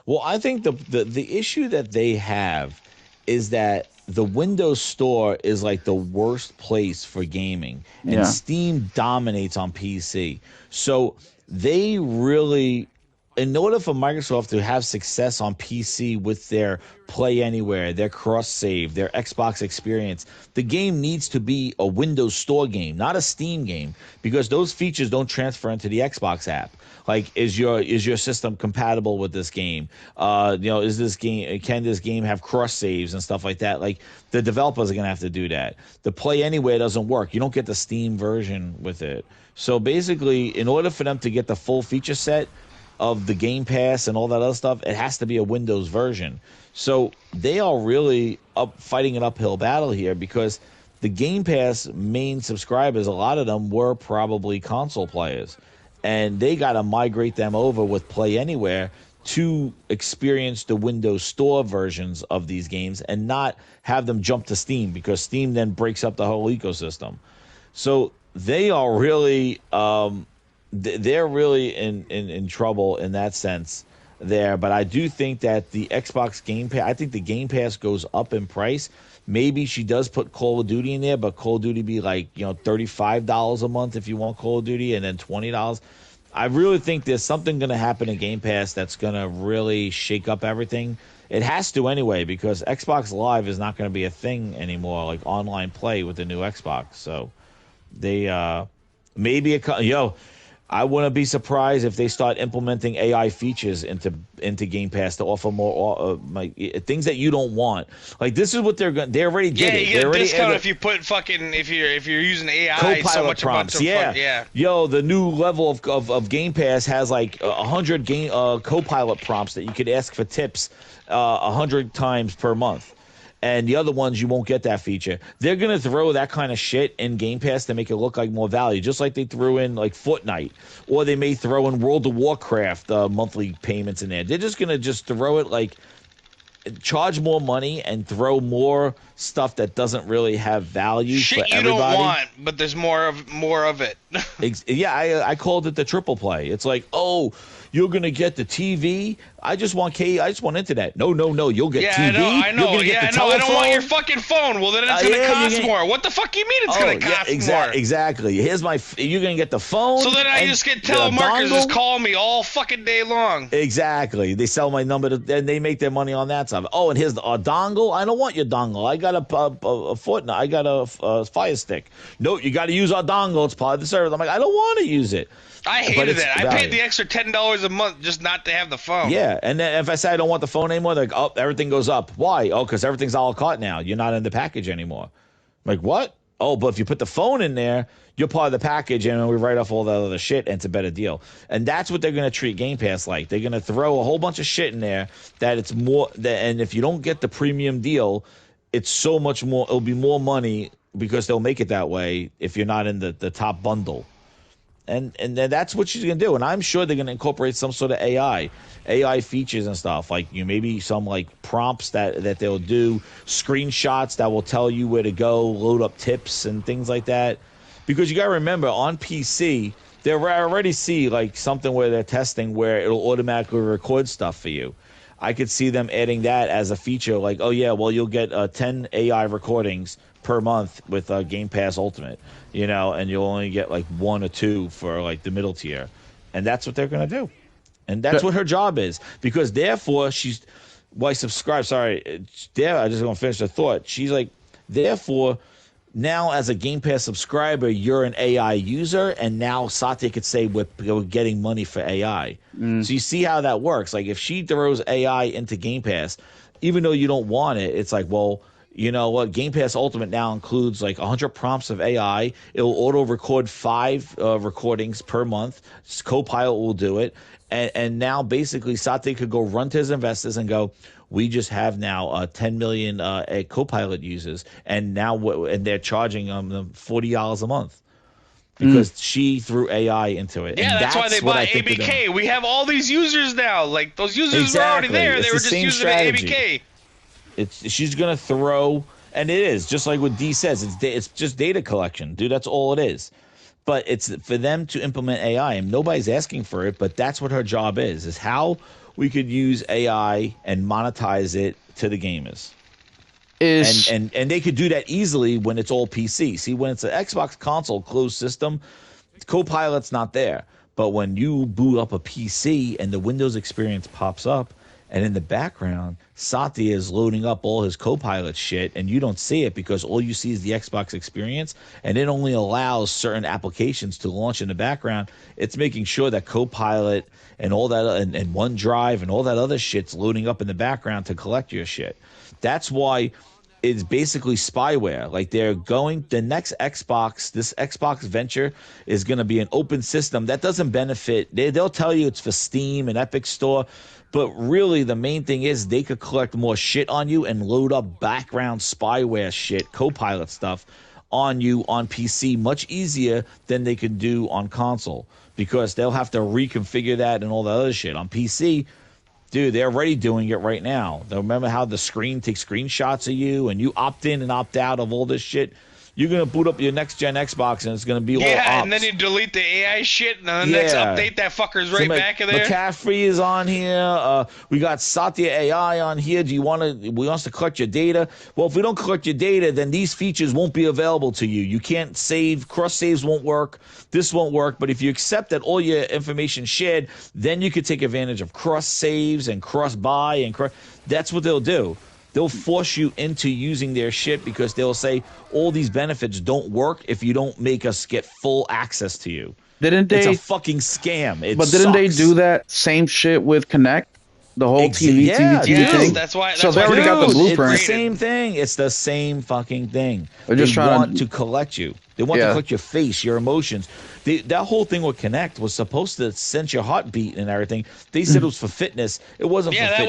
Well, I think the issue that they have is that the Windows Store is like the worst place for gaming, and Steam dominates on PC. So they really, in order for Microsoft to have success on PC with their Play Anywhere, their cross-save, their Xbox experience, the game needs to be a Windows Store game, not a Steam game, because those features don't transfer into the Xbox app. Like, is your system compatible with this game? Can this game have cross saves and stuff like that? Like, the developers are gonna have to do that. The Play Anywhere doesn't work. You don't get the Steam version with it. So basically, in order for them to get the full feature set of the Game Pass and all that other stuff, it has to be a Windows version. So they are really fighting an uphill battle here, because the Game Pass main subscribers, a lot of them were probably console players. And they got to migrate them over with Play Anywhere to experience the Windows Store versions of these games and not have them jump to Steam, because Steam then breaks up the whole ecosystem. So they are really they're really in trouble in that sense there. But I do think that the Xbox Game Pass, I think the Game Pass goes up in price. Maybe she does put Call of Duty in there, but Call of Duty be like, $35 a month if you want Call of Duty, and then $20. I really think there's something going to happen in Game Pass that's going to really shake up everything. It has to anyway, because Xbox Live is not going to be a thing anymore, like online play with the new Xbox. So they I wouldn't be surprised if they start implementing AI features into Game Pass to offer more things that you don't want. Like, this is what they're going. They already did it. You get a discount if you put if you're using AI. Copilot prompts. The new level of Game Pass has like 100 Copilot prompts that you could ask for tips 100 times per month. And the other ones, you won't get that feature. They're going to throw that kind of shit in Game Pass to make it look like more value, just like they threw in like Fortnite, or they may throw in World of Warcraft monthly payments in there. They're just going to throw it like, charge more money and throw more stuff that doesn't really have value for everybody. Shit you don't want, but there's more of it. I called it the triple play. It's like, you're gonna get the TV. I just want internet. No. You'll get TV. I know. I don't want your fucking phone. Well, then it's gonna cost more. What the fuck you mean it's gonna cost more? Exactly. You're gonna get the phone. So then I just get telemarketers just call me all fucking day long. Exactly. They sell my number and they make their money on that stuff. Oh, and here's a dongle. I don't want your dongle. I got a Fortnite. I got a Fire Stick. No, you got to use our dongle. It's part of the service. I'm like, I don't want to use it. I hated that. I paid the extra $10 a month just not to have the phone. Yeah, and then if I say I don't want the phone anymore, they're like, everything goes up. Why? Because everything's a la carte now. You're not in the package anymore. I'm like, what? But if you put the phone in there, you're part of the package, and we write off all that other shit, and it's a better deal. And that's what they're going to treat Game Pass like. They're going to throw a whole bunch of shit in there that it's more, and if you don't get the premium deal, it's so much more. It'll be more money because they'll make it that way if you're not in the top bundle. And then that's what she's going to do. And I'm sure they're going to incorporate some sort of AI features and stuff. Like maybe some like prompts that they'll do, screenshots that will tell you where to go, load up tips and things like that. Because you got to remember, on PC, I already see like something where they're testing where it'll automatically record stuff for you. I could see them adding that as a feature, like, oh yeah, well, you'll get 10 AI recordings per month with Game Pass Ultimate, and you'll only get like 1 or 2 for like the middle tier. And that's what they're going to do. And that's what her job is. Because therefore, I subscribe. Sorry. I just want to finish the thought. She's like, therefore, now as a Game Pass subscriber, you're an AI user. And now Satya could say we're getting money for AI. So you see how that works. Like if she throws AI into Game Pass, even though you don't want it, it's like, well, you know what? Game Pass Ultimate now includes like 100 prompts of AI. It'll auto-record 5 recordings per month. Copilot will do it. And now basically Satya could go run to his investors and go, we just have now 10 million Copilot users. And now and they're charging them $40 a month. Because she threw AI into it. Yeah, and that's why they bought ABK. We have all these users now. Like, those users were already there. They were just using ABK. She's going to throw, and it is, just like what D says, it's just data collection. Dude, that's all it is. But it's for them to implement AI, and nobody's asking for it, but that's what her job is how we could use AI and monetize it to the gamers. And they could do that easily when it's all PC. See, when it's an Xbox console closed system, Copilot's not there. But when you boot up a PC and the Windows experience pops up, and in the background, Satya is loading up all his Copilot shit, and you don't see it because all you see is the Xbox experience, and it only allows certain applications to launch in the background. It's making sure that Copilot and all that, and OneDrive and all that other shit's loading up in the background to collect your shit. That's why it's basically spyware. Like the next Xbox, this Xbox venture is going to be an open system that doesn't benefit. They'll tell you it's for Steam and Epic Store, but really the main thing is they could collect more shit on you and load up background spyware shit, Copilot stuff on you on PC much easier than they can do on console because they'll have to reconfigure that and all that other shit. On PC, dude, they're already doing it right now. They'll remember how the screen takes screenshots of you and you opt in and opt out of all this shit. You're going to boot up your next-gen Xbox and it's going to be all ops. Yeah, and then you delete the AI shit and the next update, that fucker's right back in there. McCaffrey is on here. We got Satya AI on here. We want us to collect your data? Well, if we don't collect your data, then these features won't be available to you. You can't save. Cross-saves won't work. This won't work. But if you accept that all your information shared, then you could take advantage of cross-saves and cross-buy. That's what they'll do. They'll force you into using their shit because they'll say all these benefits don't work if you don't make us get full access to you. It's a fucking scam. Didn't they do that same shit with Connect? The whole TV thing? That's why. So they already got the blueprint. It's the same thing. It's the same fucking thing. They want to collect you. They want to collect your face, your emotions. That whole thing with Connect was supposed to sense your heartbeat and everything. They said it was for fitness. It wasn't for fitness. That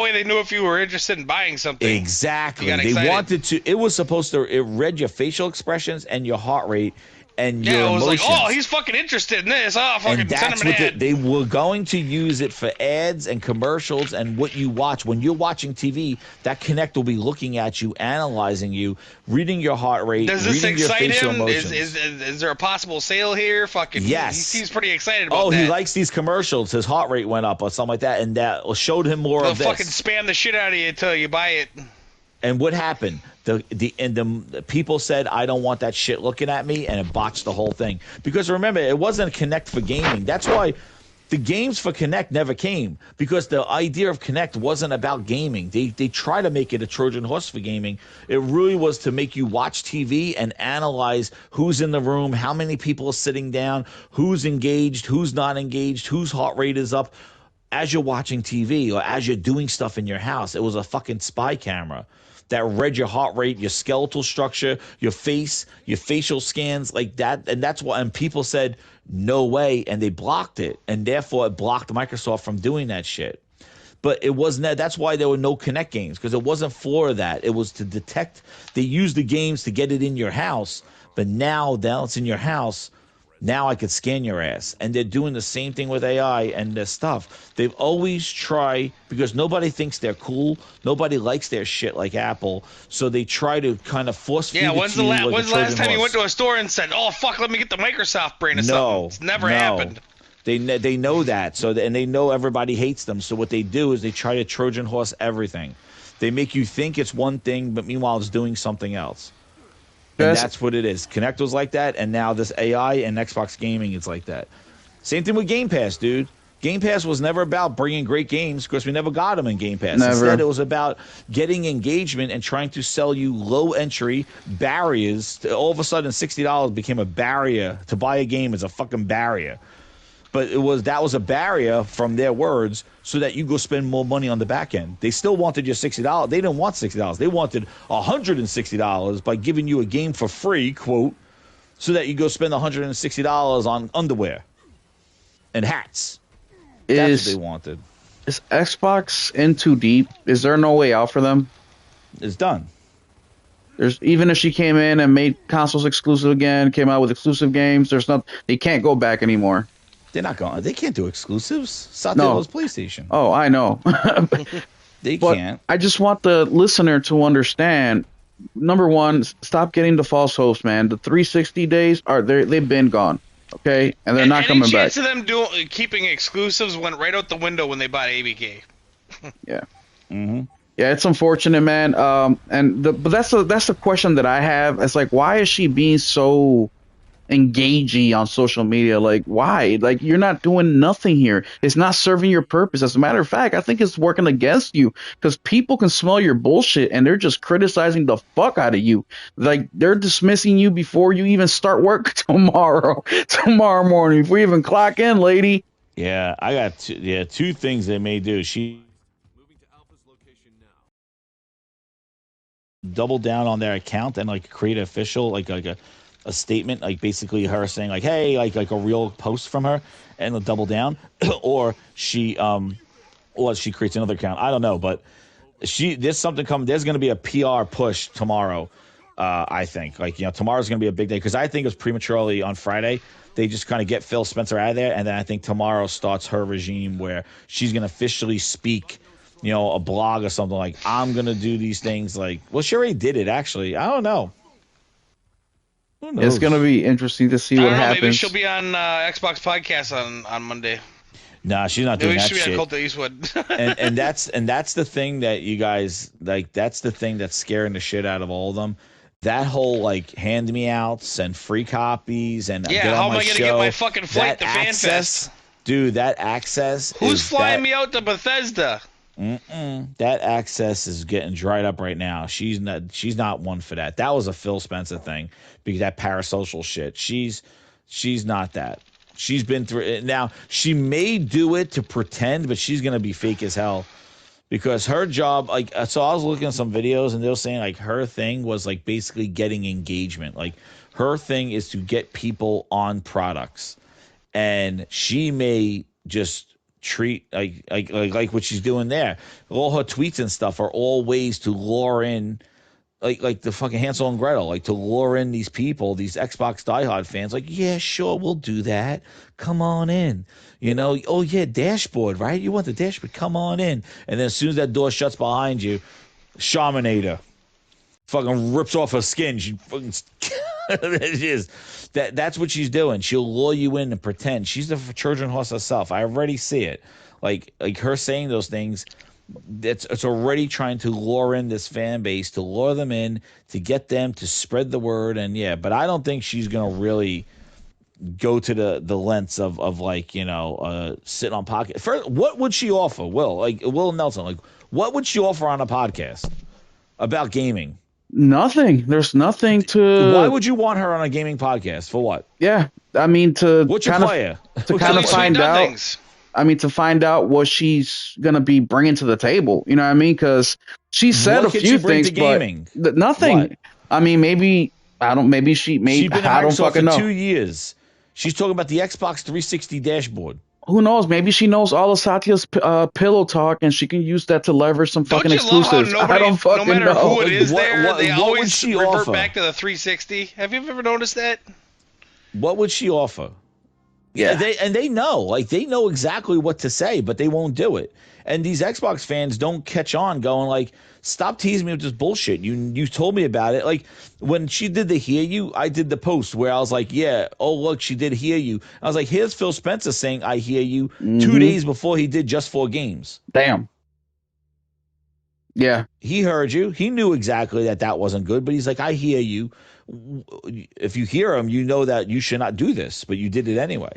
way they knew if you were interested in buying something. Exactly. They wanted to. It was supposed to. It read your facial expressions and your heart rate. And your emotions. Like, oh, he's fucking interested in this. Oh, fucking send him an ad. They were going to use it for ads and commercials and what you watch. When you're watching TV, that Connect will be looking at you, analyzing you, reading your heart rate, reading your facial emotions. Is there a possible sale here? Fucking yes. He seems pretty excited about that. Oh, he likes these commercials. His heart rate went up or something like that, and that showed him more of this. They'll fucking spam the shit out of you until you buy it. And what happened? The people said, I don't want that shit looking at me, and it botched the whole thing. Because remember, it wasn't Connect for gaming. That's why the games for Connect never came, because the idea of Connect wasn't about gaming. They try to make it a Trojan horse for gaming. It really was to make you watch TV and analyze who's in the room, how many people are sitting down, who's engaged, who's not engaged, whose heart rate is up as you're watching TV or as you're doing stuff in your house. It was a fucking spy camera that read your heart rate, your skeletal structure, your face, your facial scans, like that. And that's why, and people said, no way, and they blocked it. And therefore, it blocked Microsoft from doing that shit. But it wasn't that. That's why there were no Kinect games, because it wasn't for that. It was to detect. They used the games to get it in your house. But now it's in your house. Now I could scan your ass. And they're doing the same thing with AI and their stuff. They've always tried, because nobody thinks they're cool. Nobody likes their shit like Apple. So they try to kind of force feed it to you. When's the last time you went to a store and said, "Oh fuck, let me get the Microsoft brand of something"? It's never happened. They know that, and they know everybody hates them. So what they do is they try to Trojan horse everything. They make you think it's one thing, but meanwhile it's doing something else. And that's what it is. Kinect was like that, and now this AI and Xbox gaming is like that. Same thing with Game Pass, dude. Game Pass was never about bringing great games, because we never got them in Game Pass. Instead, it was about getting engagement and trying to sell you low entry barriers. All of a sudden, $60 became a barrier. To buy a game is a fucking barrier. But that was a barrier, from their words, so that you go spend more money on the back end. They still wanted your $60. They didn't want $60. They wanted $160 by giving you a game for free, quote, so that you go spend $160 on underwear and hats. That's what they wanted. Is Xbox in too deep? Is there no way out for them? It's done. Even if she came in and made consoles exclusive again, came out with exclusive games, they can't go back anymore. They're not going. They can't do exclusives. Satya loves PlayStation. Oh, I know. They can't. I just want the listener to understand. Number one, stop getting the false hopes, man. The 360 days they've been gone. Okay, and they're not coming back. Any chance of them keeping exclusives went right out the window when they bought ABK. Yeah. Mm-hmm. Yeah, it's unfortunate, man. But that's the question that I have. It's like, why is she being so engaging on social media? Like, why? Like, you're not doing nothing here. It's not serving your purpose. As a matter of fact, I think it's working against you, because people can smell your bullshit and they're just criticizing the fuck out of you. Like, they're dismissing you before you even start work tomorrow morning, before you even clock in, lady. Yeah, I got two things they may do. She moving to Alpha's location now. Double down on their account and like create an official like a statement, like basically her saying like, hey, like a real post from her, and they'll double down. Or she creates another account. I don't know, but there's something coming. There's going to be a PR push tomorrow. I think tomorrow's going to be a big day, because I think it was prematurely on Friday. They just kind of get Phil Spencer out of there, and then I think tomorrow starts her regime where she's going to officially speak, a blog or something like, I'm going to do these things. Like, well, she already did it, actually. I don't know. It's going to be interesting to see what happens. Maybe she'll be on Xbox Podcast on Monday. Nah, she's not doing that shit. Maybe she should be on Cult of Eastwood. and that's the thing that you guys like. That's the thing that's scaring the shit out of all of them. That whole like hand me outs and free copies and how am I gonna get my fucking flight to FanFest? Dude, that access. Who's flying me out to Bethesda? That access is getting dried up right now. She's not one for that. That was a Phil Spencer thing, because that parasocial shit. She's not that. She's been through it. Now, she may do it to pretend, but she's gonna be fake as hell, because her job, like, so I was looking at some videos and they were saying like her thing was like basically getting engagement. Like, her thing is to get people on products, and she may just treat like what she's doing there. All her tweets and stuff are all ways to lure in, like the fucking Hansel and Gretel, like to lure in these people, these Xbox diehard fans. Like, yeah, sure, we'll do that. Come on in. Oh yeah, dashboard, right? You want the dashboard? Come on in. And then as soon as that door shuts behind you, Shaminator fucking rips off her skin. She fucking it is. That's what she's doing. She'll lure you in and pretend. She's the Trojan horse herself. I already see it. Like her saying those things, it's already trying to lure in this fan base, to lure them in, to get them to spread the word. And yeah, but I don't think she's gonna really go to the lengths of like sitting on podcast. First, what would she offer? Will Nelson, like, what would she offer on a podcast about gaming? Nothing. There's nothing to. Why would you want her on a gaming podcast? For what? Yeah, I mean to. What's your player? To kind of find out. Things. I mean, to find out what she's gonna be bringing to the table. You know what I mean? Because she said a few things, but nothing. What? I mean, maybe I don't. Maybe she. Maybe she's been I don't fucking know. 2 years. She's talking about the Xbox 360 dashboard. who knows? Maybe she knows all of Satya's pillow talk, and she can use that to leverage some fucking exclusives. I don't fucking know. No matter who it is, they what always would she revert offer? back to the 360. Have you ever noticed that? What would she offer? Yeah, they know, like they know exactly what to say, but they won't do it. And these Xbox fans don't catch on, going like, "Stop teasing me with this bullshit. You told me about it." Like when she did the "Hear You," I did the post where I was like, "Yeah, oh look, she did hear you." I was like, "Here's Phil Spencer saying I hear you 2 days before he did Just 4 Games." Damn. Yeah, he heard you. He knew exactly that wasn't good, but he's like, "I hear you." If you hear him, you know that you should not do this, but you did it anyway.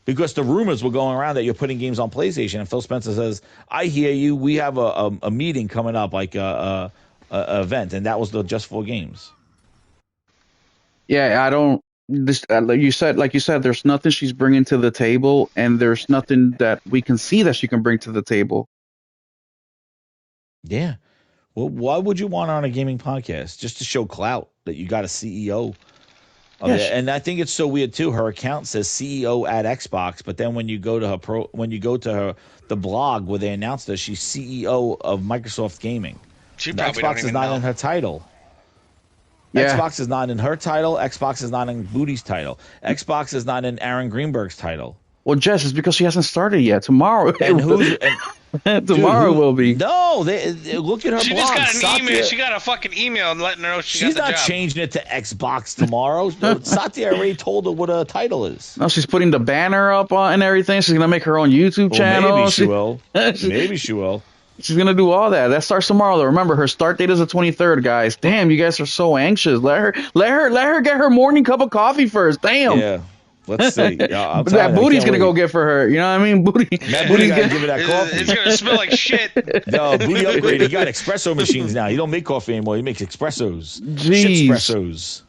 Because the rumors were going around that you're putting games on PlayStation, and Phil Spencer says, "I hear you. We have a meeting coming up, like a event," and that was the Just 4 Games. Yeah, I don't. This like you said, there's nothing she's bringing to the table, and there's nothing that we can see that she can bring to the table. Yeah. Well, why would you want her on a gaming podcast? Just to show clout that you got a CEO. Yes. And I think it's so weird too. Her account says CEO at Xbox, but then when you go to her the blog where they announced her, she's CEO of Microsoft Gaming. Xbox is not in her title. Yeah. Xbox is not in her title. Xbox is not in Booty's title. Xbox is not in Aaron Greenberg's title. Well, Jess, it's because she hasn't started yet. Tomorrow, tomorrow will be. No, they look at her. She blog. just got an email. She got a fucking email and letting her know she's not job. Changing it to Xbox tomorrow. Satya already told her what a title is. No, she's putting the banner up and everything. She's gonna make her own YouTube channel. Maybe she will. Maybe she will. She's gonna do all that. That starts tomorrow. Though. Remember, her start date is the 23rd, guys. Damn, you guys are so anxious. Let her get her morning cup of coffee first. Damn. Yeah. Let's see. That Booty's gonna go get for her. You know what I mean? Booty's gonna give her that coffee. It's gonna smell like shit. No, Booty upgraded. He got espresso machines now. He don't make coffee anymore. He makes espressos. Jeez. Shit espressos.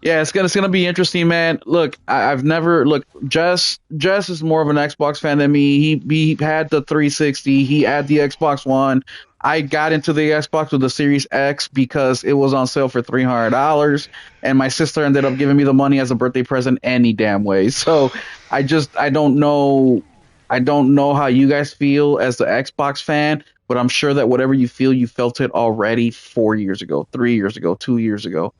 Yeah, it's gonna be interesting, man. Look, I've never Jess is more of an Xbox fan than me. He had the 360. He had the Xbox One. I got into the Xbox with the Series X because it was on sale for $300, and my sister ended up giving me the money as a birthday present any damn way. So I don't know how you guys feel as the Xbox fan, but I'm sure that whatever you feel, you felt it already 4 years ago, 3 years ago, 2 years ago.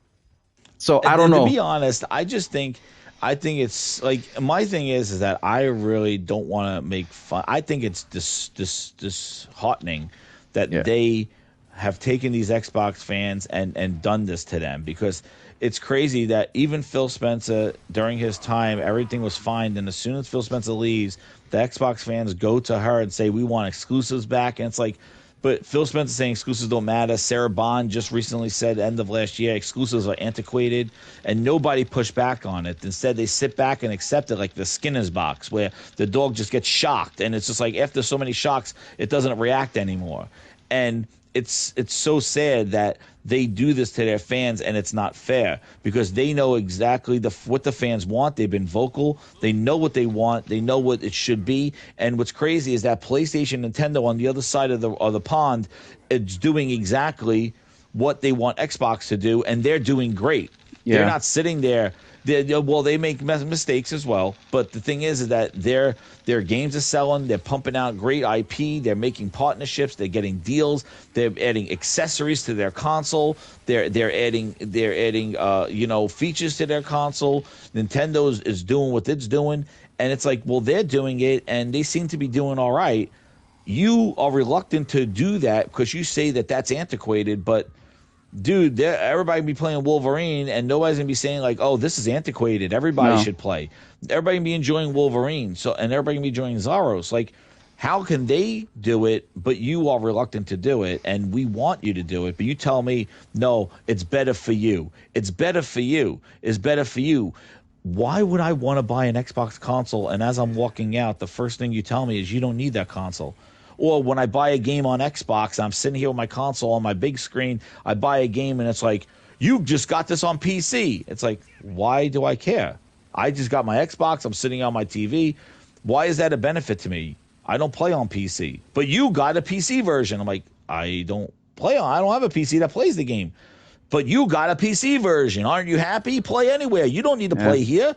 So I don't know. To be honest, I think it's like, my thing is that I really don't want to make fun. I think it's disheartening that they have taken these Xbox fans and done this to them, because it's crazy that even Phil Spencer, during his time, everything was fine. And as soon as Phil Spencer leaves, the Xbox fans go to her and say, "We want exclusives back." And it's like, but Phil Spencer saying exclusives don't matter. Sarah Bond just recently said end of last year exclusives are antiquated, and nobody pushed back on it. Instead, they sit back and accept it like the Skinner's box, where the dog just gets shocked, and it's just like after so many shocks, it doesn't react anymore. And it's so sad that they do this to their fans, and it's not fair, because they know exactly what the fans want. They've been vocal. They know what they want. They know what it should be. And what's crazy is that PlayStation, Nintendo on the other side of the pond, it's doing exactly what they want Xbox to do, and they're doing great. Yeah. They're not sitting there. They make mistakes as well, but the thing is that their games are selling. They're pumping out great IP. They're making partnerships. They're getting deals. They're adding accessories to their console. They're adding features to their console. Nintendo is doing what it's doing, and it's like, well, they're doing it, and they seem to be doing all right. You are reluctant to do that because you say that that's antiquated, but dude, everybody be playing Wolverine, and nobody's gonna be saying like, "Oh, this is antiquated. Everybody should play." Everybody can be enjoying Wolverine, and everybody can be enjoying Zaros. Like, how can they do it, but you are reluctant to do it, and we want you to do it, but you tell me, "No, it's better for you. It's better for you. It's better for you." Why would I want to buy an Xbox console, and as I'm walking out, the first thing you tell me is you don't need that console? Or when I buy a game on Xbox, I'm sitting here with my console on my big screen, I buy a game and it's like, "You just got this on PC." It's like, why do I care? I just got my Xbox, I'm sitting on my TV. Why is that a benefit to me? I don't play on PC. But you got a PC version. I'm like, I don't have a PC that plays the game. But you got a PC version. Aren't you happy? Play anywhere. You don't need to play here.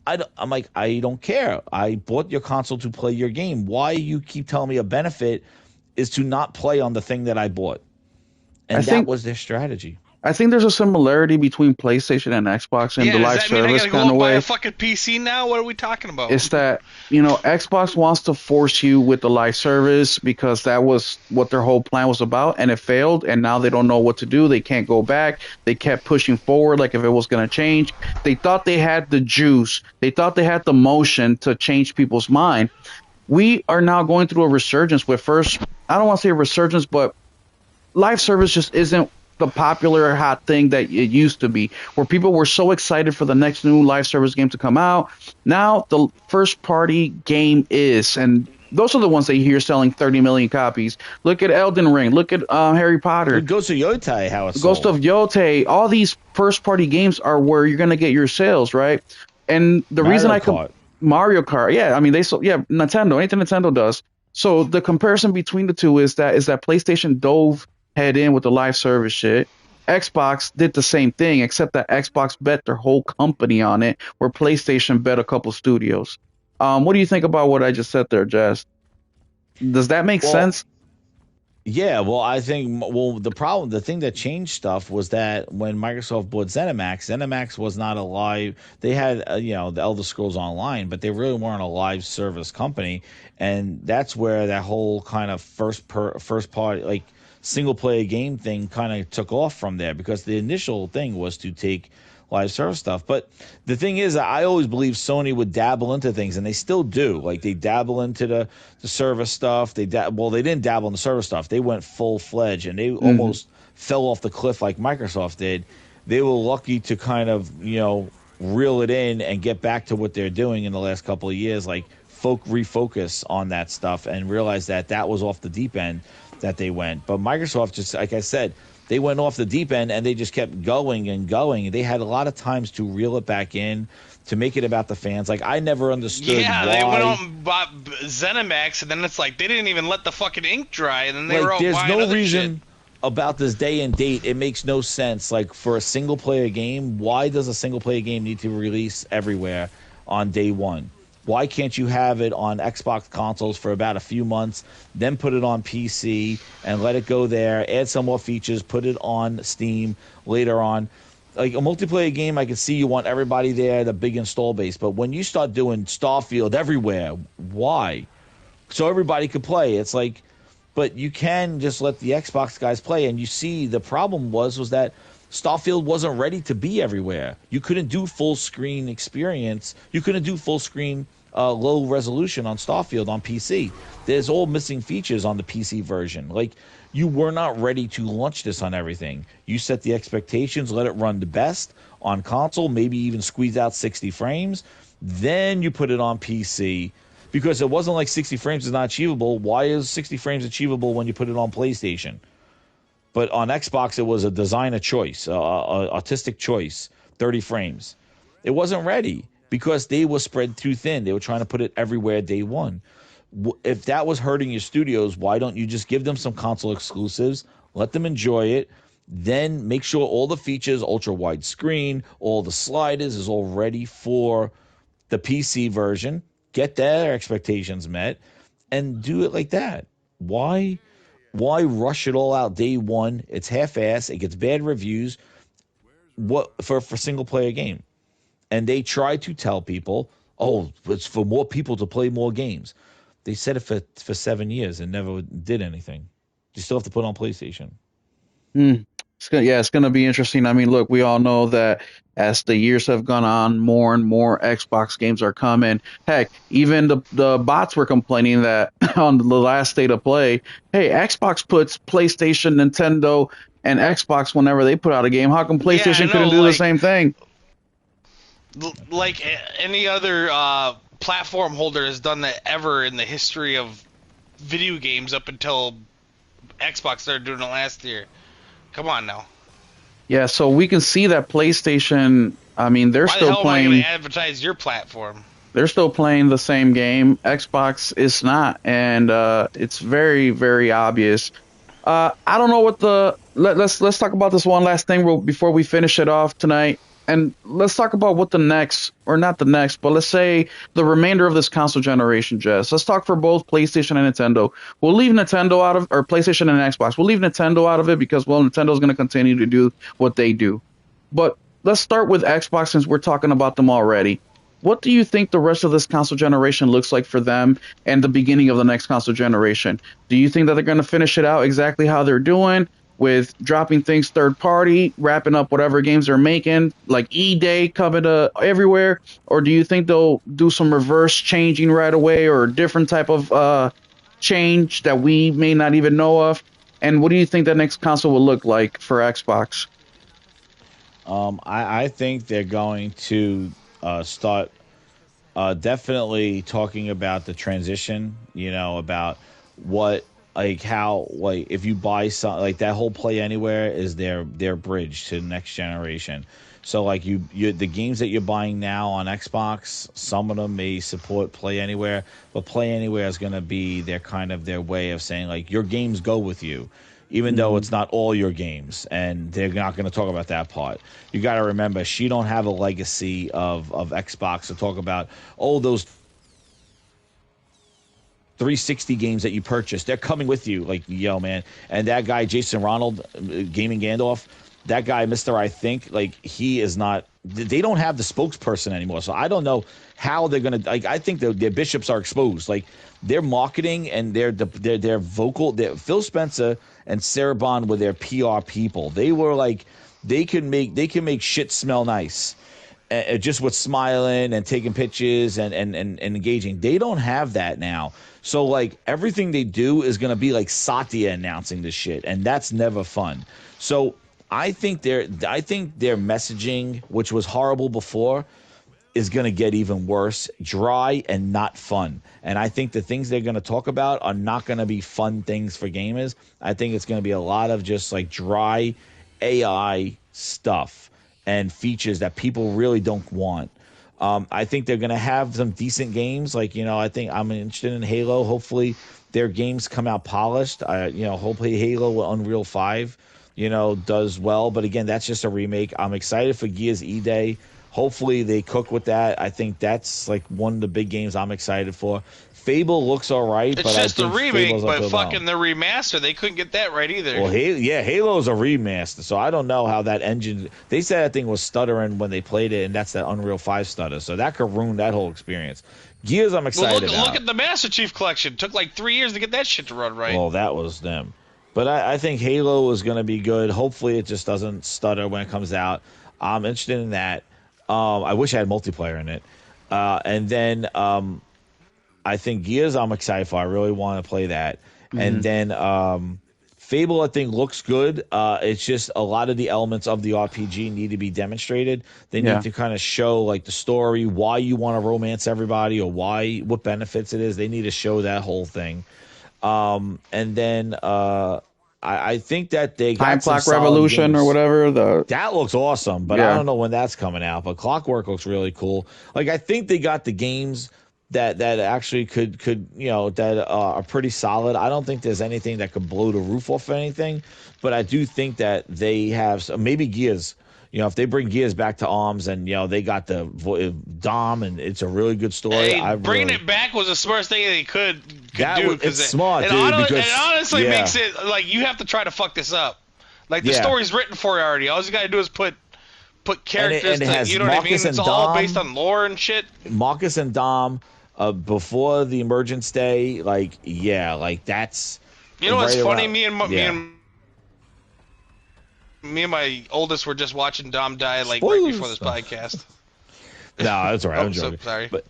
I'm like, I don't care. I bought your console to play your game. Why you keep telling me a benefit is to not play on the thing that I bought? And that was their strategy. I think there's a similarity between PlayStation and Xbox in the live service kind of way. Buy a fucking PC now? What are we talking about? It's that, Xbox wants to force you with the live service because that was what their whole plan was about, and it failed, and now they don't know what to do. They can't go back. They kept pushing forward like if it was going to change. They thought they had the juice. They thought they had the motion to change people's mind. We are now going through a resurgence with I don't want to say a resurgence, but live service just isn't the popular hot thing that it used to be, where people were so excited for the next new live service game to come out. Now the first party game is, and those are the ones that you hear selling 30 million copies. Look at Elden Ring. Look at Harry Potter. Ghost of Yotei, how it's Ghost of Yotei. All these first party games are where you're going to get your sales, right? And the reason Mario Kart, yeah, I mean Nintendo, anything Nintendo does. So the comparison between the two is that PlayStation dove head in with the live service shit. Xbox did the same thing, except that Xbox bet their whole company on it, where PlayStation bet a couple studios. What do you think about what I just said there, Jazz? Does that make sense? Yeah, well, I think the thing that changed stuff was that when Microsoft bought ZeniMax was not a live. They had the Elder Scrolls Online, but they really weren't a live service company, and that's where that whole kind of first party like single player game thing kind of took off from there, because the initial thing was to take live service stuff. But the thing is, I always believed Sony would dabble into things, and they still do. Like, they dabble into the service stuff. They didn't dabble in the service stuff. They went full fledged, and they almost fell off the cliff like Microsoft did. They were lucky to kind of reel it in and get back to what they're doing in the last couple of years, like refocus on that stuff and realize that was off the deep end that they went. But Microsoft, just like I said, they went off the deep end and they just kept going and going. They had a lot of times to reel it back in, to make it about the fans. Like, I never understood why. They went out and bought ZeniMax, and then it's like they didn't even let the fucking ink dry, and then they were out buying other shit. There's no reason about this day and date. It makes no sense. Like, for a single player game, why does a single player game need to release everywhere on day one? Why can't you have it on Xbox consoles for about a few months, then put it on PC and let it go there, add some more features, put it on Steam later on? Like, a multiplayer game, I can see you want everybody there, the big install base. But when you start doing Starfield everywhere, why? So everybody could play. It's like, but you can just let the Xbox guys play. And you see, the problem was that Starfield wasn't ready to be everywhere. You couldn't do full screen experience. You couldn't do full screen low resolution on Starfield on PC. There's all missing features on the PC version. Like, you were not ready to launch this on everything. You set the expectations, let it run the best on console, maybe even squeeze out 60 frames. Then you put it on PC, because it wasn't like 60 frames is not achievable. Why is 60 frames achievable when you put it on PlayStation? But on Xbox, it was a designer choice, artistic choice, 30 frames. It wasn't ready because they were spread too thin. They were trying to put it everywhere day one. If that was hurting your studios, why don't you just give them some console exclusives, let them enjoy it, then make sure all the features, ultra-wide screen, all the sliders is all ready for the PC version, get their expectations met, and do it like that. Why rush it all out day one? It's half-assed. It gets bad reviews. What for a single-player game? And they try to tell people, oh, it's for more people to play more games. They said it for 7 years and never did anything. You still have to put it on PlayStation. It's going to be interesting. I mean, look, we all know that as the years have gone on, more and more Xbox games are coming. Heck, even the bots were complaining that on the last State of Play, hey, Xbox puts PlayStation, Nintendo, and Xbox whenever they put out a game. How come PlayStation couldn't do the same thing? Like any other platform holder has done that ever in the history of video games up until Xbox started doing it last year. Come on now. Yeah, so we can see that PlayStation, I mean, they're still playing. Why the hell am I going to advertise your platform? They're still playing the same game. Xbox is not, and it's very, very obvious. I don't know what let's talk about this one last thing before we finish it off tonight. And let's talk about what the next, or not the next, but let's say the remainder of this console generation, Jess. Let's talk for both PlayStation and Nintendo. We'll leave Nintendo out of, or PlayStation and Xbox. We'll leave Nintendo out of it because, well, Nintendo's going to continue to do what they do. But let's start with Xbox since we're talking about them already. What do you think the rest of this console generation looks like for them and the beginning of the next console generation? Do you think that they're going to finish it out exactly how they're doing, with dropping things third party, wrapping up whatever games they're making, like E-Day coming to everywhere? Or do you think they'll do some reverse changing right away, or a different type of change that we may not even know of? And what do you think that next console will look like for Xbox? I think they're going to start definitely talking about the transition, about what, like how, like if you buy some, like that whole Play Anywhere is their bridge to the next generation. So like the games that you're buying now on Xbox, some of them may support Play Anywhere, but Play Anywhere is going to be their way of saying like your games go with you, even though it's not all your games, and they're not going to talk about that part. You got to remember, she don't have a legacy of Xbox to talk about. Oh, those 360 games that you purchased, they're coming with you. Like, yo, man. And that guy, Jason Ronald, Gaming Gandalf, that guy, Mr. I think, like, he is not, they don't have the spokesperson anymore. So I don't know how they're going to, like, I think their bishops are exposed. Like, their marketing and their vocal, Phil Spencer and Sarah Bond were their PR people. They were like, they can make shit smell nice. Just with smiling and taking pictures and engaging. They don't have that now. So like everything they do is going to be like Satya announcing this shit, and that's never fun. So I think their messaging, which was horrible before, is going to get even worse, dry and not fun. And I think the things they're going to talk about are not going to be fun things for gamers. I think it's going to be a lot of just like dry AI stuff and features that people really don't want. I think they're going to have some decent games. Like, I think I'm interested in Halo. Hopefully their games come out polished. Hopefully Halo with Unreal 5, does well. But again, that's just a remake. I'm excited for Gears E-Day. Hopefully they cook with that. I think that's like one of the big games I'm excited for. Fable looks all right. It's just a remake, but fucking the remaster, they couldn't get that right either. Well, Halo's a remaster, so I don't know how that engine. They said that thing was stuttering when they played it, and that's that Unreal 5 stutter. So that could ruin that whole experience. Gears, I'm excited about. Look at the Master Chief Collection. It took like 3 years to get that shit to run right. Well, that was them. But I think Halo is going to be good. Hopefully, it just doesn't stutter when it comes out. I'm interested in that. I wish I had multiplayer in it. And then I think Gears I'm excited for. I really want to play that. Mm-hmm. And then Fable, I think, looks good. It's just a lot of the elements of the RPG need to be demonstrated. They need to kind of show like the story, why you want to romance everybody, or what benefits it is. They need to show that whole thing. And then I think that they got Time Clock Revolution or whatever. That looks awesome, but I don't know when that's coming out. But Clockwork looks really cool. Like, I think they got the games that actually could that are pretty solid. I don't think there's anything that could blow the roof off anything, but I do think that they have maybe Gears. If they bring Gears back to ARMS and they got the Dom and it's a really good story. Hey, bringing it back was the smartest thing they could do. It's smart, dude. It honestly makes it like you have to try to fuck this up. Like the story's written for you already. All you gotta do is put characters. And you know what I mean? It's all based on lore and shit. Marcus and Dom. Before the Emergence Day, that's. You know what's funny? Me and my oldest were just watching Dom die right before this podcast. No, that's all right. I'm joking. So sorry, but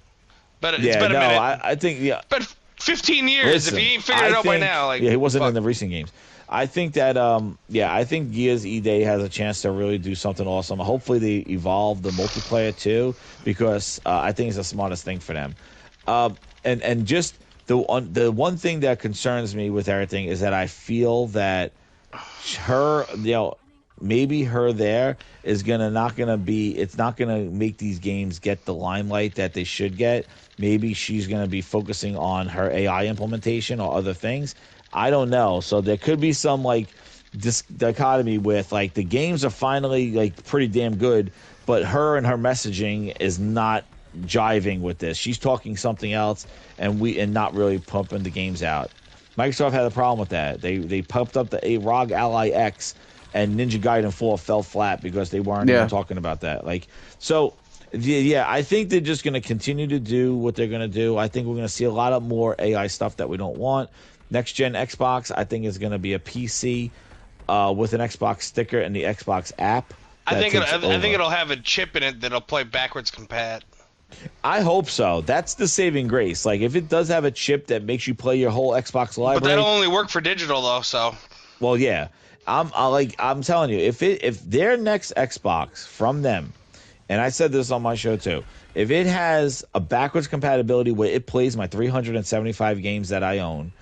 it's been a minute. I think But 15 years. If you ain't figured it out by now, he wasn't in the recent games. I think that I think Gears E-Day has a chance to really do something awesome. Hopefully they evolve the multiplayer too, because I think it's the smartest thing for them. And just the one thing that concerns me with everything is that I feel that her, maybe her there is not gonna make these games get the limelight that they should get. Maybe she's gonna be focusing on her AI implementation or other things. I don't know. So there could be some dichotomy with like the games are finally like pretty damn good, but her and her messaging is not jiving with this. She's talking something else, and not really pumping the games out. Microsoft had a problem with that. They pumped up the ROG Ally X, and Ninja Gaiden 4 fell flat because they weren't even talking about that. Like, so yeah, I think they're just going to continue to do what they're going to do. I think we're going to see a lot of more AI stuff that we don't want. Next gen Xbox, I think, is going to be a PC with an Xbox sticker and the Xbox app. I think it'll have a chip in it that'll play backwards compat. I hope so. That's the saving grace. Like, if it does have a chip that makes you play your whole Xbox library, but that'll only work for digital though. So, well, yeah, I'm telling you, if their next Xbox from them, and I said this on my show too, if it has a backwards compatibility where it plays my 375 games that I own,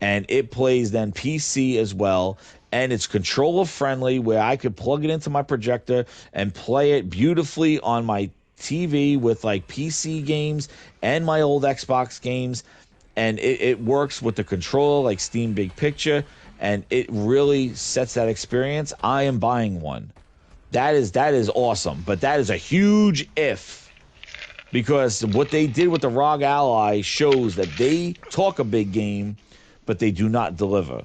and it plays then PC as well, and it's controller friendly where I could plug it into my projector and play it beautifully on my TV with like PC games and my old Xbox games, and it works with the controller like Steam Big Picture, and it really sets that experience, I am buying one. That is awesome, but that is a huge if, because what they did with the ROG Ally shows that they talk a big game, but they do not deliver.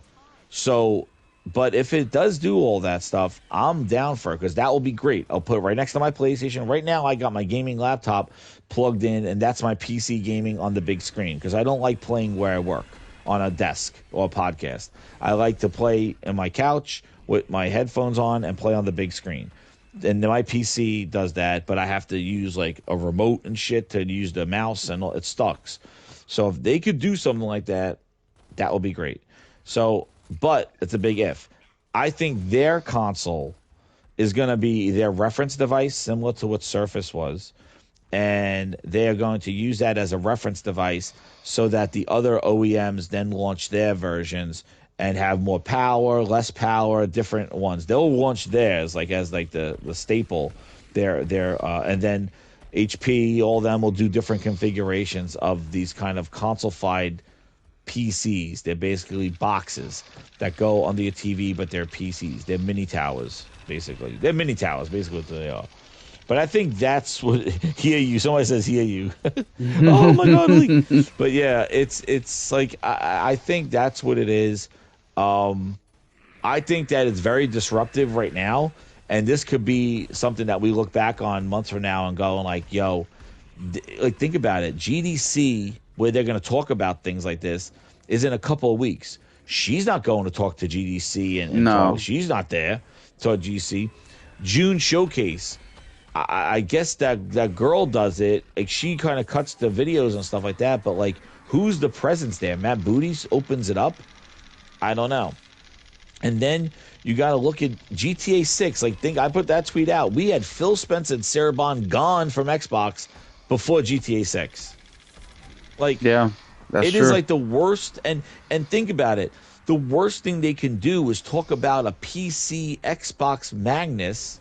So, but if it does do all that stuff, I'm down for it, because that will be great. I'll put it right next to my PlayStation. Right now, I got my gaming laptop plugged in, and that's my PC gaming on the big screen, because I don't like playing where I work on a desk or a podcast. I like to play in my couch with my headphones on and play on the big screen. And my PC does that, but I have to use like a remote and shit to use the mouse, and it sucks. So if they could do something like that, that would be great. So, but it's a big if. I think their console is going to be their reference device, similar to what Surface was. And they are going to use that as a reference device so that the other OEMs then launch their versions and have more power, less power, different ones. They'll launch theirs like as like the staple. And then HP, all of them will do different configurations of these kind of console-fied PCs. They're basically boxes that go under your TV, but they're PCs. They're mini towers, basically. They're mini towers, basically what they are. But I think that's what hear you. Somebody says hear you. Oh my God! Like, but yeah, it's like I think that's what it is. I think that it's very disruptive right now, and this could be something that we look back on months from now and go like, yo, like think about it. GDC, where they're going to talk about things like this, is in a couple of weeks. She's not going to talk to GDC, and no, she's not there to GDC. June showcase. I guess that girl does it. Like, she kind of cuts the videos and stuff like that. But like, who's the presence there? Matt Booties opens it up. I don't know. And then you got to look at GTA 6. Like, I put that tweet out. We had Phil Spencer and Sarah Bond gone from Xbox before GTA 6. Like, yeah, that's it true. is like the worst. And think about it. The worst thing they can do is talk about a PC Xbox Magnus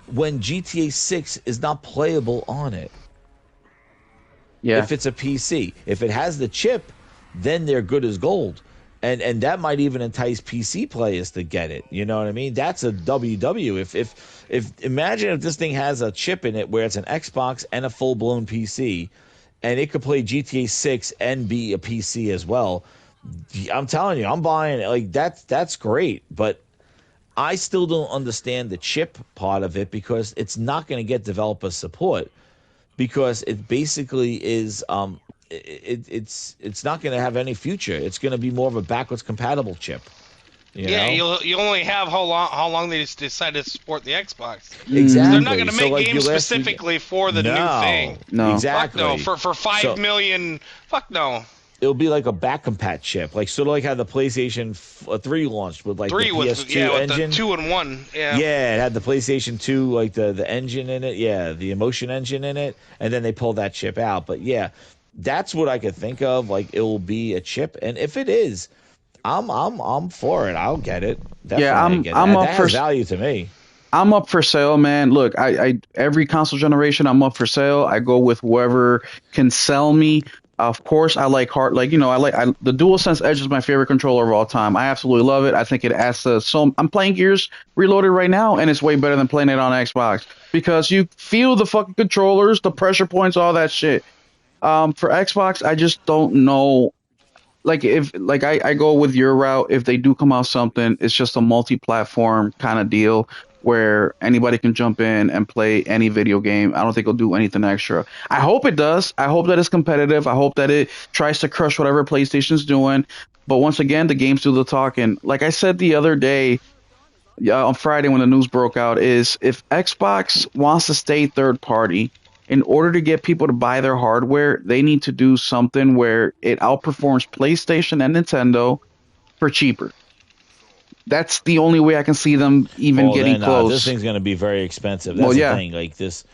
when GTA 6 is not playable on it. Yeah. If it's a PC. If it has the chip, then they're good as gold. And that might even entice PC players to get it. You know what I mean? That's a WW. If imagine if this thing has a chip in it where it's an Xbox and a full-blown PC, and it could play GTA 6 and be a PC as well. I'm telling you, I'm buying it. Like, that's great, but I still don't understand the chip part of it, because it's not going to get developer support, because it basically is it's not going to have any future. It's going to be more of a backwards compatible chip. You know? You only have how long they just decide to support the Xbox. Exactly. They're not going to make games specifically for the new thing. No, exactly. Fuck no. For 5 million. Fuck no. It'll be like a back compat chip, like sort of like how the PlayStation 3 launched with like the PS2 engine. With the 2-in-1. Yeah, it had the PlayStation 2, like the engine in it. Yeah, the Emotion engine in it, and then they pulled that chip out. But yeah, that's what I could think of. Like, it will be a chip, and if it is, I'm for it. I'll get it. Definitely I'm up that for has value to me. I'm up for sale, man. Look, I every console generation I'm up for sale. I go with whoever can sell me Of course, I like the DualSense Edge is my favorite controller of all time. I absolutely love it. I think it adds to I'm playing Gears Reloaded right now, and it's way better than playing it on Xbox because you feel the fucking controllers, the pressure points, all that shit. For Xbox, I just don't know. Like if I go with your route, if they do come out something, it's just a multi-platform kind of deal where anybody can jump in and play any video game. I don't think it'll do anything extra. I hope it does. I hope that it's competitive. I hope that it tries to crush whatever PlayStation's doing. But once again, the games do the talking. Like I said the other day, on Friday when the news broke out, is if Xbox wants to stay third party, in order to get people to buy their hardware, they need to do something where it outperforms PlayStation and Nintendo for cheaper. That's the only way I can see them even getting close. This thing's going to be very expensive. That's the thing. Like this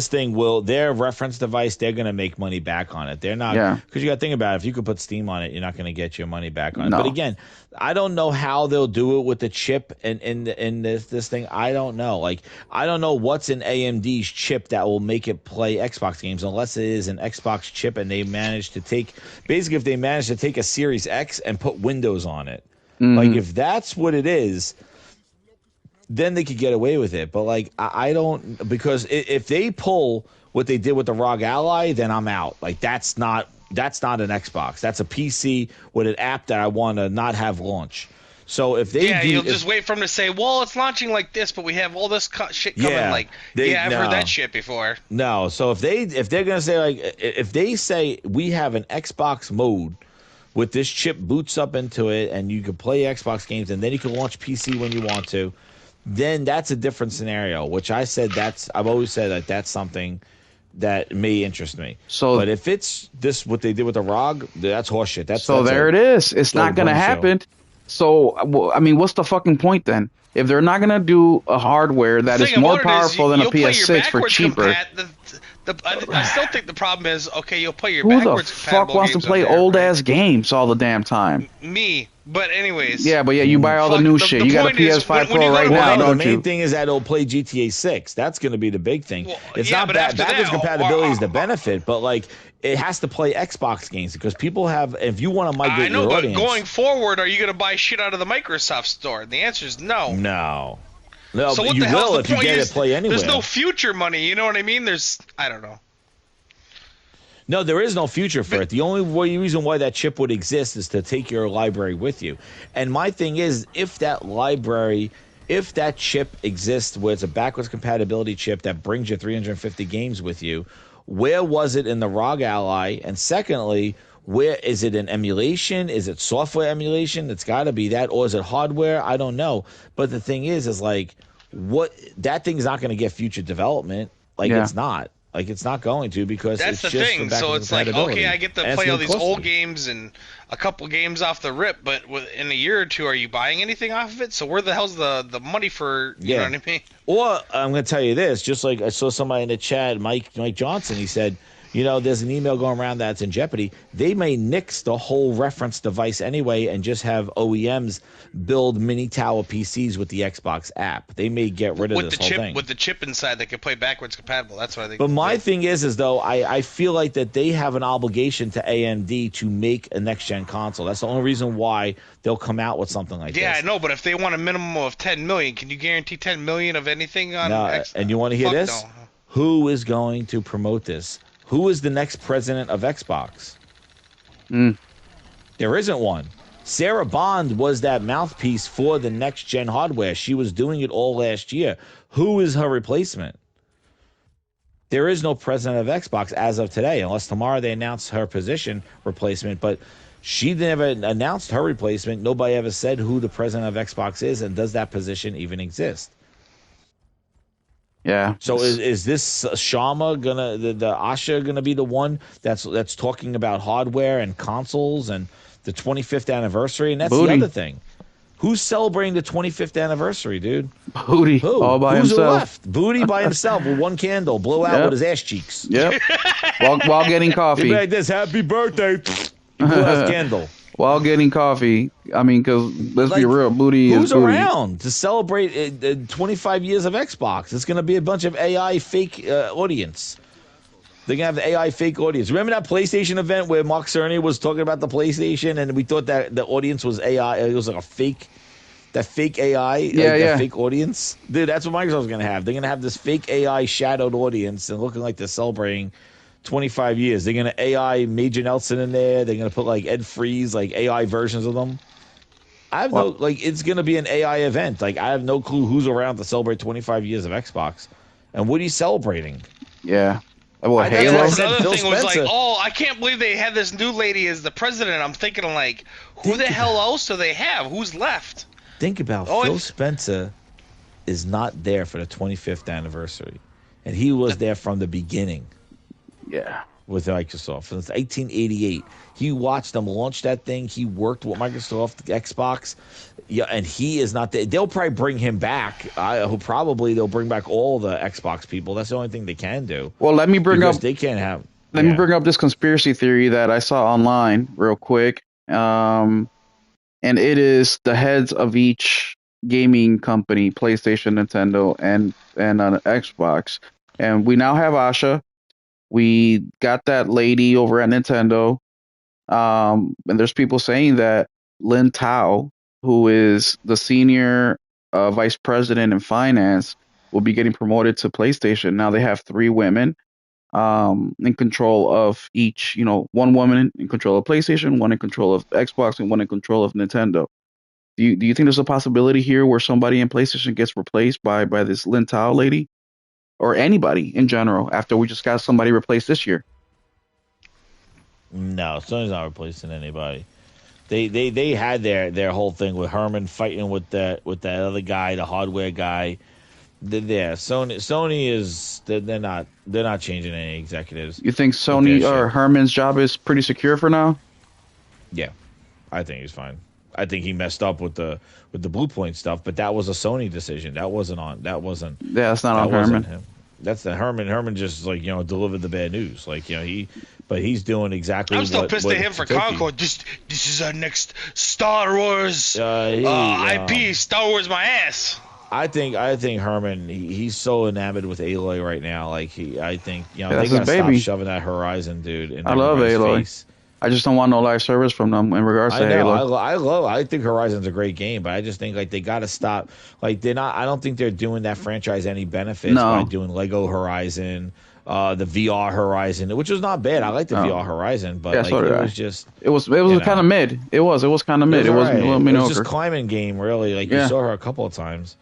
thing their reference device, they're going to make money back on it. They're not, because you got to think about it. If you could put Steam on it, you're not going to get your money back on it. But again, I don't know how they'll do it with the chip in this thing. I don't know. Like, I don't know what's in AMD's chip that will make it play Xbox games, unless it is an Xbox chip and they manage to take, basically if they manage to take a Series X and put Windows on it. Mm-hmm. Like, if that's what it is, then they could get away with it. But, like, I don't, because if they pull what they did with the ROG Ally, then I'm out. Like, that's not an Xbox. That's a PC with an app that I want to not have launch. So if they you'll just wait for them to say, well, it's launching like this, but we have all this shit coming. I've heard that shit before. No, so if they're gonna say, like, if they say we have an Xbox mode with this chip boots up into it and you can play Xbox games and then you can launch PC when you want to, then that's a different scenario, which I've always said that's something that may interest me. But if it's what they did with the ROG, that's horseshit. There it is. It's not going to happen. So, I mean, what's the fucking point then? If they're not going to do a hardware that is more powerful than a PS6 for cheaper. I still think the problem is, okay, you'll play your backwards compatible games. Who the fuck wants to play old-ass games all the damn time? Me. But anyways. Yeah, but you buy all the new shit. You got a PS5 Pro right now, don't you? The main thing is that it'll play GTA 6. That's going to be the big thing. Well, it's not bad. Backwards compatibility is the benefit, but, like, it has to play Xbox games because people have, if you want to migrate your audience. But going forward, are you going to buy shit out of the Microsoft store? And the answer is no. No, so you will if you get it play anywhere. There's no future money, you know what I mean? I don't know. No, there is no future for it. The only reason why that chip would exist is to take your library with you. And my thing is, if that chip exists where it's a backwards compatibility chip that brings you 350 games with you, where was it in the ROG Ally? And secondly, where is it in emulation? Is it software emulation? It's got to be that. Or is it hardware? I don't know. But the thing is like, that thing's not going to get future development. It's not. Like, it's not going to, because that's it's the just thing. So it's like, okay, I get to play all these old games and a couple games off the rip, but in a year or two, are you buying anything off of it? So where the hell's the money for, you know what I mean? Or I'm going to tell you this, just like I saw somebody in the chat, Mike Johnson, he said, there's an email going around that's in jeopardy. They may nix the whole reference device anyway and just have OEMs build mini tower PCs with the Xbox app. They may get rid of this whole thing. With the chip inside that can play backwards compatible. That's what I think. But my thing is though, I feel like that they have an obligation to AMD to make a next-gen console. That's the only reason why they'll come out with something like this. Yeah, I know, but if they want a minimum of 10 million, can you guarantee 10 million of anything on Xbox? And you want to hear this? No. Who is going to promote this? Who is the next president of Xbox? There isn't one. Sarah Bond was that mouthpiece for the next-gen hardware. She was doing it all last year. Who is her replacement? There is no president of Xbox as of today, unless tomorrow they announce her position replacement. But she never announced her replacement. Nobody ever said who the president of Xbox is, and does that position even exist? Yeah. So is this Sharma the Asha gonna be the one that's talking about hardware and consoles and the 25th anniversary? And that's the other thing. Who's celebrating the 25th anniversary, dude? Booty. Who? All by Who's himself. Left? Booty by himself with one candle, blow out with his ass cheeks. Yep. while getting coffee. He'd be like this, happy birthday. Blow out his candle. While getting coffee. I mean, because let's be real, Booty who's is Booty. around to celebrate 25 years of Xbox? It's going to be a bunch of AI fake audience. They're going to have the AI fake audience. Remember that PlayStation event where Mark Cerny was talking about the PlayStation and we thought that the audience was AI? It was like a fake, that fake AI, that fake audience. Dude, that's what Microsoft's going to have. They're going to have this fake AI shadowed audience and looking like they're celebrating 25 years. They're going to AI Major Nelson in there. They're going to put like Ed Freeze, like AI versions of them. I have it's going to be an AI event. Like, I have no clue who's around to celebrate 25 years of Xbox. And what are you celebrating? Yeah. Well, Halo. That's another thing was like, I can't believe they had this new lady as the president. I'm thinking like, who the hell else do they have? Who's left? Think about Phil Spencer is not there for the 25th anniversary, and he was there from the beginning. Yeah. With Microsoft since 1888. He watched them launch that thing. He worked with Microsoft, Xbox. Yeah, and he is not there. They'll probably bring him back. They'll bring back all the Xbox people. That's the only thing they can do. Well, let me bring up. They can't have. Let me bring up this conspiracy theory that I saw online real quick. And it is the heads of each gaming company, PlayStation, Nintendo, and Xbox. And we now have Asha. We got that lady over at Nintendo. And there's people saying that Lin Tao, who is the senior vice president in finance, will be getting promoted to PlayStation. Now they have 3 women in control of each, one woman in control of PlayStation, one in control of Xbox, and one in control of Nintendo. Do you think there's a possibility here where somebody in PlayStation gets replaced by this Lin Tao lady? Or anybody in general after we just got somebody replaced this year? No, Sony's not replacing anybody. They had their whole thing with Herman fighting with that other guy, the hardware guy. Sony is they're not changing any executives. You think Sony or Herman's job is pretty secure for now? Yeah, I think he's fine. I think he messed up with the Bluepoint stuff, but that was a Sony decision. That wasn't. Yeah, that's not on Herman. Him. That's the Herman. Herman just delivered the bad news. He's doing exactly. I'm still pissed at him for Concord. This is our next Star Wars IP. Star Wars my ass. I think Herman. He's so enamored with Aloy right now. I think they gotta stop shoving that Horizon dude. I love Aloy. Face. I just don't want no live service from them in regards to Halo. I think Horizon's a great game, but I just think they got to stop. They're not. I don't think they're doing that franchise any benefits by doing Lego Horizon, the VR Horizon, which was not bad. I like the VR Horizon, but it was kind of mid. It was kind of mid. It was just climbing game really. You saw her a couple of times.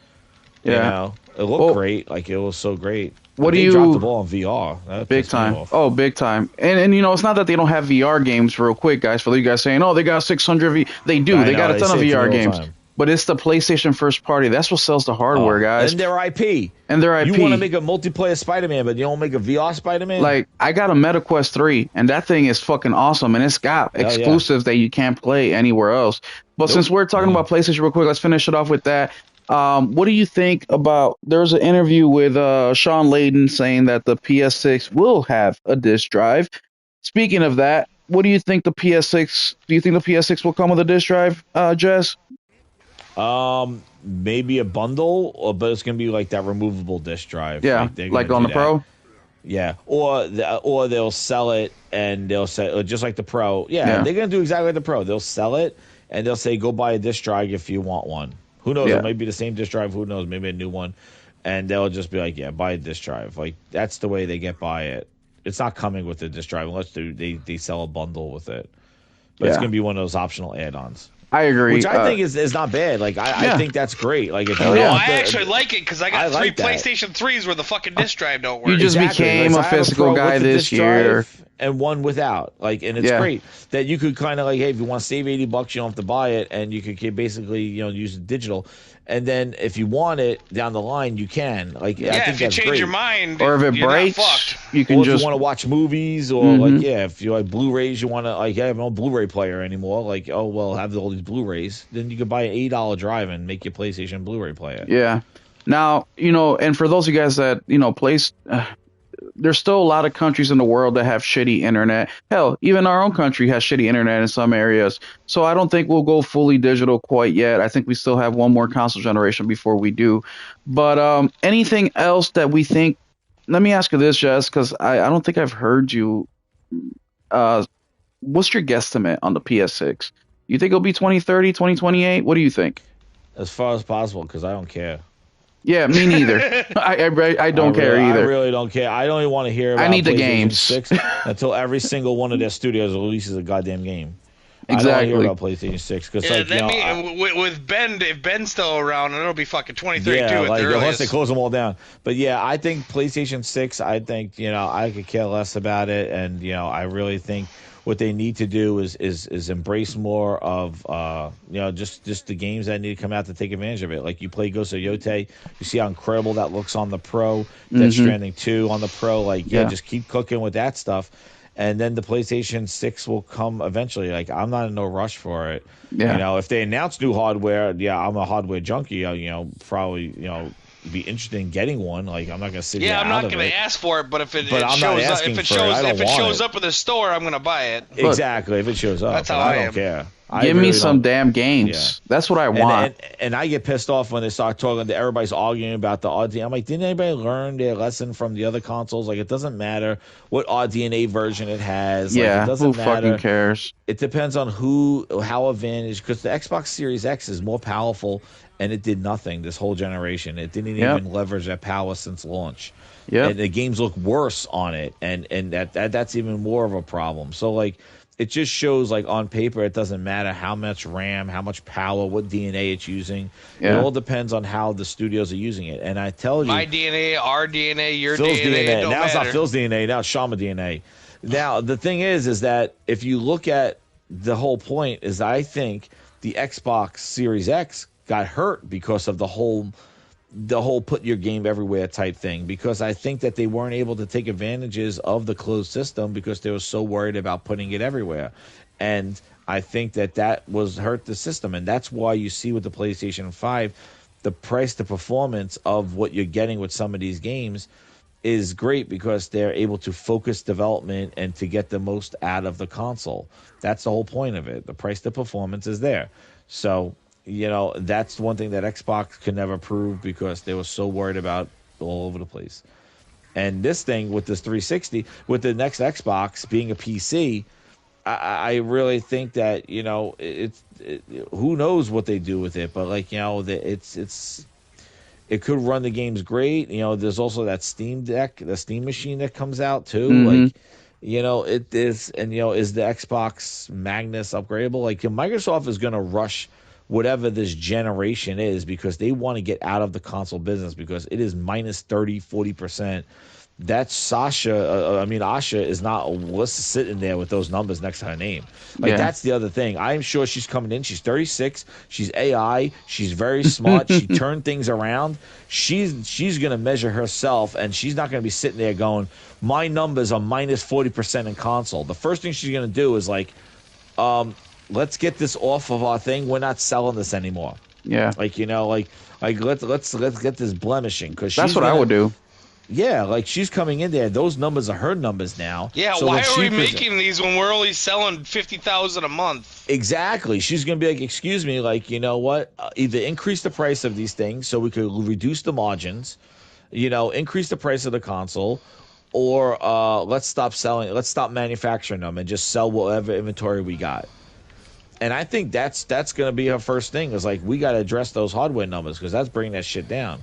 Yeah, it looked great. It was so great. They dropped the ball on VR. Big time. Oh, big time. And it's not that they don't have VR games real quick, guys. For you guys saying, they got 600 They do. They got a ton of VR games. But it's the PlayStation first party. That's what sells the hardware, guys. And their IP. You want to make a multiplayer Spider-Man, but you don't make a VR Spider-Man? I got a MetaQuest 3, and that thing is fucking awesome. And it's got exclusives that you can't play anywhere else. But since we're talking about PlayStation real quick, let's finish it off with that. What do you think about? There was an interview with Sean Layden saying that the PS6 will have a disc drive. Speaking of that, what do you think the PS6? Do you think the PS6 will come with a disc drive, Jess? Maybe a bundle, but it's gonna be like that removable disc drive. Yeah, like on the Pro. Yeah, or they'll sell it and they'll say just like the Pro. Yeah, they're gonna do exactly like the Pro. They'll sell it and they'll say go buy a disc drive if you want one. Who knows? It might be the same disc drive. Who knows? Maybe a new one. And they'll just be like, buy a disc drive. That's the way they get by it. It's not coming with the disc drive unless they sell a bundle with it. But it's going to be one of those optional add-ons. I agree. Which I think is not bad. I think that's great. I actually like it because I got 3 PlayStation 3s where the fucking disc drive don't work. You just became a physical guy this year. And one without, and it's great that you could kind of hey, if you want to save $80, you don't have to buy it, and you could basically use it digital, and then if you want it down the line, you can. I think if you change your mind, or if it breaks, you can if you want to watch movies, or if you like Blu-rays, you want to I have no Blu-ray player anymore. Have all these Blu-rays, then you could buy an $8 drive and make your PlayStation Blu-ray player. Yeah. Now and for those of you guys that place. There's still a lot of countries in the world that have shitty internet. Hell, even our own country has shitty internet in some areas. So I don't think we'll go fully digital quite yet. I think we still have one more console generation before we do. But anything else that we think let me ask you this, Jess, because I don't think I've heard you. What's your guesstimate on the PS6? You think it'll be 2030, 2028? What do you think? As far as possible, because I don't care. Yeah, me neither. I don't care either. I really don't care. I don't even want to hear about I need the PlayStation games 6 until every single one of their studios releases a goddamn game. Exactly. I don't want to hear about PlayStation 6 because with Ben, if Ben's still around, it'll be fucking 2032 at the unless earliest. they close them all down. But yeah, I think PlayStation 6. I think I could care less about it, and I really think what they need to do is embrace more of just the games that need to come out to take advantage of it. Like you play Ghost of Yotei, you see how incredible that looks on the Pro. Death Stranding 2 on the Pro. Just keep cooking with that stuff. And then the PlayStation 6 will come eventually. Like, I'm not in no rush for it. Yeah. If they announce new hardware, I'm a hardware junkie. Probably, be interested in getting one. Like, I'm not going to sit here I'm not going to ask for it, but if it shows up in the store, I'm going to buy it. Exactly. If it shows up. That's how I don't care. Give me some damn games. Yeah. That's what I want. And I get pissed off when they start talking to everybody's arguing about the RDNA. I'm like, didn't anybody learn their lesson from the other consoles? Like, it doesn't matter what RDNA version it has. Yeah, it doesn't who fucking cares? It depends on how advantage, because the Xbox Series X is more powerful, and it did nothing this whole generation. It didn't even leverage that power since launch. Yeah, and the games look worse on it, and that's even more of a problem. So like, it just shows, like, on paper, it doesn't matter how much RAM, how much power, what DNA it's using. Yeah. It all depends on how the studios are using it. And I tell you, my DNA, our DNA, your Phil's DNA. Now it's not Phil's DNA. Now it's Shama DNA. Now the thing is that if you look at the whole point, is I think the Xbox Series X got hurt because of the whole put your game everywhere type thing, because I think that they weren't able to take advantages of the closed system because they were so worried about putting it everywhere. And I think that was hurt the system. And that's why you see with the PlayStation 5, the price to performance of what you're getting with some of these games is great, because they're able to focus development and to get the most out of the console. That's the whole point of it. The price to performance is there. So that's one thing that Xbox could never prove, because they were so worried about all over the place. And this thing with this 360, with the next Xbox being a PC, I really think that who knows what they do with it, but it could run the games great. There's also that Steam Deck, the Steam machine that comes out too. Like, it is, and is the Xbox Magnus upgradable? Like, Microsoft is going to rush whatever this generation is, because they want to get out of the console business, because it is minus 30-40%. That's Asha is not sitting there with those numbers next to her name. That's the other thing. I'm sure she's coming in. She's 36. She's AI. She's very smart. She turned things around. She's going to measure herself, and she's not going to be sitting there going, my numbers are minus 40% in console. The first thing she's going to do is let's get this off of our thing. We're not selling this anymore. Yeah. Let's get this blemishing, because that's what I would do. Yeah, she's coming in there. Those numbers are her numbers now. Yeah, so why are we making these when we're only selling 50,000 a month? Exactly. She's going to be like, excuse me, you know what? Either increase the price of these things so we could reduce the margins, increase the price of the console, or let's stop manufacturing them and just sell whatever inventory we got. And I think that's going to be her first thing, is we got to address those hardware numbers, because that's bringing that shit down.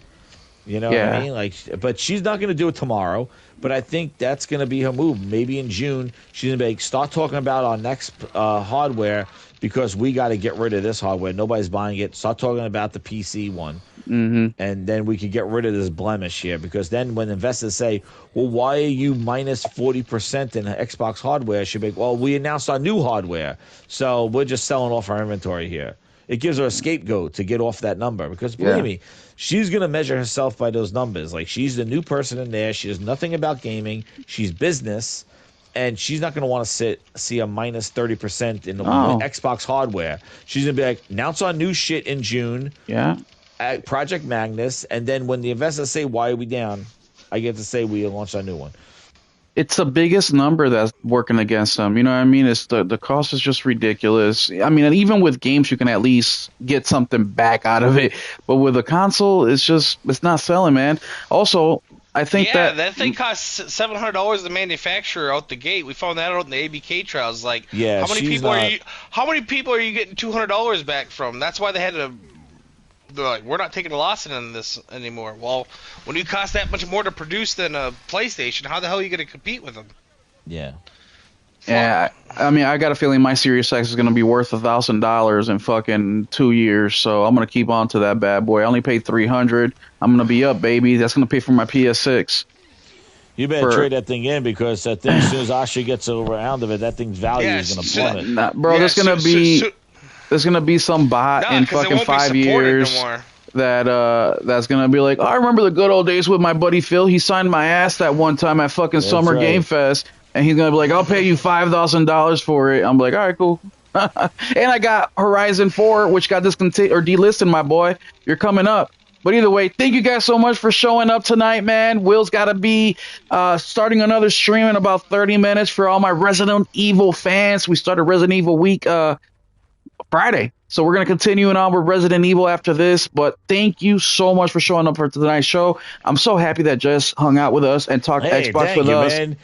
You know what I mean? But she's not going to do it tomorrow. But I think that's going to be her move. Maybe in June, she's going to be start talking about our next hardware, because we got to get rid of this hardware. Nobody's buying it. Start talking about the PC one. Mm-hmm. And then we could get rid of this blemish here, because then when investors say, well, why are you minus 40% in Xbox hardware? She'll be like, well, we announced our new hardware, so we're just selling off our inventory here. It gives her a scapegoat to get off that number, because believe me, she's going to measure herself by those numbers. She's the new person in there. She knows nothing about gaming. She's business, and she's not going to want to see a minus 30% in the Xbox hardware. She's going to be like, announce our new shit in June. Yeah. At Project Magnus, and then when the investors say, why are we down, I get to say we launched our new one. It's the biggest number that's working against them. You know what I mean? It's the cost is just ridiculous. I mean, and even with games, you can at least get something back out of it. But with a console, it's not selling, man. Also, I think that thing costs $700 to manufacture out the gate. We found that out in the ABK trials. Like, how many people are you getting $200 back from? That's why they had to. They're like, we're not taking a loss in this anymore. Well, when you cost that much more to produce than a PlayStation, how the hell are you going to compete with them? Yeah. Yeah, I mean, I got a feeling my Series X is going to be worth $1,000 in fucking 2 years, so I'm going to keep on to that bad boy. I only paid $300. I'm going to be up, baby. That's going to pay for my PS6. You better trade that thing in, because that thing, as soon as Asha gets around of it, that thing's value is going to plummet. Nah, bro, there's going to be some bot in fucking 5 years that's going to be like, oh, I remember the good old days with my buddy Phil. He signed my ass that one time at fucking Summer Game Fest. And he's going to be like, I'll pay you $5,000 for it. I'm like, all right, cool. And I got Horizon 4, which got discontinued or delisted, my boy. You're coming up. But either way, thank you guys so much for showing up tonight, man. Will's got to be starting another stream in about 30 minutes for all my Resident Evil fans. We started Resident Evil week Friday. So we're going to continue on with Resident Evil after this. But thank you so much for showing up for tonight's show. I'm so happy that Jess hung out with us and talked Xbox with us. Man.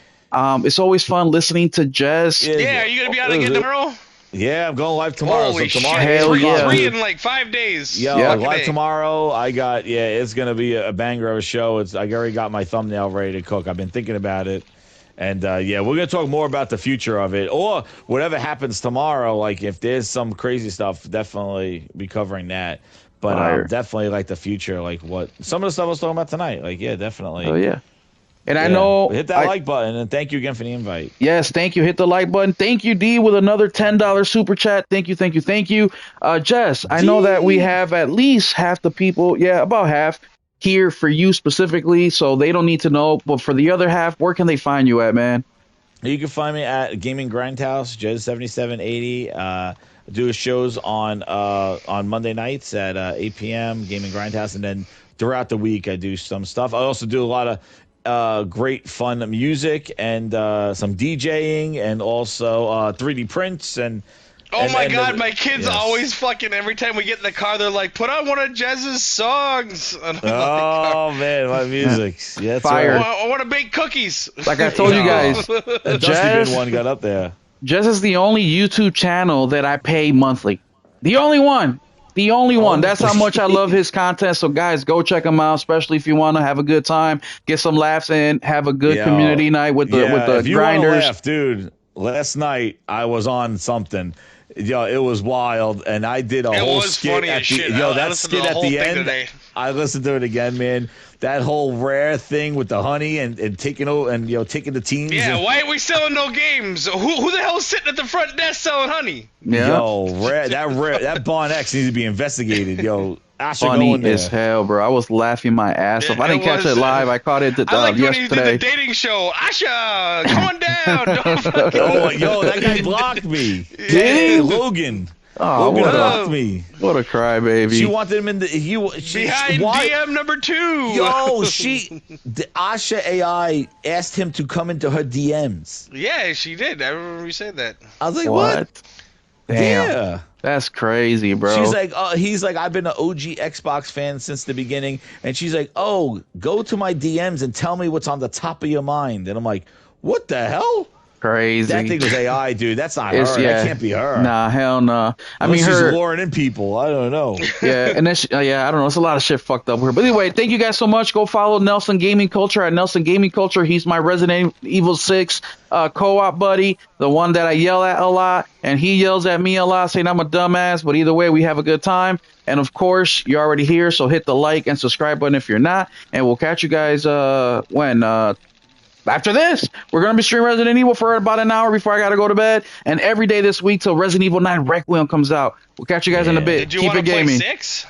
It's always fun listening to Jess. Yeah, are you gonna be out again tomorrow? Yeah, I'm going live tomorrow. Holy so tomorrow, shit, hell yeah. Free in like 5 days. Yeah, live tomorrow. It's gonna be a banger of a show. I already got my thumbnail ready to cook. I've been thinking about it, and we're gonna talk more about the future of it, or whatever happens tomorrow. Like if there's some crazy stuff, definitely be covering that. But definitely like the future, like what some of the stuff I was talking about tonight. Like definitely. Oh yeah. And I know... Hit that like button, and thank you again for the invite. Yes, thank you. Hit the like button. Thank you, D, with another $10 super chat. Thank you. Jess, I know that we have at least half the people, about half, here for you specifically, so they don't need to know. But for the other half, where can they find you at, man? You can find me at Gaming Grindhouse, Jez7780. Do shows on Monday nights at 8 p.m., Gaming Grindhouse, and then throughout the week I do some stuff. I also do a lot of great fun music and some DJing and also 3D prints and my god, my kids always fucking every time we get in the car they're like, put on one of Jez's songs. And I'm man, my music. Yeah, fire. Right. I want to bake cookies. Like I told you guys, Jez one got up there. Jez is the only YouTube channel that I pay monthly. The only one. That's how much I love his content. So, guys, go check him out, especially if you want to have a good time, get some laughs in, have a good community night with the if you grinders. Laugh, dude, last night I was on something. It was wild, and I did a whole skit at the that skit at the end. Today. I listened to it again, man. That whole rare thing with the honey and taking taking the teams. Yeah, why ain't we selling no games? Who the hell's sitting at the front desk selling honey? Yeah. That Bon X needs to be investigated. Funny as hell, bro. I was laughing my ass off. I didn't catch it live. I caught it yesterday. When you did the dating show. Asha, come on down. That guy blocked me. Hey, Logan. Oh, Logan blocked me. What a crybaby. She wanted him in the behind DM number 2. Asha AI asked him to come into her DMs. Yeah, she did. I remember you said that. I was like, what? Damn. Yeah. That's crazy, bro. She's like, he's like, I've been an OG Xbox fan since the beginning. And she's like, go to my DMs and tell me what's on the top of your mind. And I'm like, what the hell? Crazy. That thing was AI, dude. That's not her. That can't be her. Nah, hell no. I mean, she's luring in people. I don't know. Yeah, and then I don't know. It's a lot of shit fucked up here. But anyway, thank you guys so much. Go follow Nelson Gaming Culture at Nelson Gaming Culture. He's my Resident Evil 6 co-op buddy, the one that I yell at a lot, and he yells at me a lot, saying I'm a dumbass. But either way, we have a good time. And of course, you're already here, so hit the like and subscribe button if you're not. And we'll catch you guys after this, we're going to be streaming Resident Evil for about an hour before I got to go to bed. And every day this week till Resident Evil 9 Requiem comes out. We'll catch you guys in a bit. Did you Keep want it to play gaming. 6?